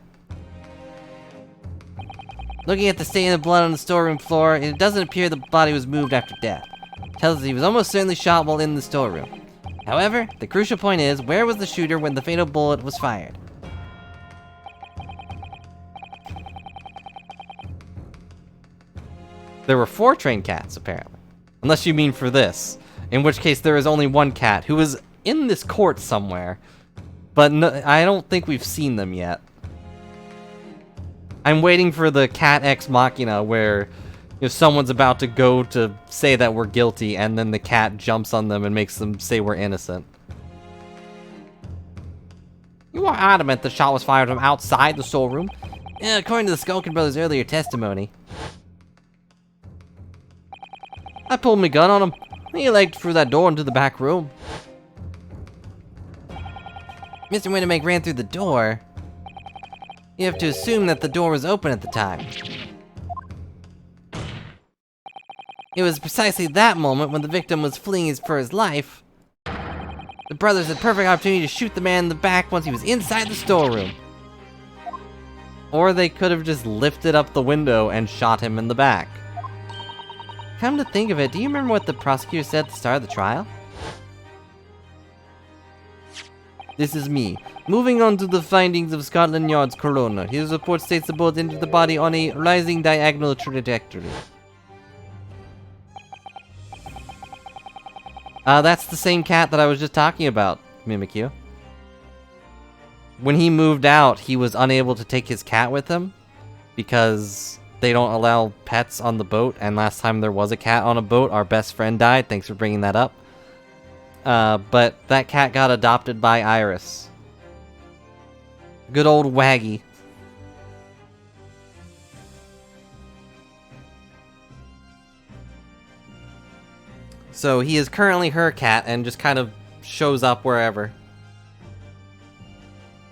Looking at the stain of blood on the storeroom floor, it doesn't appear the body was moved after death. It tells us he was almost certainly shot while in the storeroom. However, the crucial point is, where was the shooter when the fatal bullet was fired? There were 4 trained cats, apparently. Unless you mean for this. In which case, there is only 1 cat who is in this court somewhere. But no, I don't think we've seen them yet. I'm waiting for the cat ex machina where if someone's about to go to say that we're guilty and then the cat jumps on them and makes them say we're innocent. You are adamant the shot was fired from outside the storeroom? Yeah, according to the Skulkin brothers' earlier testimony. I pulled my gun on him. He legged through that door into the back room. Mr. Winnebago ran through the door. You have to assume that the door was open at the time. It was precisely that moment when the victim was fleeing for his life. The brothers had perfect opportunity to shoot the man in the back once he was inside the storeroom. Or they could have just lifted up the window and shot him in the back. Come to think of it, do you remember what the prosecutor said at the start of the trial? This is me. Moving on to the findings of Scotland Yard's coroner. His report states the bullet entered the body on a rising diagonal trajectory. That's the same cat that I was just talking about, Mimikyu. When he moved out, he was unable to take his cat with him because they don't allow pets on the boat, and last time there was a cat on a boat, our best friend died. Thanks for bringing that up. But that cat got adopted by Iris. Good old Waggy. So he is currently her cat and just kind of shows up wherever.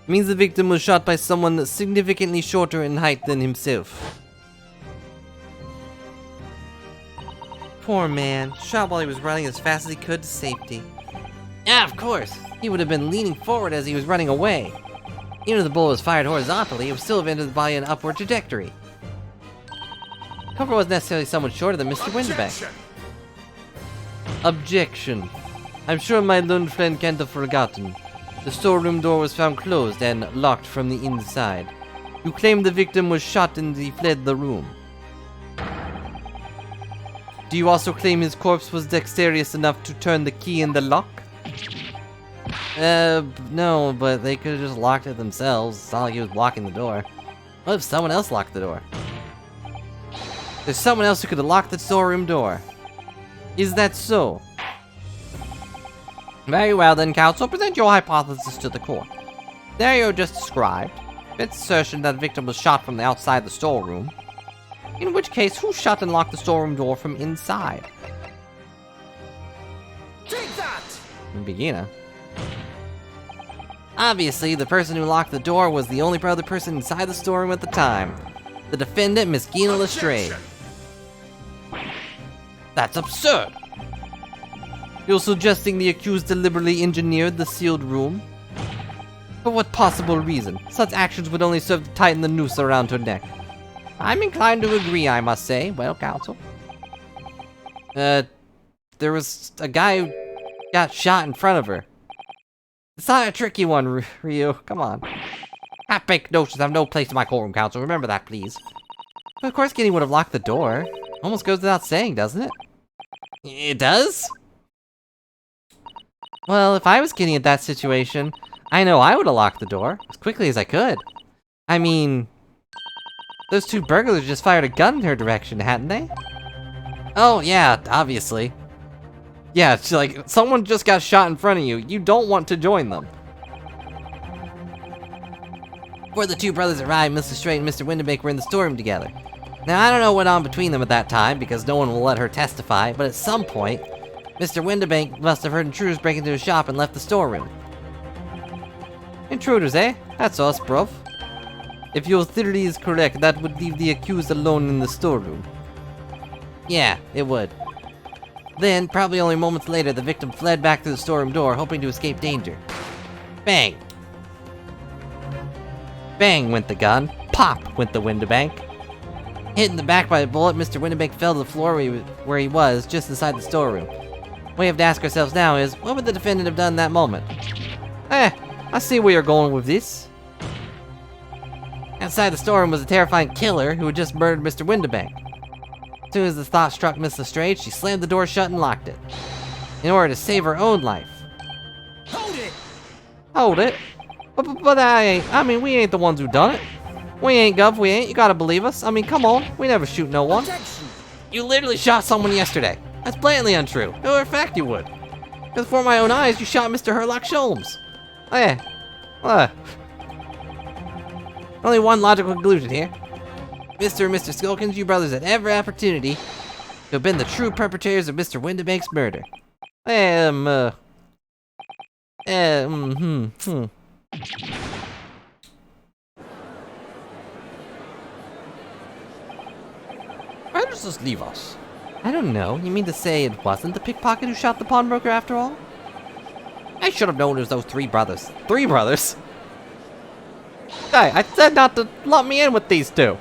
It means the victim was shot by someone significantly shorter in height than himself. Poor man, shot while he was running as fast as he could to safety. Yeah, of course. He would have been leaning forward as he was running away. Even if the bullet was fired horizontally, it would still have entered the body in an upward trajectory. Cover wasn't necessarily someone shorter than Mr. Windebank. Objection. I'm sure my learned friend can't have forgotten. The storeroom door was found closed and locked from the inside. You claim the victim was shot and he fled the room. Do you also claim his corpse was dexterous enough to turn the key in the lock? No, but they could have just locked it themselves. It's not like he was blocking the door. What if someone else locked the door? There's someone else who could have locked the storeroom door. Is that so? Very well then, counsel, present your hypothesis to the court. There you just described. Its assertion that the victim was shot from the outside the storeroom. In which case, who shut and locked the storeroom door from inside? Take that! Begina. Obviously, the person who locked the door was the only other person inside the storeroom at the time. The defendant, Miss Gina Lestrade. That's absurd! You're suggesting the accused deliberately engineered the sealed room? For what possible reason? Such actions would only serve to tighten the noose around her neck. I'm inclined to agree, I must say. Well, counsel. There was a guy who got shot in front of her. It's not a tricky one, Ryu. Come on. Half-baked notions have no place in my courtroom, counsel. Remember that, please. But of course Kenny would have locked the door. Almost goes without saying, doesn't it? It does? Well, if I was Kenny in that situation, I know I would have locked the door as quickly as I could. I mean, those 2 burglars just fired a gun in her direction, hadn't they? Oh, yeah, obviously. Yeah, it's like, someone just got shot in front of you. You don't want to join them. Before the 2 brothers arrived, Mr. Straight and Mr. Windebank were in the storeroom together. Now, I don't know what went on between them at that time, because no one will let her testify, but at some point, Mr. Windebank must have heard intruders break into his shop and left the storeroom. Intruders, eh? That's us, bruv. If your theory is correct, that would leave the accused alone in the storeroom. Yeah, it would. Then, probably only moments later, the victim fled back through the storeroom door, hoping to escape danger. Bang! Bang went the gun. Pop went the Windibank. Hit in the back by a bullet, Mr. Windibank fell to the floor where he was, just inside the storeroom. What we have to ask ourselves now is, what would the defendant have done in that moment? I see where you're going with this. Outside the storeroom was a terrifying killer who had just murdered Mr. Windibank. As soon as the thought struck Miss Lestrade, she slammed the door shut and locked it. In order to save her own life. Hold it! Hold it? But we ain't the ones who done it. We ain't, Gov, we ain't. You gotta believe us. I mean, come on. We never shoot no one. Objection! You literally shot someone yesterday. That's blatantly untrue. No, in fact you would. Before my own eyes, you shot Mr. Herlock Sholmes. Only one logical conclusion here. Mr. and Mr. Skulkins, you brothers had every opportunity to have been the true perpetrators of Mr. Windibank's murder. Where does this leave us? I don't know. You mean to say it wasn't the pickpocket who shot the pawnbroker after all? I should have known it was those three brothers. Three brothers? Hey, I said not to lump me in with these two.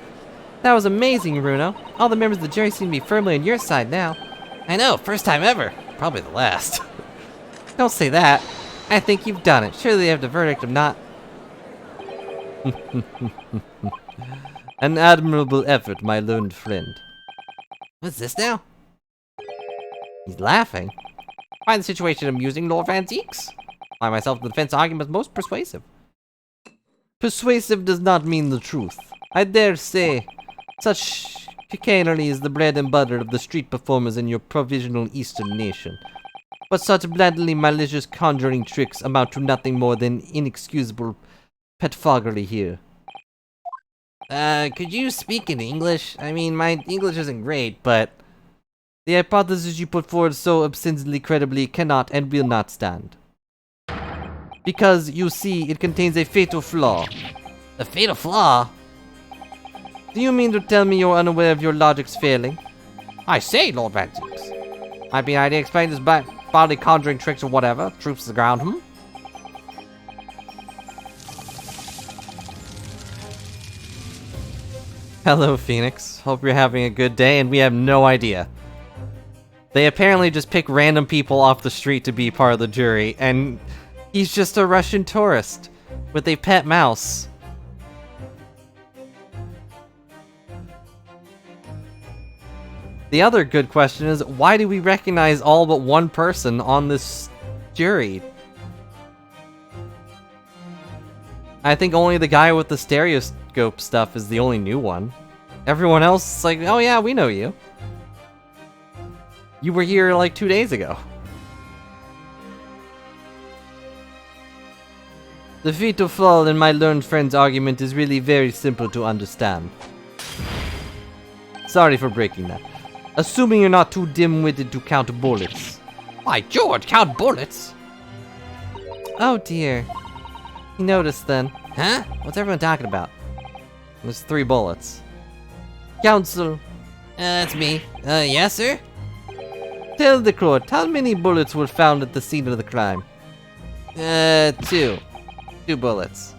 That was amazing, Bruno. All the members of the jury seem to be firmly on your side now. I know, first time ever. Probably the last. Don't say that. I think you've done it. Surely they have the verdict of not... An admirable effort, my learned friend. What's this now? He's laughing. I find the situation amusing, Lord Van Zeeks. I myself, the defense argument is most persuasive. Persuasive does not mean the truth. I dare say, such chicanery is the bread and butter of the street performers in your provisional eastern nation. But such blatantly malicious conjuring tricks amount to nothing more than inexcusable petfoggery here. Could you speak in English? I mean, my English isn't great, but... The hypothesis you put forward so obscenely credibly cannot and will not stand. Because, you see, it contains a fatal flaw. A fatal flaw? Do you mean to tell me you're unaware of your logic's failing? I say, Lord Van Zeeks. Might be an idea to explain this bodily conjuring tricks or whatever. Troops to the ground, Hello, Phoenix. Hope you're having a good day, and we have no idea. They apparently just pick random people off the street to be part of the jury, and he's just a Russian tourist with a pet mouse. The other good question is, why do we recognize all but one person on this jury? I think only the guy with the stereoscope stuff is the only new one. Everyone else is like, oh yeah, we know you. You were here like 2 days ago. The fatal flaw in my learned friend's argument is really very simple to understand. Sorry for breaking that. Assuming you're not too dim-witted to count bullets. By George, count bullets? Oh dear. You noticed then. Huh? What's everyone talking about? There's 3 bullets. Counsel. That's me. Yes, sir? Tell the court, how many bullets were found at the scene of the crime? 2. 2 bullets.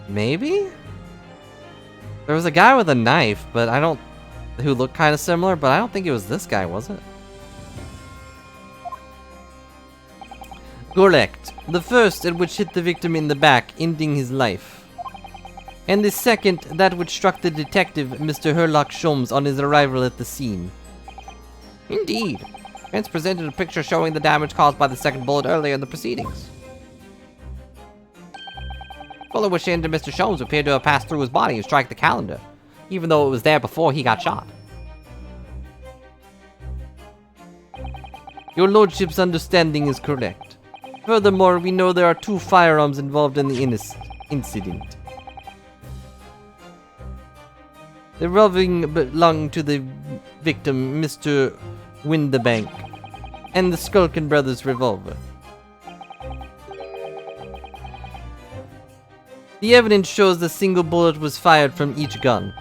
Maybe? There was a guy with a knife, but I don't... who looked kind of similar, but I don't think it was this guy, was it? Correct. The first, at which hit the victim in the back, ending his life. And the second, that which struck the detective, Mr. Herlock Sholmes, on his arrival at the scene. Indeed. Vince presented a picture showing the damage caused by the second bullet earlier in the proceedings. Bullet which injured Mr. Sholmes appeared to have passed through his body and strike the calendar, even though it was there before he got shot. Your lordship's understanding is correct. Furthermore, we know there are 2 firearms involved in the incident. The revolving belonged to the victim, Mr. Windi, and the Skulkin Brothers revolver. The evidence shows the single bullet was fired from each gun.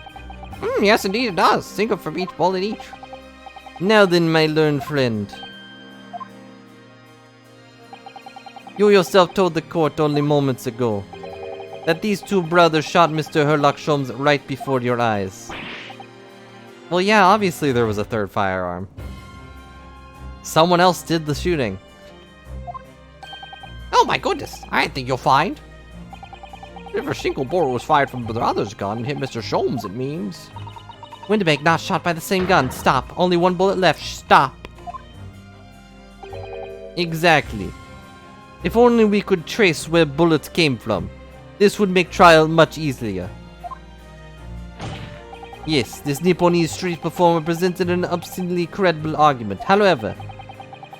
Yes, indeed it does. Single from each bullet each. Now then, my learned friend. You yourself told the court only moments ago that these two brothers shot Mr. Herlock Sholmes right before your eyes. Well, yeah, obviously there was a third firearm. Someone else did the shooting. Oh my goodness, I think you'll find. If a single bullet was fired from the other's gun and hit Mr. Sholmes, it means. Windi not shot by the same gun. Stop. Only one bullet left. Stop. Exactly. If only we could trace where bullets came from. This would make trial much easier. Yes, this Nipponese street performer presented an obscenely credible argument. However,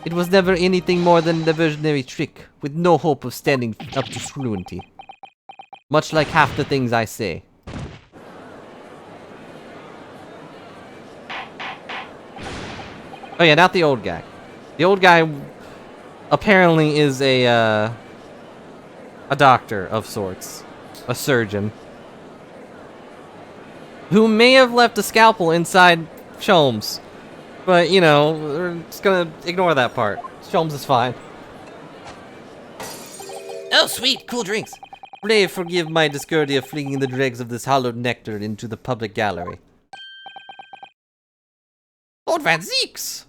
it was never anything more than a diversionary trick, with no hope of standing up to scrutiny. Much like half the things I say. Oh yeah, not the old guy. The old guy apparently is a doctor of sorts. A surgeon. Who may have left a scalpel inside Sholmes. But, you know, we're just gonna ignore that part. Sholmes is fine. Oh, sweet, cool drinks. Pray forgive my discourtesy of flinging the dregs of this hallowed nectar into the public gallery. Lord Van Zeeks!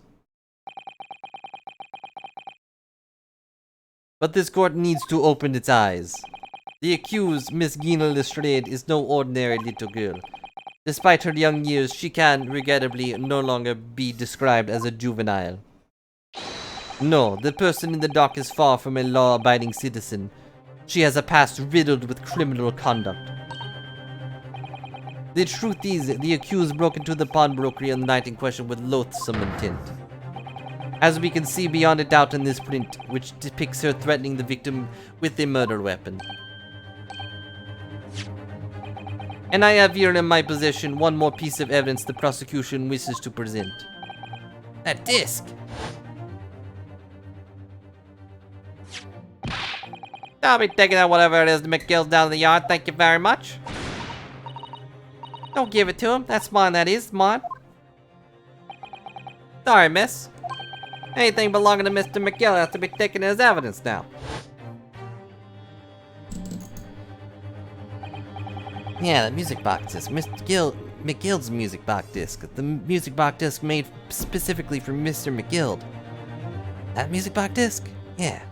But this court needs to open its eyes. The accused, Miss Gina Lestrade, is no ordinary little girl. Despite her young years, she can, regrettably, no longer be described as a juvenile. No, the person in the dock is far from a law-abiding citizen. She has a past riddled with criminal conduct. The truth is, the accused broke into the pawnbrokery on the night in question with loathsome intent. As we can see beyond a doubt in this print, which depicts her threatening the victim with a murder weapon. And I have here in my possession one more piece of evidence the prosecution wishes to present. That disc! I'll be taking out whatever it is to McGill's down in the yard, thank you very much. Don't give it to him, that's mine, that is, mine. Sorry, miss. Anything belonging to Mr. McGill has to be taken as evidence now. Yeah, the music box disc. McGill's music box disc. The music box disc made specifically for Mr. McGill. That music box disc? Yeah.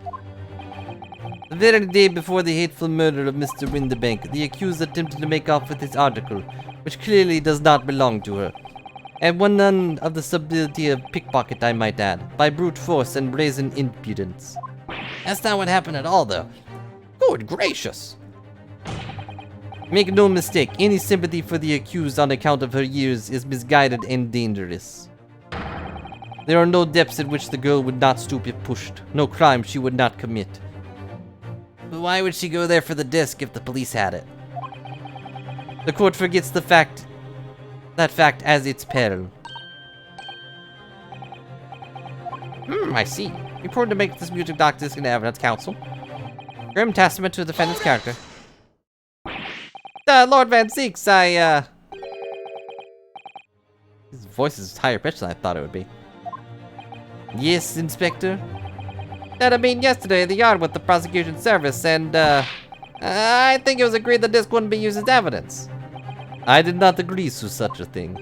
The very day before the hateful murder of Mr. Windi, the accused attempted to make off with his article, which clearly does not belong to her. And won none of the subtlety of pickpocket, I might add, by brute force and brazen impudence. That's not what happened at all, though. Good gracious. Make no mistake, any sympathy for the accused on account of her years is misguided and dangerous. There are no depths at which the girl would not stoop if pushed, no crime she would not commit. But why would she go there for the disc if the police had it? The court forgets that fact as its peril. I see. Important to make this music doc disc into evidence, counsel. Grim testament to the defendant's character. Lord Van Zeeks, His voice is higher pitched than I thought it would be. Yes, Inspector? That I mean yesterday in the yard with the prosecution service, and, I think it was agreed the disc wouldn't be used as evidence. I did not agree to such a thing.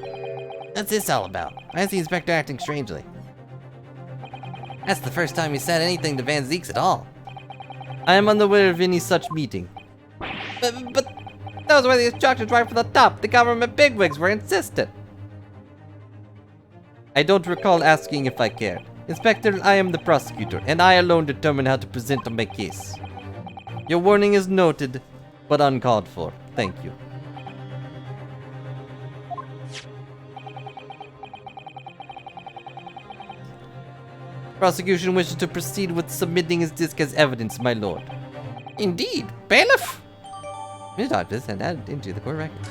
What's this all about? Why is the inspector acting strangely? That's the first time he said anything to Van Zeeks at all. I am unaware of any such meeting. But those were the instructions right from the top. The government bigwigs were insistent. I don't recall asking if I cared. Inspector, I am the prosecutor, and I alone determine how to present my case. Your warning is noted, but uncalled for. Thank you. Prosecution wishes to proceed with submitting his disc as evidence, my lord. Indeed, bailiff. This and added into the court record.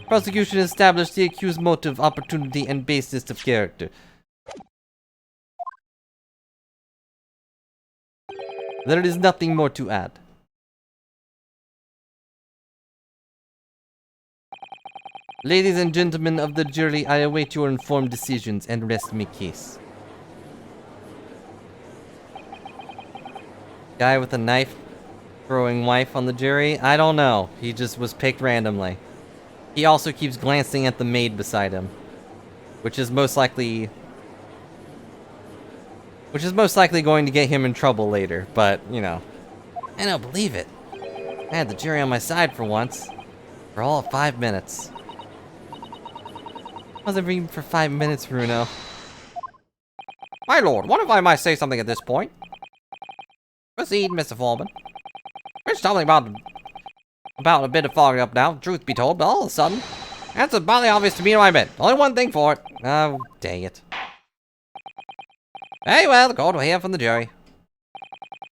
Prosecution established the accused's motive, opportunity, and basis of character. There is nothing more to add. Ladies and gentlemen of the jury, I await your informed decisions and rest my case. Guy with a knife throwing wife on the jury? I don't know. He just was picked randomly. He also keeps glancing at the maid beside him, which is most likely going to get him in trouble later, but, you know. I don't believe it. I had the jury on my side for once. For all of 5 minutes. I wasn't reading for 5 minutes, Bruno. My lord, what if I might say something at this point? Proceed, Mr. Foreman. There's something about a bit of fogging up now, truth be told, but all of a sudden, that's abundantly obvious to me and my men. Only one thing for it. Oh, dang it. Very well, the court will hear from the jury.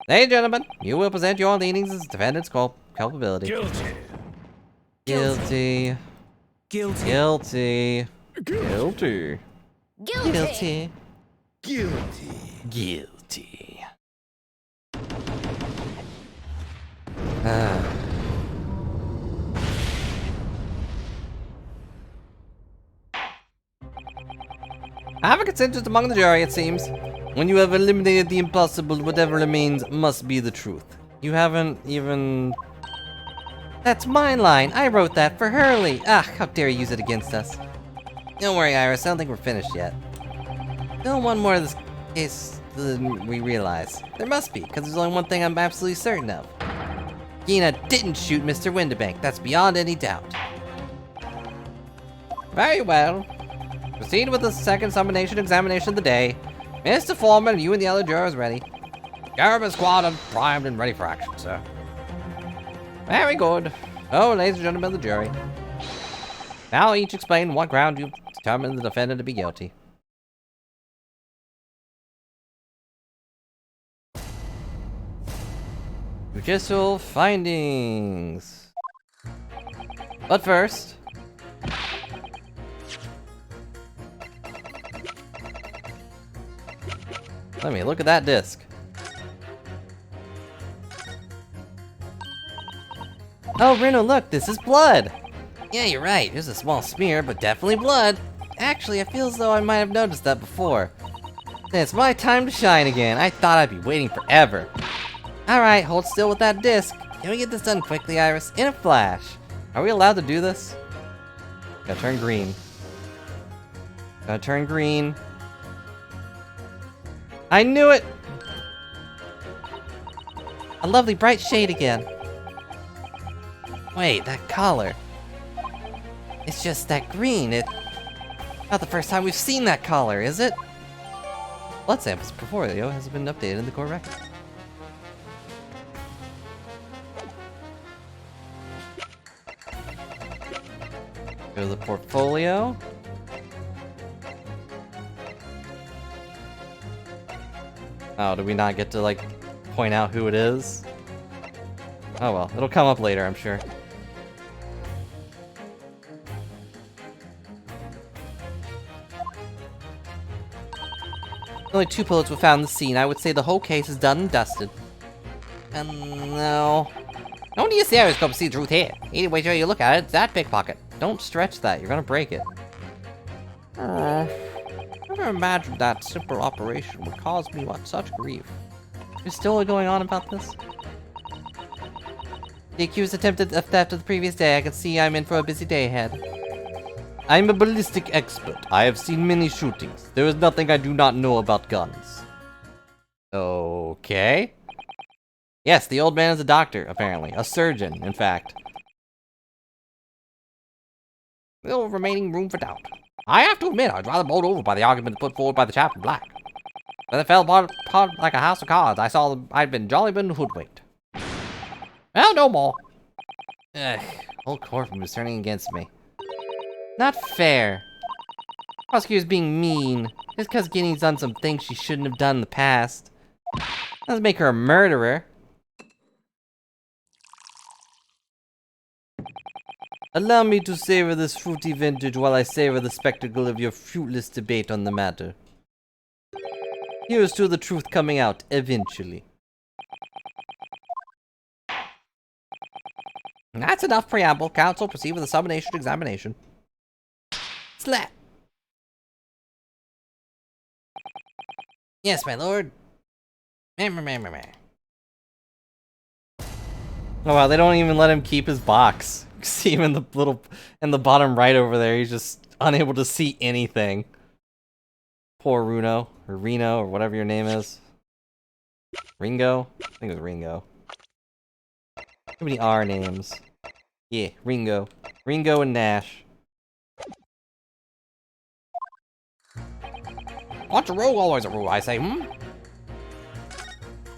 Ladies and gentlemen, you will present your leanings as defendant's culpability. Guilty. Guilty. Guilty. Guilty. Guilty. Guilty. Guilty. Guilty. I have a consensus among the jury, it seems. When you have eliminated the impossible, whatever remains must be the truth. You haven't even... That's my line. I wrote that for Hurley. Ah, how dare you use it against us. Don't worry, Iris. I don't think we're finished yet. Still one more of this case than we realize. There must be, because there's only one thing I'm absolutely certain of. Gina didn't shoot Mr. Windibank. That's beyond any doubt. Very well. Proceed with the second examination of the day. Mr. Foreman, you and the other jurors ready. Caravan squad primed and ready for action, sir. Very good. Oh, ladies and gentlemen of the jury. Now each explain what ground you've determined the defendant to be guilty. Judicial findings. But first... let me look at that disc. Oh, Reno, look, this is blood! Yeah, you're right, there's a small smear, but definitely blood. Actually, I feel as though I might have noticed that before. Then it's my time to shine again. I thought I'd be waiting forever. Alright, hold still with that disc. Can we get this done quickly, Iris? In a flash. Are we allowed to do this? Gotta turn green. Gotta turn green. I knew it! A lovely bright shade again. Wait, that collar. It's just that green. It's not the first time we've seen that collar, is it? Blood samples portfolio has been updated in the court record. Go to the portfolio. Oh, do we not get to, like, point out who it is? Oh well, it'll come up later, I'm sure. Only 2 bullets were found in the scene. I would say the whole case is done and dusted. No. No need to say I was going to see the truth here. Either way you look at it, it's that pickpocket. Don't stretch that, you're gonna break it. Never imagined that simple operation would cause me such grief. There's still going on about this? The accused attempted a theft of the previous day. I can see I'm in for a busy day ahead. I'm a ballistic expert. I have seen many shootings. There is nothing I do not know about guns. Okay. Yes, the old man is a doctor, apparently. A surgeon, in fact. Little remaining room for doubt. I have to admit, I was rather bowled over by the argument put forward by the chap in black. When it fell apart like a house of cards, I saw I'd been jolly been hoodwinked. Well, no more. Ugh, whole courtroom is turning against me. Not fair. Prosecutor's being mean. Just because Guinea's done some things she shouldn't have done in the past. Doesn't make her a murderer. Allow me to savor this fruity vintage while I savor the spectacle of your fruitless debate on the matter. Here's to the truth coming out eventually. That's enough preamble. Council, proceed with the summonation examination. Slap. Yes, my lord. Meh. Oh wow, they don't even let him keep his box. See him in the bottom right over there, he's just unable to see anything. Poor Runo, or Reno, or whatever your name is. Ringo? I think it was Ringo. Too many R names. Yeah, Ringo. Ringo and Nash. What's a rule? Always a rule, I say,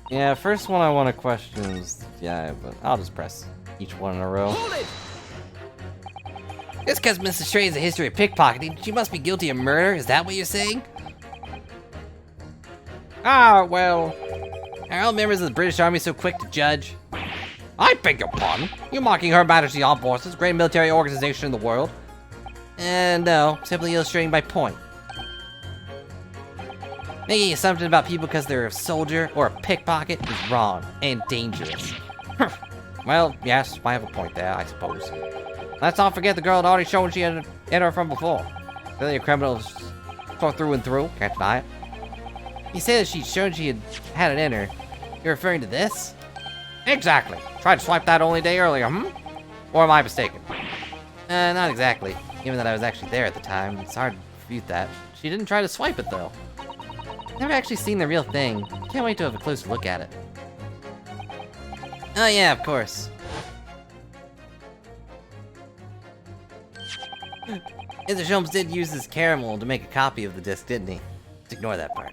Yeah, first one I want to question is... Yeah, but I'll just press each one in a row. Hold it! Just because Mrs. Stray has a history of pickpocketing, she must be guilty of murder? Is that what you're saying? Ah, well... Are all members of the British Army so quick to judge? I beg your pardon? You mocking Her Majesty's Armed Forces, great military organization in the world? No, simply illustrating my point. Making assumptions about people because they're a soldier or a pickpocket is wrong and dangerous. Well, yes, I have a point there, I suppose. Let's not forget the girl had already shown she had her from before. Really a criminal through and through, can't deny it. You say that she'd shown she had it in her. You're referring to this? Exactly. Tried to swipe that only a day earlier, Or am I mistaken? Not exactly. Given that I was actually there at the time, it's hard to refute that. She didn't try to swipe it, though. Never actually seen the real thing. Can't wait to have a closer look at it. Oh yeah, of course. Mr. Sholmes did use his caramel to make a copy of the disc, didn't he? Let's ignore that part.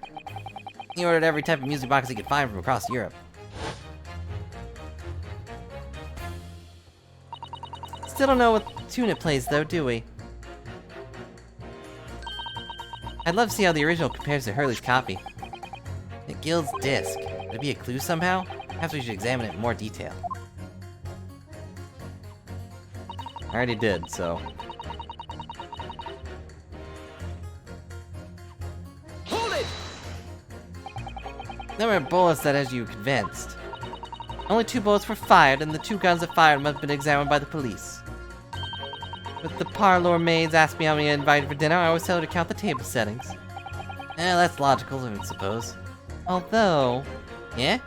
He ordered every type of music box he could find from across Europe. Still don't know what tune it plays though, do we? I'd love to see how the original compares to Hurley's copy. The guild's disc. Would it be a clue somehow? Perhaps we should examine it in more detail. I already did, so... Hold it! There were bullets that has you convinced. Only 2 bullets were fired, and the 2 guns that fired must have been examined by the police. But the parlor maids asked me how many I invited for dinner, I always tell her to count the table settings. That's logical, I suppose. Although... Yeah?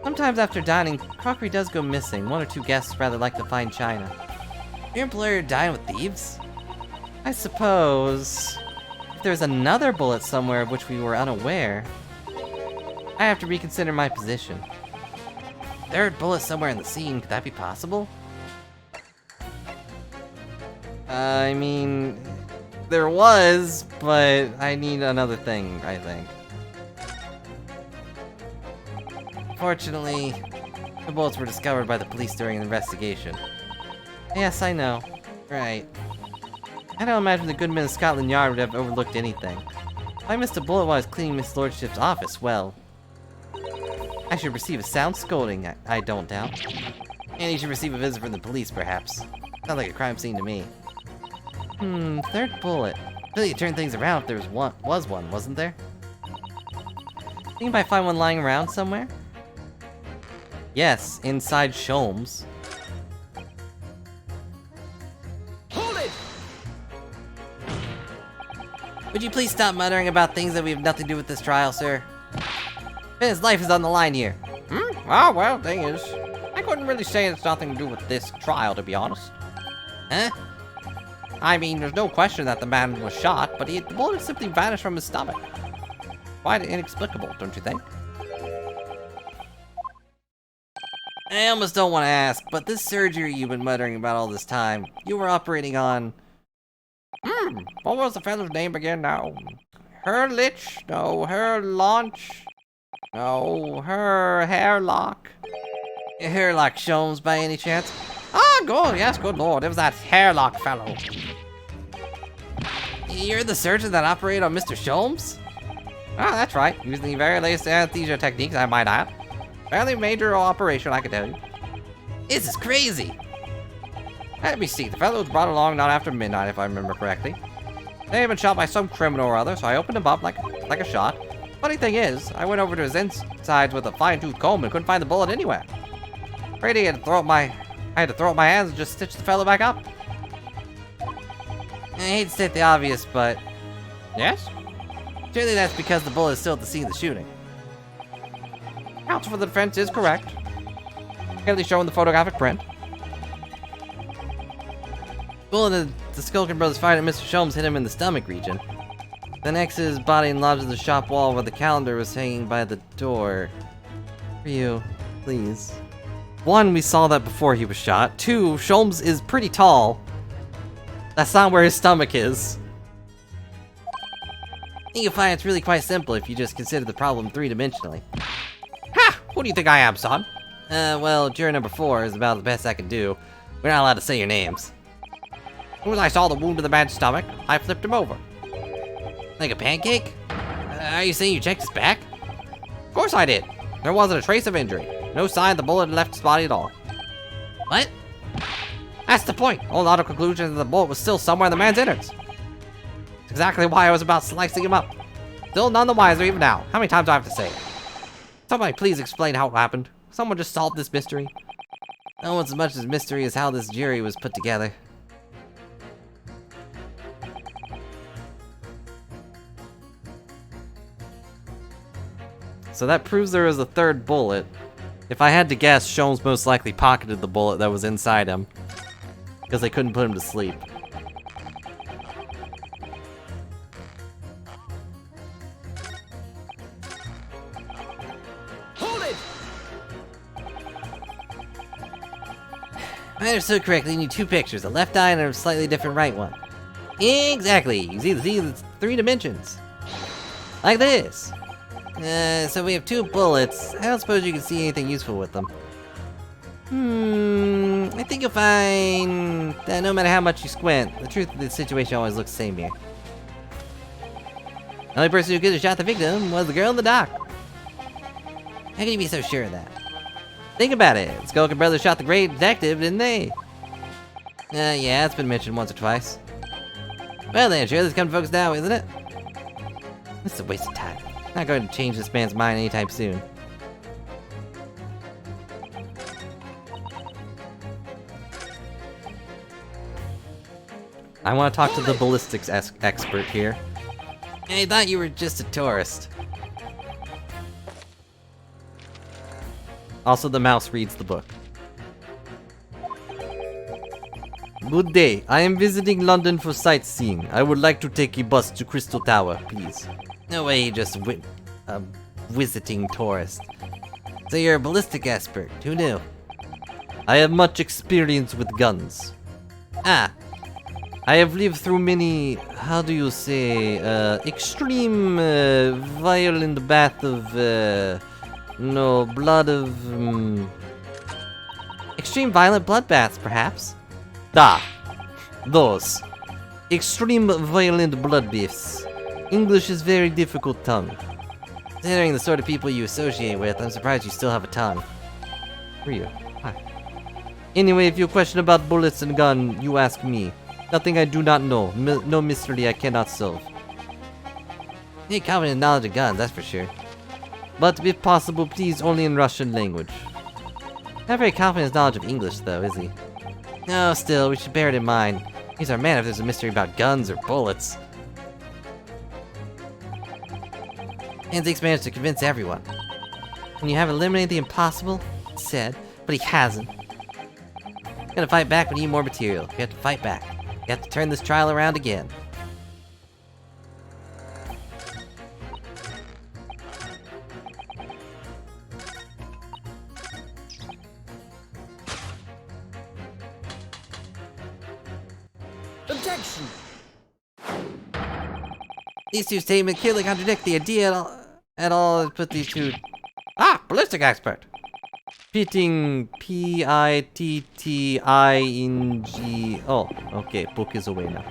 Sometimes after dining, crockery does go missing. 1 or 2 guests rather like to find china. Your employer dined with thieves? I suppose... If there's another bullet somewhere of which we were unaware... I have to reconsider my position. Third bullet somewhere in the scene, could that be possible? I mean... There was, but I need another thing, I think. Fortunately, the bullets were discovered by the police during an investigation. Yes, I know. Right. I don't imagine the good men of Scotland Yard would have overlooked anything. If I missed a bullet while I was cleaning Miss Lordship's office, well... I should receive a sound scolding, I don't doubt. And you should receive a visit from the police, perhaps. Sounds like a crime scene to me. Third bullet. Really, you turned things around if there was one, wasn't there? Think you might find one lying around somewhere? Yes, inside Sholmes. Hold it! Would you please stop muttering about things that we have nothing to do with this trial, sir? His life is on the line here. Oh, well, thing is, I couldn't really say it's nothing to do with this trial, to be honest. Huh? I mean, there's no question that the man was shot, but the bullet simply vanished from his stomach. Quite inexplicable, don't you think? I almost don't want to ask, but this surgery you've been muttering about all this time, you were operating on... what was the fellow's name again now? Herlich? No, her launch? No, her hairlock. Hairlock Sholmes by any chance? Ah, good, yes, good lord, it was that hairlock fellow. You're the surgeon that operated on Mr. Sholmes? Ah, that's right, using the very latest anesthesia techniques, I might add. Fairly major operation, I can tell you. This is crazy. Let me see. The fellow was brought along not after midnight, if I remember correctly. They had been shot by some criminal or other, so I opened him up like a shot. Funny thing is, I went over to his insides with a fine-tooth comb and couldn't find the bullet anywhere. Afraid I had to throw up my hands and just stitch the fellow back up. I hate to state the obvious, but... Yes? Surely that's because the bullet is still at the scene of the shooting. Counsel for the defense is correct. Clearly shown the photographic print. Bullet the Skulkin brothers fired at Mr. Sholmes hit him in the stomach region. Then exited his body and lodged in the shop wall where the calendar was hanging by the door. For you, please. 1, we saw that before he was shot. 2, Sholmes is pretty tall. That's not where his stomach is. I think you'll find it's really quite simple if you just consider the problem three-dimensionally. Ha! Who do you think I am, son? Well, juror number 4 is about the best I can do. We're not allowed to say your names. As soon as I saw the wound to the man's stomach, I flipped him over. Like a pancake? Are you saying you checked his back? Of course I did. There wasn't a trace of injury. No sign the bullet had left his body at all. What? That's the point. All auto conclusion that the bullet was still somewhere in the man's innards. That's exactly why I was about slicing him up. Still none the wiser even now. How many times do I have to say it? Somebody please explain how it happened. Someone just solve this mystery. No one's as much as mystery as how this jury was put together. So that proves there was a third bullet. If I had to guess, Sholmes most likely pocketed the bullet that was inside him. Because they couldn't put him to sleep. Hold it! If I understood correctly, you need 2 pictures, a left eye and a slightly different right one. Exactly! You see the 3 dimensions. Like this. So we have 2 bullets. I don't suppose you can see anything useful with them. I think you'll find that no matter how much you squint, the truth of the situation always looks the same here. The only person who could have shot the victim was the girl in the dock. How can you be so sure of that? Think about it. The Skulkin brothers shot the great detective, didn't they? Yeah, it's been mentioned once or twice. Well then, sure, let's come to focus now, isn't it? This is a waste of time. Not going to change this man's mind anytime soon. I want to talk to the ballistics expert here. I thought you were just a tourist. Also, the mouse reads the book. Good day. I am visiting London for sightseeing. I would like to take a bus to Crystal Tower, please. No way, you just a visiting tourist. So you're a ballistic expert. Who knew? I have much experience with guns. Ah, I have lived through many, how do you say, extreme, violent bath of, blood of, extreme violent bloodbaths, perhaps. Those. Extreme violent bloodbaths. English is very difficult tongue. Considering the sort of people you associate with, I'm surprised you still have a tongue. Who are you? Hi. Anyway, if you question about bullets and gun, you ask me. Nothing I do not know. No mystery I cannot solve. You need confident knowledge of guns, that's for sure. But if possible, please only in Russian language. Not very confident knowledge of English, though, is he? No, still, we should bear it in mind. He's our man if there's a mystery about guns or bullets. Anziek's managed to convince everyone. When you have eliminated the impossible, it's said, but he hasn't. You gotta fight back when you need more material. You have to fight back. You have to turn this trial around again. Objection! These 2 statements clearly contradict the idea at all. Put these 2... Ah! Ballistic expert! Pitting Pitting. Oh, okay, book is away now.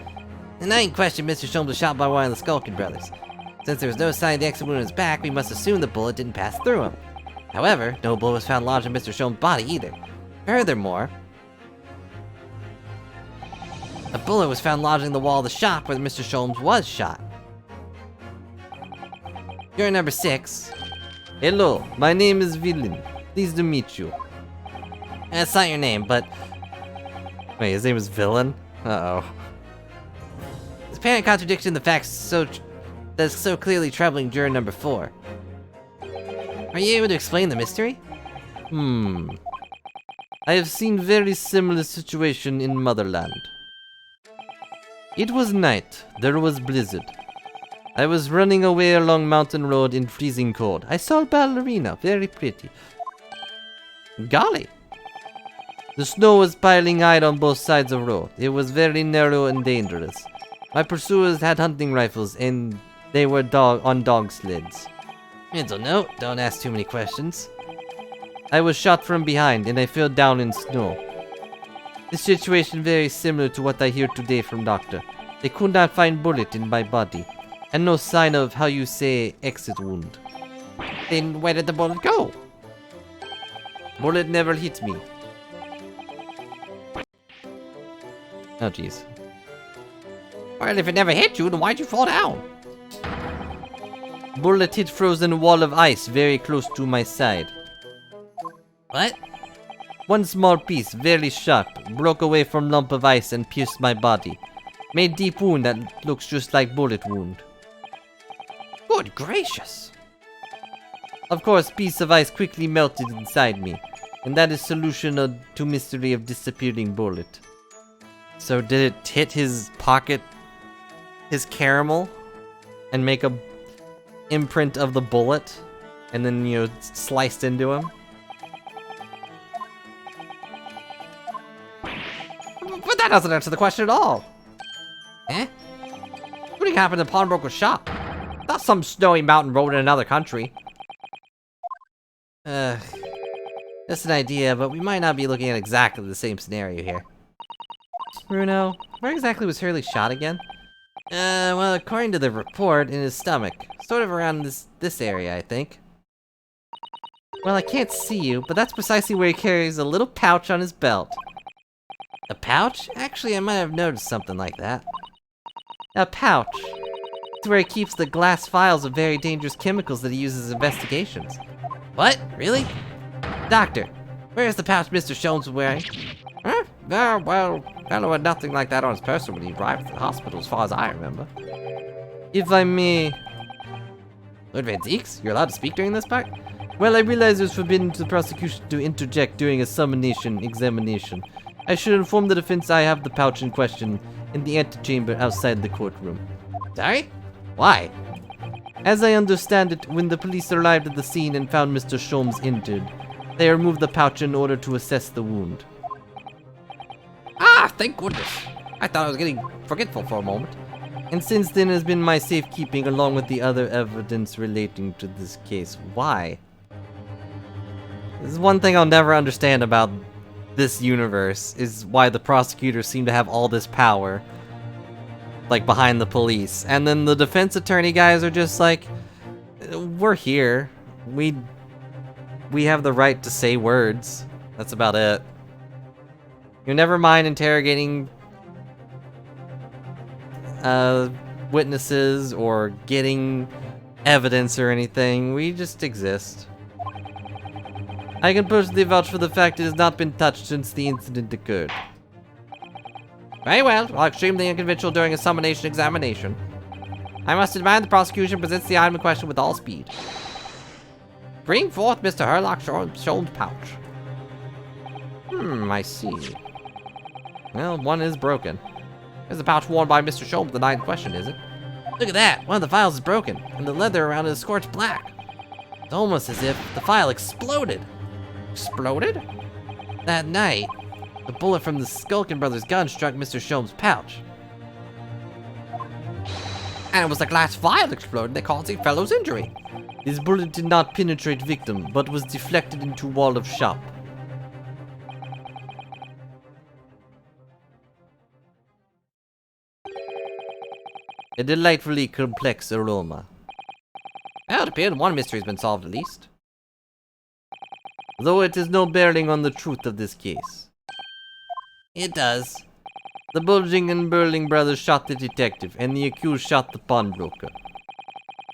The night in question, Mr. Sholmes was shot by one of the Skulkin brothers. Since there was no sign of the exit wound on his back, we must assume the bullet didn't pass through him. However, no bullet was found lodged in Mr. Sholmes' body either. Furthermore... A bullet was found lodged in the wall of the shop where Mr. Sholmes was shot. You're number 6. Hello, my name is Villain. Pleased to meet you. That's not your name, but Wait, his name is Villain? Uh-oh. there's apparent contradiction in the facts that's so clearly troubling juror number 4. Are you able to explain the mystery? I have seen very similar situation in Motherland. It was night. There was blizzard. I was running away along mountain road in freezing cold. I saw a ballerina, very pretty. Golly! The snow was piling high on both sides of the road. It was very narrow and dangerous. My pursuers had hunting rifles and they were on dog sleds. Mental note, don't ask too many questions. I was shot from behind and I fell down in snow. This situation very similar to what I hear today from doctor. They could not find bullet in my body, and no sign of how you say exit wound. Then where did the bullet go? Bullet never hit me. Oh jeez. Well, if it never hit you, then why'd you fall down? Bullet hit frozen wall of ice very close to my side. What? One small piece, very sharp, broke away from lump of ice and pierced my body. Made deep wound that looks just like bullet wound. Good gracious! Of course, piece of ice quickly melted inside me, and that is solution to mystery of disappearing bullet. So did it hit his pocket, his caramel, and make a imprint of the bullet, and then, you know, sliced into him? But that doesn't answer the question at all! Eh? What do you happen in the pawnbroker's shop? That's some snowy mountain road in another country. That's an idea, but we might not be looking at exactly the same scenario here. Bruno, where exactly was Hurley shot again? Well, according to the report, in his stomach. Sort of around this area, I think. Well, I can't see you, but that's precisely where he carries a little pouch on his belt. A pouch? Actually, I might have noticed something like that. A pouch. It's where he keeps the glass vials of very dangerous chemicals that he uses in investigations. What? Really? Doctor, Where's the pouch Mr. Sholmes was wearing? Huh? Well, fellow had nothing like that on his person when he arrived at the hospital, as far as I remember. if I may... Lord Van Zeeks, you're allowed to speak during this part? Well, I realize it was forbidden to the prosecution to interject during a summonation examination. I should inform the defense I have the pouch in question in the antechamber outside the courtroom. Sorry? Why? As I understand it, when the police arrived at the scene and found Mr. Sholmes injured, they removed the pouch in order to assess the wound. Ah, thank goodness. I thought I was getting forgetful for a moment. And since then has been my safekeeping along with the other evidence relating to this case. Why? This is one thing I'll never understand about this universe, is why the prosecutors seem to have all this power, like, behind the police. And then the defense attorney guys are just like, we're here. We have the right to say words. That's about it. You never mind interrogating witnesses or getting evidence or anything. We just exist. I can personally vouch for the fact it has not been touched since the incident occurred. Very well, while extremely unconventional during a summonation examination. I must demand the prosecution presents the item in question with all speed. Bring forth Mr. Herlock Sholmes' pouch. I see. Well, one is broken. Is the pouch worn by Mr. Sholmes the night in question, is it? Look at that! One of the files is broken, and the leather around it is scorched black. It's almost as if the file exploded. Exploded? That night, the bullet from the Skulkin Brothers' gun struck Mr. Sholmes' pouch. And it was the glass vial exploded that caused the fellow's injury. His bullet did not penetrate victim, but was deflected into wall of shop. A delightfully complex aroma. Well, it appears one mystery's been solved at least. Though it has no bearing on the truth of this case. It does. The Bulging and Burling brothers shot the detective, and the accused shot the pawnbroker.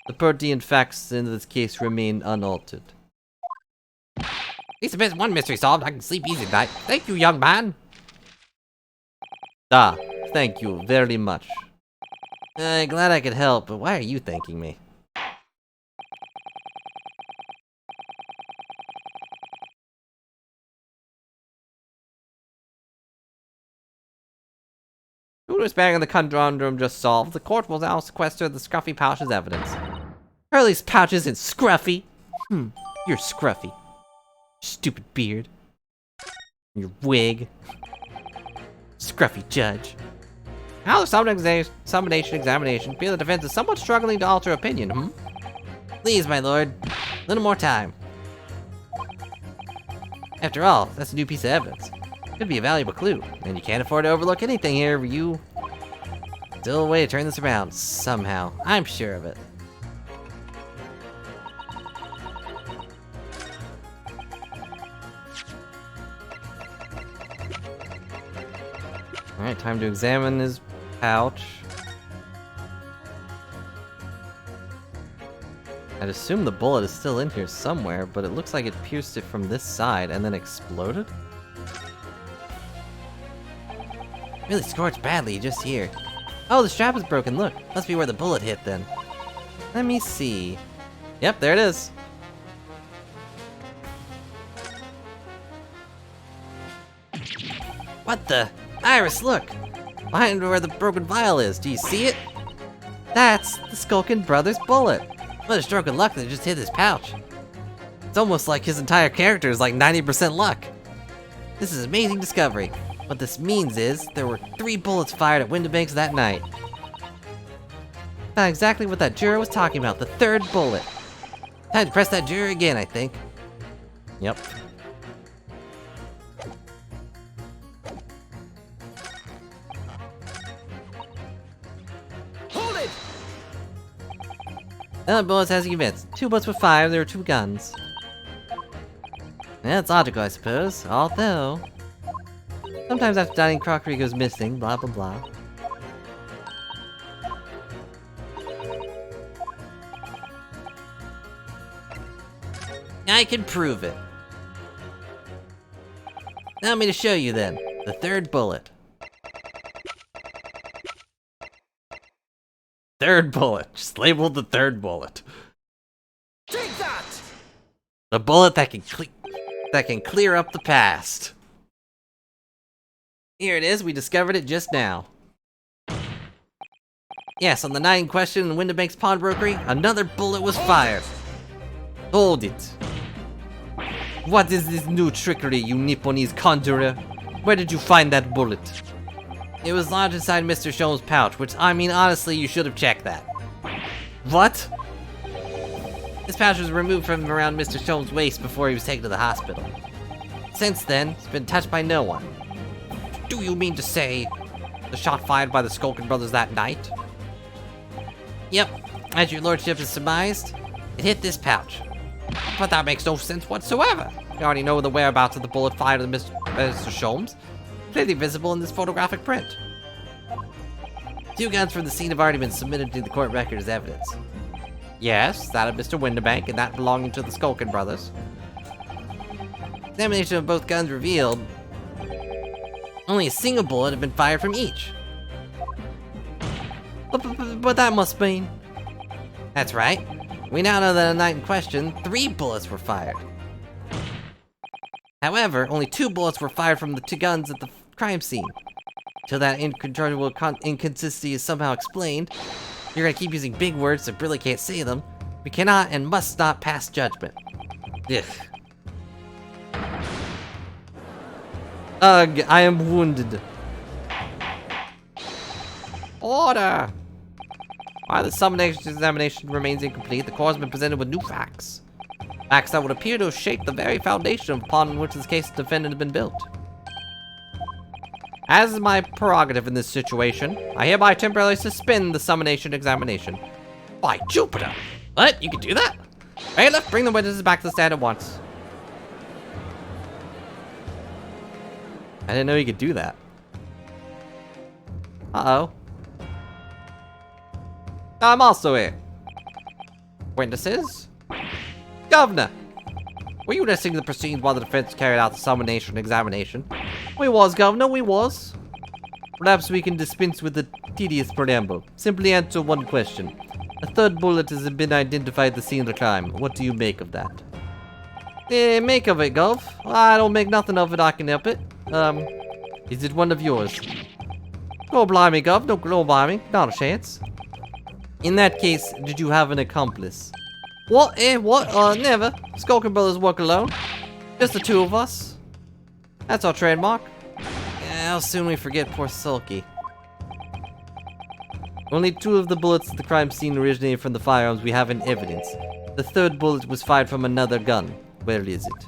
The pertinent facts in this case remain unaltered. At least if one mystery solved, I can sleep easy tonight. Thank you, young man. Ah, thank you very much. Glad I could help, but why are you thanking me? Who was bearing the conundrum just solved? The court will now sequester the scruffy pouch as evidence. Hurley's pouch isn't scruffy. You're scruffy. Stupid beard. Your wig. Scruffy judge. Now the summonation examination. Feel the defense is somewhat struggling to alter opinion, Please, my lord. A little more time. After all, that's a new piece of evidence. Could be a valuable clue, and you can't afford to overlook anything here, you. Still a way to turn this around, somehow. I'm sure of it. Alright, time to examine his pouch. I'd assume the bullet is still in here somewhere, but it looks like it pierced it from this side and then exploded? Really scorched badly, just here. Oh, the strap is broken, look. Must be where the bullet hit then. Let me see. Yep, there it is. What the? Iris, look! Behind where the broken vial is, do you see it? That's the Skulkin Brothers bullet. What a stroke of luck that it just hit his pouch. It's almost like his entire character is like 90% luck. This is an amazing discovery. What this means is, there were 3 bullets fired at Windibanks that night. Not exactly what that juror was talking about, the 3rd bullet. Time to press that juror again, I think. Yep. Hold it! The bullets has you convinced. 2 bullets were fired, there were 2 guns. Yeah, it's logical, I suppose, although... sometimes after dining, crockery goes missing, blah blah blah. I can prove it. Allow me to show you then. The 3rd bullet. 3rd bullet. Just labeled the 3rd bullet. Take that! The bullet that can clear up the past. Here it is, we discovered it just now. Yes, on the night in question in Windibank's pawnbrokery, another bullet was fired. Hold it. What is this new trickery, you Nipponese conjurer? Where did you find that bullet? It was lodged inside Mr. Shone's pouch, which, I mean, honestly, you should have checked that. What? This pouch was removed from around Mr. Shone's waist before he was taken to the hospital. Since then, it's been touched by no one. Do you mean to say the shot fired by the Skulkin brothers that night? Yep, as your lordship has surmised, it hit this pouch. But that makes no sense whatsoever. You already know the whereabouts of the bullet fired at Mr. Sholmes. Clearly visible in this photographic print. 2 guns from the scene have already been submitted to the court record as evidence. Yes, that of Mr. Windibank and that belonging to the Skulkin brothers. Examination of both guns revealed only a single bullet had been fired from each. But that must mean... That's right. We now know that on the night in question, 3 bullets were fired. However, only 2 bullets were fired from the 2 guns at the crime scene. Till that incontrovertible inconsistency is somehow explained, you're gonna keep using big words that really can't say them. We cannot and must not pass judgment. Ugh. Ugh, I am wounded. Order! While the summonation examination remains incomplete, the court has been presented with new facts. Facts that would appear to have shaped the very foundation upon which this case defendant has been built. As is my prerogative in this situation, I hereby temporarily suspend the summonation examination. By Jupiter! What? You can do that? Bailiff, bring the witnesses back to the stand at once. I didn't know you could do that. Uh-oh. I'm also here. Witnesses? Governor! Were you listening to the proceedings while the defense carried out the summonation examination? We was, Governor, we was. Perhaps we can dispense with the tedious preamble. Simply answer one question. A third bullet has been identified at the scene of the crime. What do you make of that? Make of it, Gov. I don't make nothing of it, I can help it. Is it one of yours? Go blimey, Gov. Don't go blimey. Not a chance. In that case, did you have an accomplice? What? What? Never. Skulking Brothers work alone. Just the two of us. That's our trademark. Yeah, how soon we forget poor Sulky. Only 2 of the bullets at the crime scene originated from the firearms we have in evidence. The third bullet was fired from another gun. Where is it?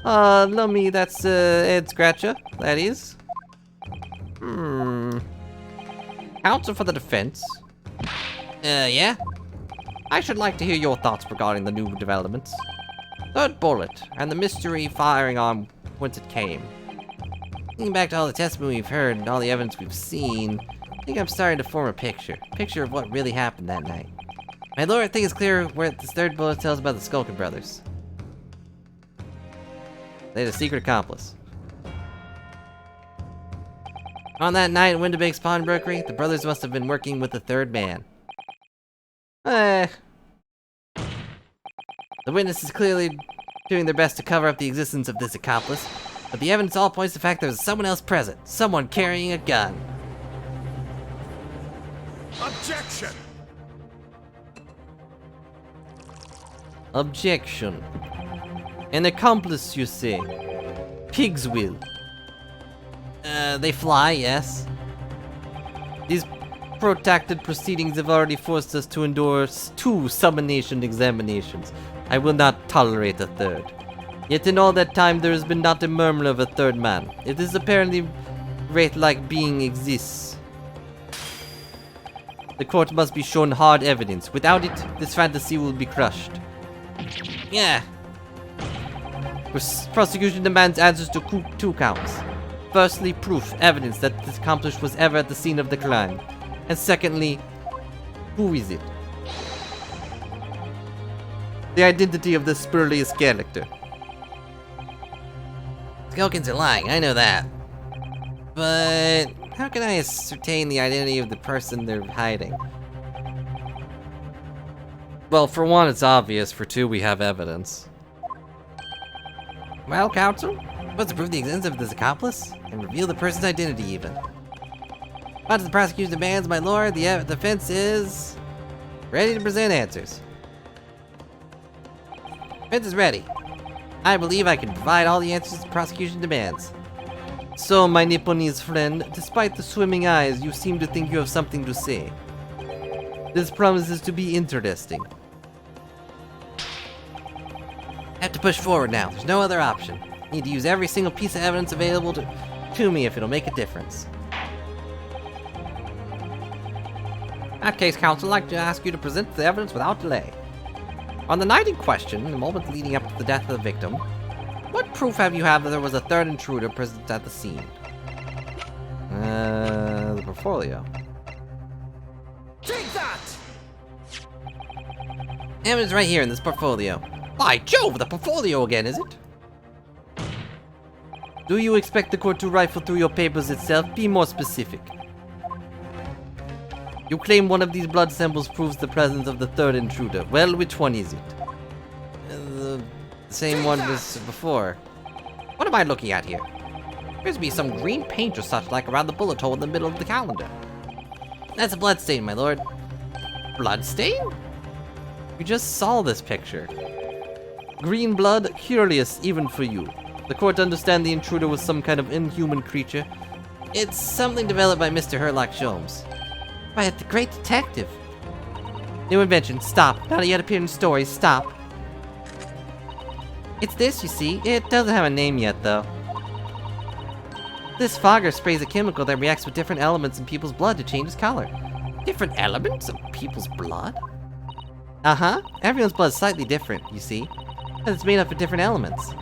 Lummy, that's, Ed Scratcher. That is. Counsel for the defense. Yeah? I should like to hear your thoughts regarding the new developments. Third bullet, and the mystery firing arm whence it came. Thinking back to all the testimony we've heard and all the evidence we've seen, I think I'm starting to form a picture. Picture of what really happened that night. My lord, I think it's clear where this third bullet tells about the Skulkin brothers. They had a secret accomplice. On that night at Windibake's pawnbrokery, the brothers must have been working with the third man. The witnesses clearly doing their best to cover up the existence of this accomplice, but the evidence all points to the fact there was someone else present, someone carrying a gun. Objection! Objection. An accomplice, you say? Pig's will. They fly, yes. These protracted proceedings have already forced us to endorse 2 summonation examinations. I will not tolerate a third. Yet in all that time there has been not a murmur of a third man. It is apparently wraith-like being exists. The court must be shown hard evidence. Without it, this fantasy will be crushed. Yeah. Prosecution demands answers to 2 counts. Firstly, proof, evidence that this accomplice was ever at the scene of the crime. And secondly, who is it? The identity of the spurious character. Skulkins are lying, I know that. But how can I ascertain the identity of the person they're hiding? Well, for one, it's obvious. For 2, we have evidence. Well, counsel? What's to prove the existence of this accomplice? And reveal the person's identity, even. Much as the prosecution demands, my lord, the defense is ready to present answers. Defense is ready. I believe I can provide all the answers the prosecution demands. So, my Nipponese friend, despite the swimming eyes, you seem to think you have something to say. This promises to be interesting. I have to push forward now. There's no other option. I need to use every single piece of evidence available to me if it'll make a difference. In that case, counsel, I'd like to ask you to present the evidence without delay. On the night in question, the moment leading up to the death of the victim, what proof have you that there was a third intruder present at the scene? The portfolio. Take that! Evidence right here in this portfolio. By Jove, the portfolio again, is it? Do you expect the court to rifle through your papers itself? Be more specific. You claim one of these blood samples proves the presence of the third intruder. Well, which one is it? The same one as before. What am I looking at here? Appears to be some green paint or such like around the bullet hole in the middle of the calendar. That's a blood stain, my lord. Blood stain? You just saw this picture. Green blood, curious even for you. The court understand the intruder was some kind of inhuman creature. It's something developed by Mr. Herlock Sholmes. By the great detective. New invention, stop. Not yet appeared in stories, stop. It's this, you see. It doesn't have a name yet, though. This fogger sprays a chemical that reacts with different elements in people's blood to change its color. Different elements of people's blood? Uh-huh. Everyone's blood is slightly different, you see. And it's made up of different elements.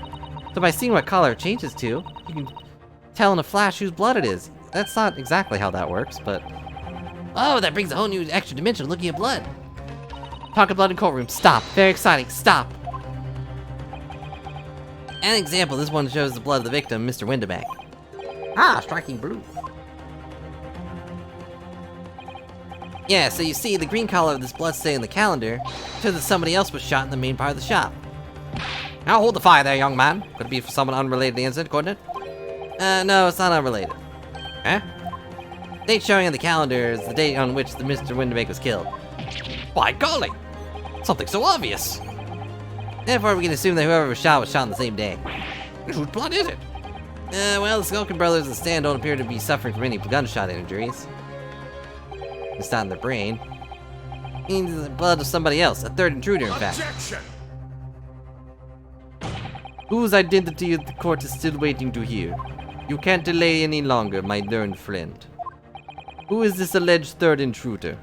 So by seeing what color it changes to, you can tell in a flash whose blood it is. That's not exactly how that works, but... Oh, that brings a whole new extra dimension looking at blood. Pocket blood in courtroom. Stop. Very exciting. Stop. An example, this one shows the blood of the victim, Mr. Windibank. Ah, striking blue. Yeah, so you see, the green color of this blood stain in the calendar shows that somebody else was shot in the main part of the shop. Now hold the fire there, young man. Could it be for someone unrelated to the incident, couldn't it? No, it's not unrelated. Eh? The date showing on the calendar is the date on which the Mr. Windibank was killed. By golly! Something so obvious! Therefore, we can assume that whoever was shot on the same day. Whose blood is it? Well, the Skulkin brothers in the stand don't appear to be suffering from any gunshot injuries. It's not in their brain. It means the blood of somebody else, a third intruder, in fact. Objection! Whose identity the court is still waiting to hear. You can't delay any longer, my learned friend. Who is this alleged third intruder?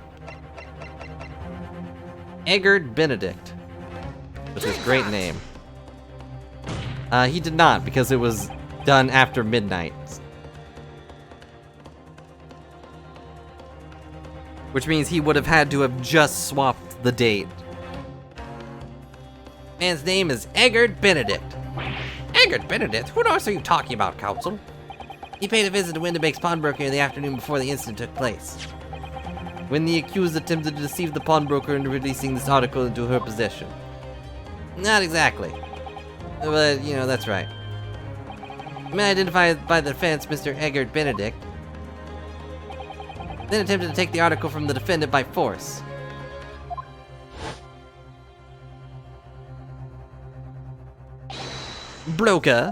Eggert Benedict. With his great name. He did not, because it was done after midnight. Which means he would have had to have just swapped the date. Man's name is Eggert Benedict. Eggert Benedict? Who knows are you talking about, counsel? He paid a visit to Windibank's pawnbroker in the afternoon before the incident took place. When the accused attempted to deceive the pawnbroker into releasing this article into her possession. Not exactly. But, you know, that's right. The man identified by the defense, Mr. Eggert Benedict, then attempted to take the article from the defendant by force. Broker.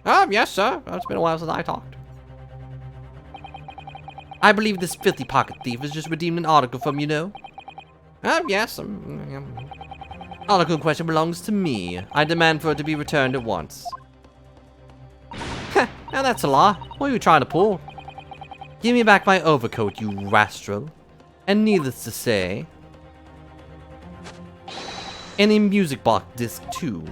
Yes, sir. It's been a while since I talked. I believe this filthy pocket thief has just redeemed an article from you, know? Yes. Article in question belongs to me. I demand for it to be returned at once. Now that's a lie. What are you trying to pull? Give me back my overcoat, you rascal. And needless to say, any music box disc too.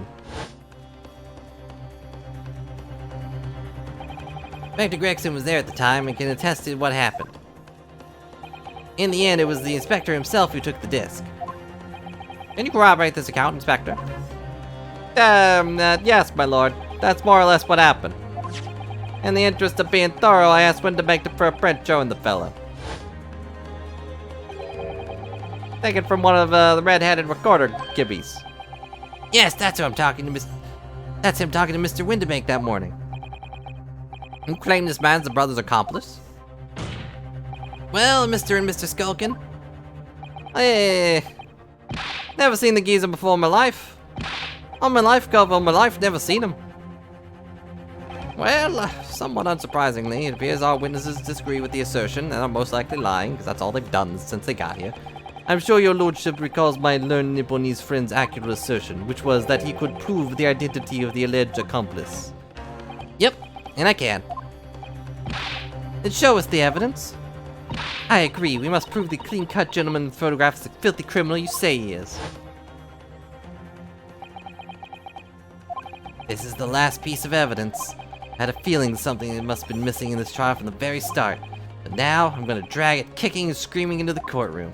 Inspector Gregson was there at the time and can attest to what happened. In the end, it was the inspector himself who took the disc. Can you corroborate this account, Inspector? Yes, my lord. That's more or less what happened. In the interest of being thorough, I asked Windibank to for a print showing the fellow. Taken from one of the red-headed recorder gibbies. Yes, that's who I'm talking to, That's him talking to Mr. Windibank that morning. You claim this man's the brother's accomplice? Well, Mr. and Mr. Skulkin. Never seen the geezer before in my life. All my life, never seen him. Well, somewhat unsurprisingly, it appears our witnesses disagree with the assertion and are most likely lying, because that's all they've done since they got here. I'm sure your lordship recalls my learned Nipponese friend's accurate assertion, which was that he could prove the identity of the alleged accomplice. Yep, and I can. Then show us the evidence. I agree, we must prove the clean-cut gentleman in the photograph is the filthy criminal you say he is. This is the last piece of evidence. I had a feeling something must have been missing in this trial from the very start. But now, I'm gonna drag it kicking and screaming into the courtroom.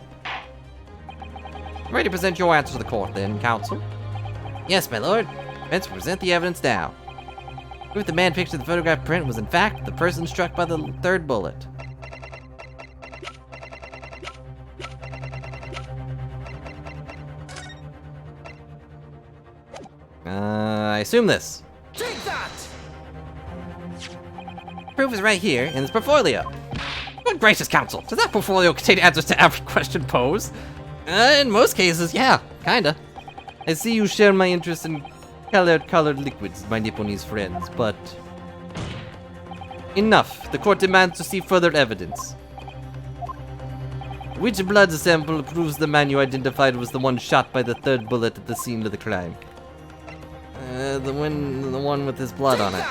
Ready to present your answer to the court then, counsel? Yes, my lord. Let's present the evidence now. Proof the man pictured in the photograph print was in fact the person struck by the third bullet. I assume this. Take that! Proof is right here in this portfolio. Good gracious, counsel! Does that portfolio contain answers to every question posed? In most cases, yeah, kinda. I see you share my interest in colored liquids, my Nipponese friends, but... Enough. The court demands to see further evidence. Which blood sample proves the man you identified was the one shot by the third bullet at the scene of the crime? The one with his blood on it.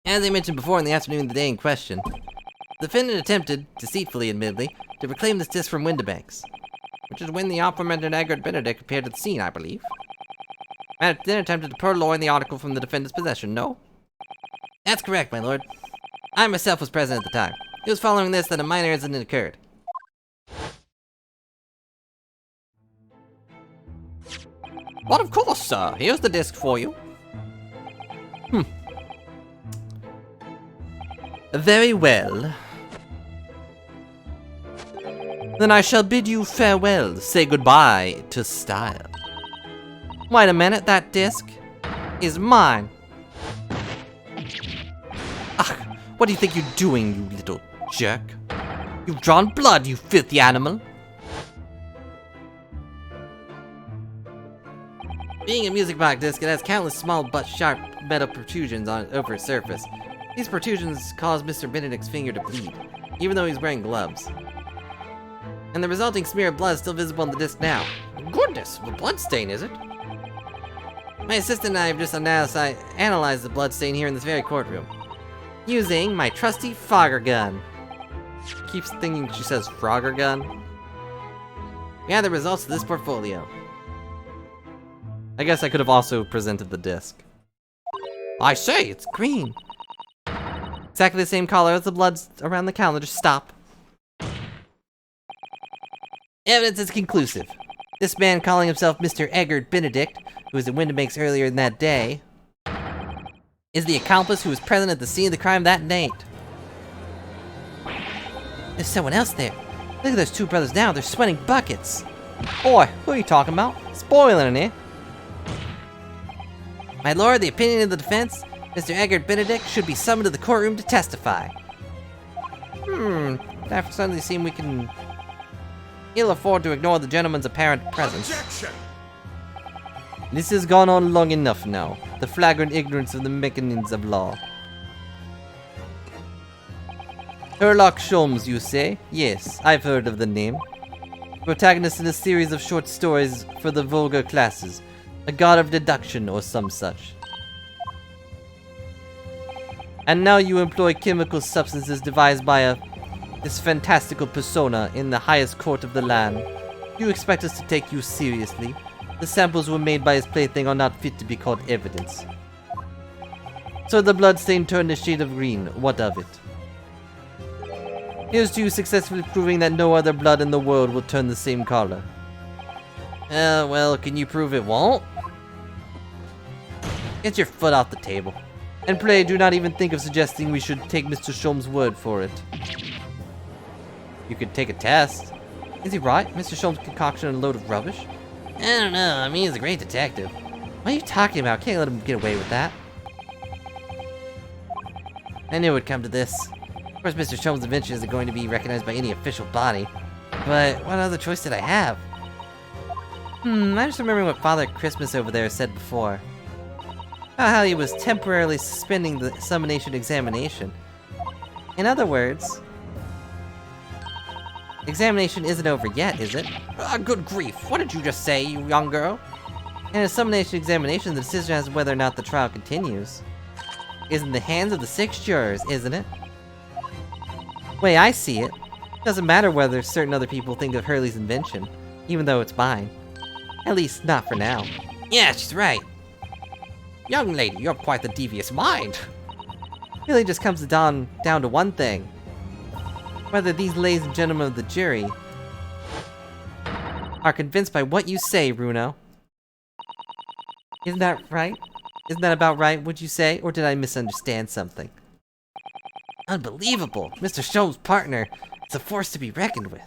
As I mentioned before in the afternoon of the day in question, the defendant attempted, deceitfully admittedly, to reclaim this disc from Windibank's. Which is when the aforementioned Eggert Benedict appeared at the scene, I believe. And then attempted to purloin the article from the defendant's possession, no? That's correct, my lord. I myself was present at the time. It was following this that a minor incident occurred. But of course, sir. Here's the disc for you. Very well. Then I shall bid you farewell. Say goodbye to style. Wait a minute, that disc is mine. Ugh, what do you think you're doing, you little jerk? You've drawn blood, you filthy animal. Being a music box disc, it has countless small but sharp metal protrusions over its surface. These protrusions cause Mr. Benedict's finger to bleed, even though he's wearing gloves. And the resulting smear of blood is still visible on the disc now. Goodness, a blood stain, is it? My assistant and I have just analyzed the blood stain here in this very courtroom, using my trusty fogger gun. Keeps thinking she says Frogger gun. We have the results of this portfolio. I guess I could have also presented the disc. I say, it's green. Exactly the same color as the blood around the calendar. Stop. Evidence is conclusive. This man calling himself Mr. Eggert Benedict, who was at Windibanks earlier in that day, is the accomplice who was present at the scene of the crime that night. There's someone else there. Look at those two brothers now, they're sweating buckets. Boy, who are you talking about? Spoiling it, eh? My lord, the opinion of the defense, Mr. Eggert Benedict should be summoned to the courtroom to testify. That suddenly seem we can ill afford to ignore the gentleman's apparent presence. Objection! This has gone on long enough now. The flagrant ignorance of the mechanisms of law. Sherlock Sholmes, you say? Yes, I've heard of the name. Protagonist in a series of short stories for the vulgar classes. A god of deduction or some such. And now you employ chemical substances devised by this fantastical persona in the highest court of the land. You expect us to take you seriously? The samples were made by his plaything are not fit to be called evidence. So the bloodstain turned a shade of green. What of it? Here's to you successfully proving that no other blood in the world will turn the same color. Well, can you prove it won't? Get your foot off the table. And pray, do not even think of suggesting we should take Mr. Sholmes' word for it. You could take a test. Is he right? Mr. Sholmes' concoction and a load of rubbish? I don't know, I mean, he's a great detective. What are you talking about? Can't let him get away with that. I knew it would come to this. Of course, Mr. Sholmes' invention isn't going to be recognized by any official body. But what other choice did I have? I'm just remembering what Father Christmas over there said before. How he was temporarily suspending the summonation examination. In other words, examination isn't over yet, is it? Good grief, what did you just say, you young girl? In a summonation examination, the decision as to whether or not the trial continues is in the hands of the 6 jurors, isn't it? The way I see it, doesn't matter whether certain other people think of Hurley's invention, even though it's mine. At least, not for now. Yeah, she's right. Young lady, you're quite the devious mind. It really just comes down to one thing. Whether these ladies and gentlemen of the jury are convinced by what you say, Bruno. Isn't that right? Isn't that about right, would you say? Or did I misunderstand something? Unbelievable! Mr. Sholmes' partner is a force to be reckoned with.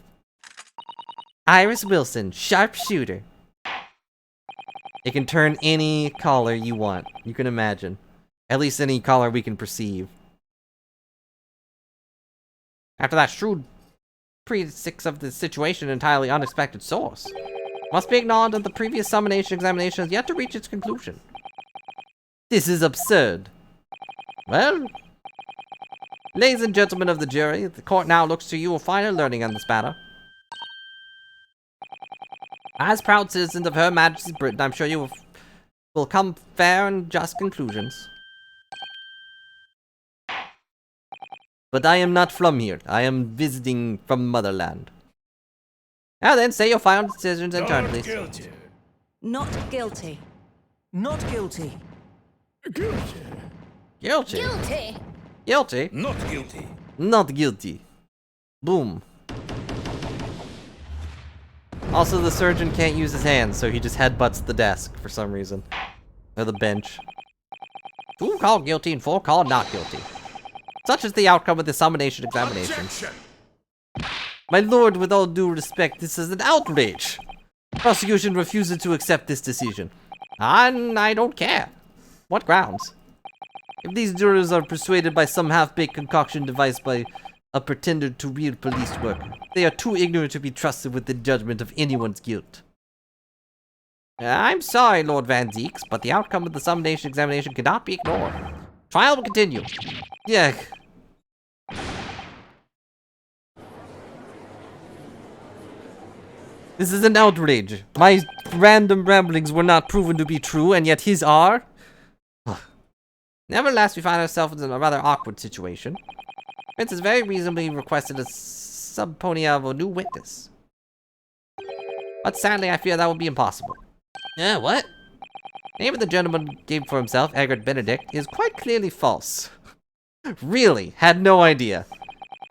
Iris Wilson, sharpshooter. It can turn any color you want. You can imagine. At least any color we can perceive. After that shrewd predicts of the situation, entirely unexpected source. Must be acknowledged that the previous summonation examination has yet to reach its conclusion. This is absurd. Well, ladies and gentlemen of the jury, the court now looks to you for final learning on this matter. As proud citizens of Her Majesty's Britain, I'm sure you will come fair and just conclusions. But I am not from here. I am visiting from motherland. Now then, say your final decisions and turn, please. Guilty. Not guilty. Not guilty. Guilty. Guilty. Guilty. Guilty? Not guilty. Not guilty. Boom. Also, the surgeon can't use his hands, so he just headbutts the desk for some reason. Or the bench. 2 called guilty and 4 called not guilty. Such is the outcome of the summonation examination. Objection. My lord, with all due respect, this is an outrage. Prosecution refuses to accept this decision. And I don't care. What grounds? If these jurors are persuaded by some half-baked concoction devised by a pretender to real police work, they are too ignorant to be trusted with the judgment of anyone's guilt. I'm sorry, Lord Van Zeeks, but the outcome of the summonation examination cannot be ignored. Trial will continue. Yeah. This is an outrage. My random ramblings were not proven to be true, and yet his are? Nevertheless, we find ourselves in a rather awkward situation. Prince has very reasonably requested a subpoena of a new witness. But sadly, I fear that will be impossible. Yeah, what? The name of the gentleman gave for himself, Egbert Benedict, is quite clearly false. Really? Had no idea.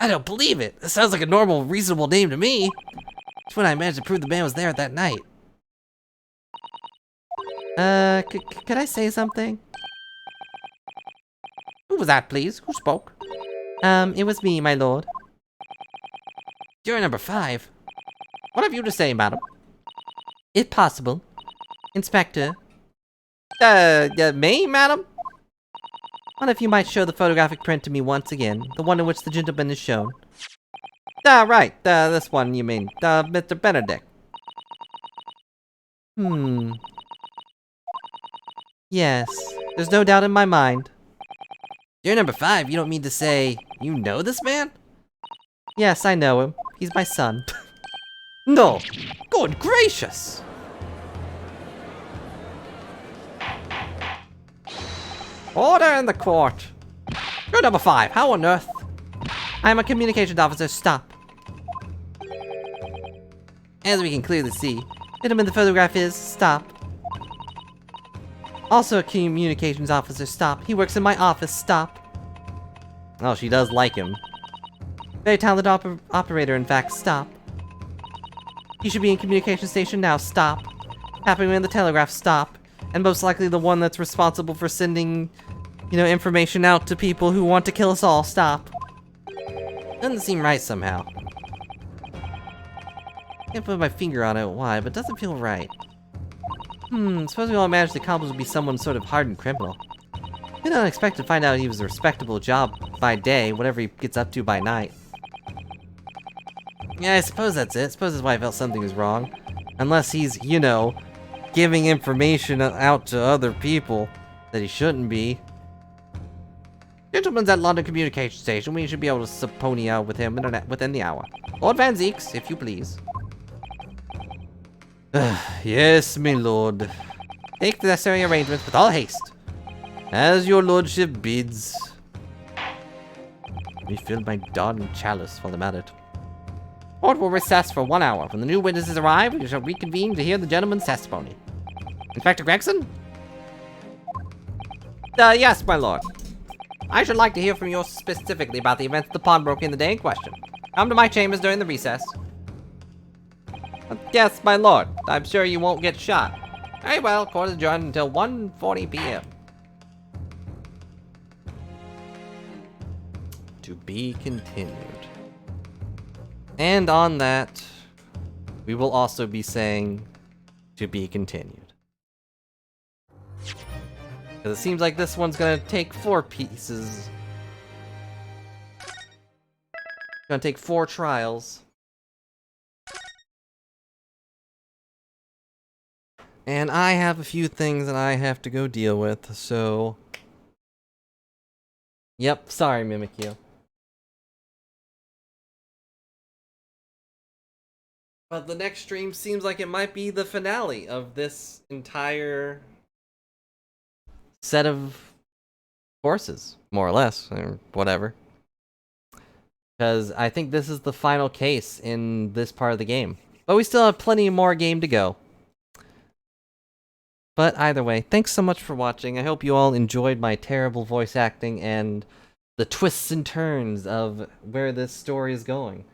I don't believe it. It sounds like a normal, reasonable name to me. It's when I managed to prove the man was there that night. Could I say something? Who was that, please? Who spoke? It was me, my lord. Juror number 5. What have you to say, madam? If possible. Inspector. Me, madam? One of you might show the photographic print to me once again, the one in which the gentleman is shown. Right, this one, you mean, Mr. Benedict. Yes, there's no doubt in my mind. Juror number 5, you don't mean to say you know this man? Yes, I know him. He's my son. No! Good gracious! Order in the court. Juror number 5, how on earth? I'm a communications officer. Stop. As we can clearly see, Gentleman, the photograph is. Stop. Also a communications officer. Stop. He works in my office. Stop. oh, she does like him. Very talented operator, in fact. Stop. He should be in communication station now. Stop. Happening in the telegraph. Stop. And most likely the one that's responsible for sending, information out to people who want to kill us all. Stop. Doesn't seem right somehow. Can't put my finger on it, why, but it doesn't feel right. Suppose we all managed to accomplish would be someone sort of hardened criminal. I didn't expect to find out he was a respectable job by day, whatever he gets up to by night. Yeah, I suppose that's it. I suppose that's why I felt something was wrong. Unless he's, giving information out to other people that he shouldn't be. Gentleman's at London Communication Station. We should be able to subpoena with him within the hour. Lord Van Zeeks, if you please. Yes, my lord. Take the necessary arrangements with all haste. As your lordship bids. Refill my darling chalice while I'm at it. Court will recess for 1 hour. When the new witnesses arrive, we shall reconvene to hear the gentleman's testimony. Inspector Gregson? Yes, my lord. I should like to hear from you specifically about the events of the pawnbroking the day in question. Come to my chambers during the recess. Yes, my lord. I'm sure you won't get shot. Very well, court is adjourned until 1:40 p.m. To be continued. And on that, we will also be saying to be continued. Because it seems like this one's gonna take 4 pieces. Gonna take 4 trials. And I have a few things that I have to go deal with, so... Yep, sorry, Mimikyu. But the next stream seems like it might be the finale of this entire set of courses, more or less, or whatever. Because I think this is the final case in this part of the game. But we still have plenty more game to go. But either way, thanks so much for watching. I hope you all enjoyed my terrible voice acting and the twists and turns of where this story is going.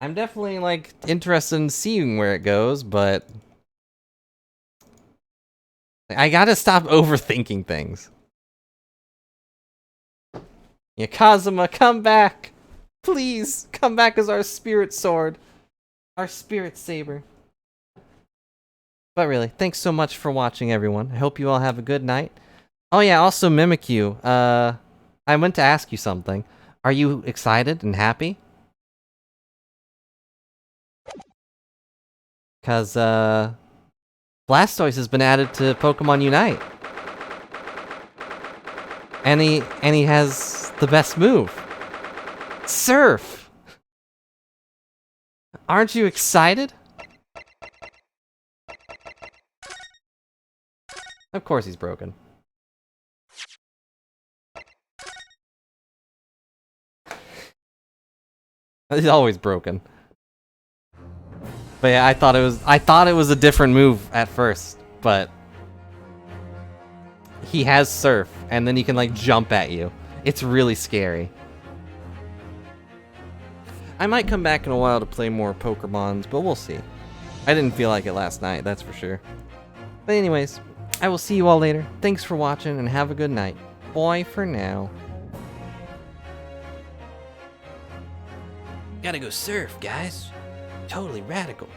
I'm definitely, like, interested in seeing where it goes, but I gotta stop overthinking things. Yeah, Kazuma, come back! Please, come back as our spirit sword. Our spirit saber. But really, thanks so much for watching, everyone. I hope you all have a good night. Oh yeah, also Mimikyu, I meant to ask you something. Are you excited and happy? Cause, Blastoise has been added to Pokemon Unite. And he has the best move. Surf! Aren't you excited? Of course he's broken. He's always broken. But yeah, I thought it was a different move at first, but he has Surf, and then he can like jump at you. It's really scary. I might come back in a while to play more Pokemons, but we'll see. I didn't feel like it last night, that's for sure. But anyways, I will see you all later. Thanks for watching, and have a good night. Bye for now. Gotta go surf, guys. Totally radical.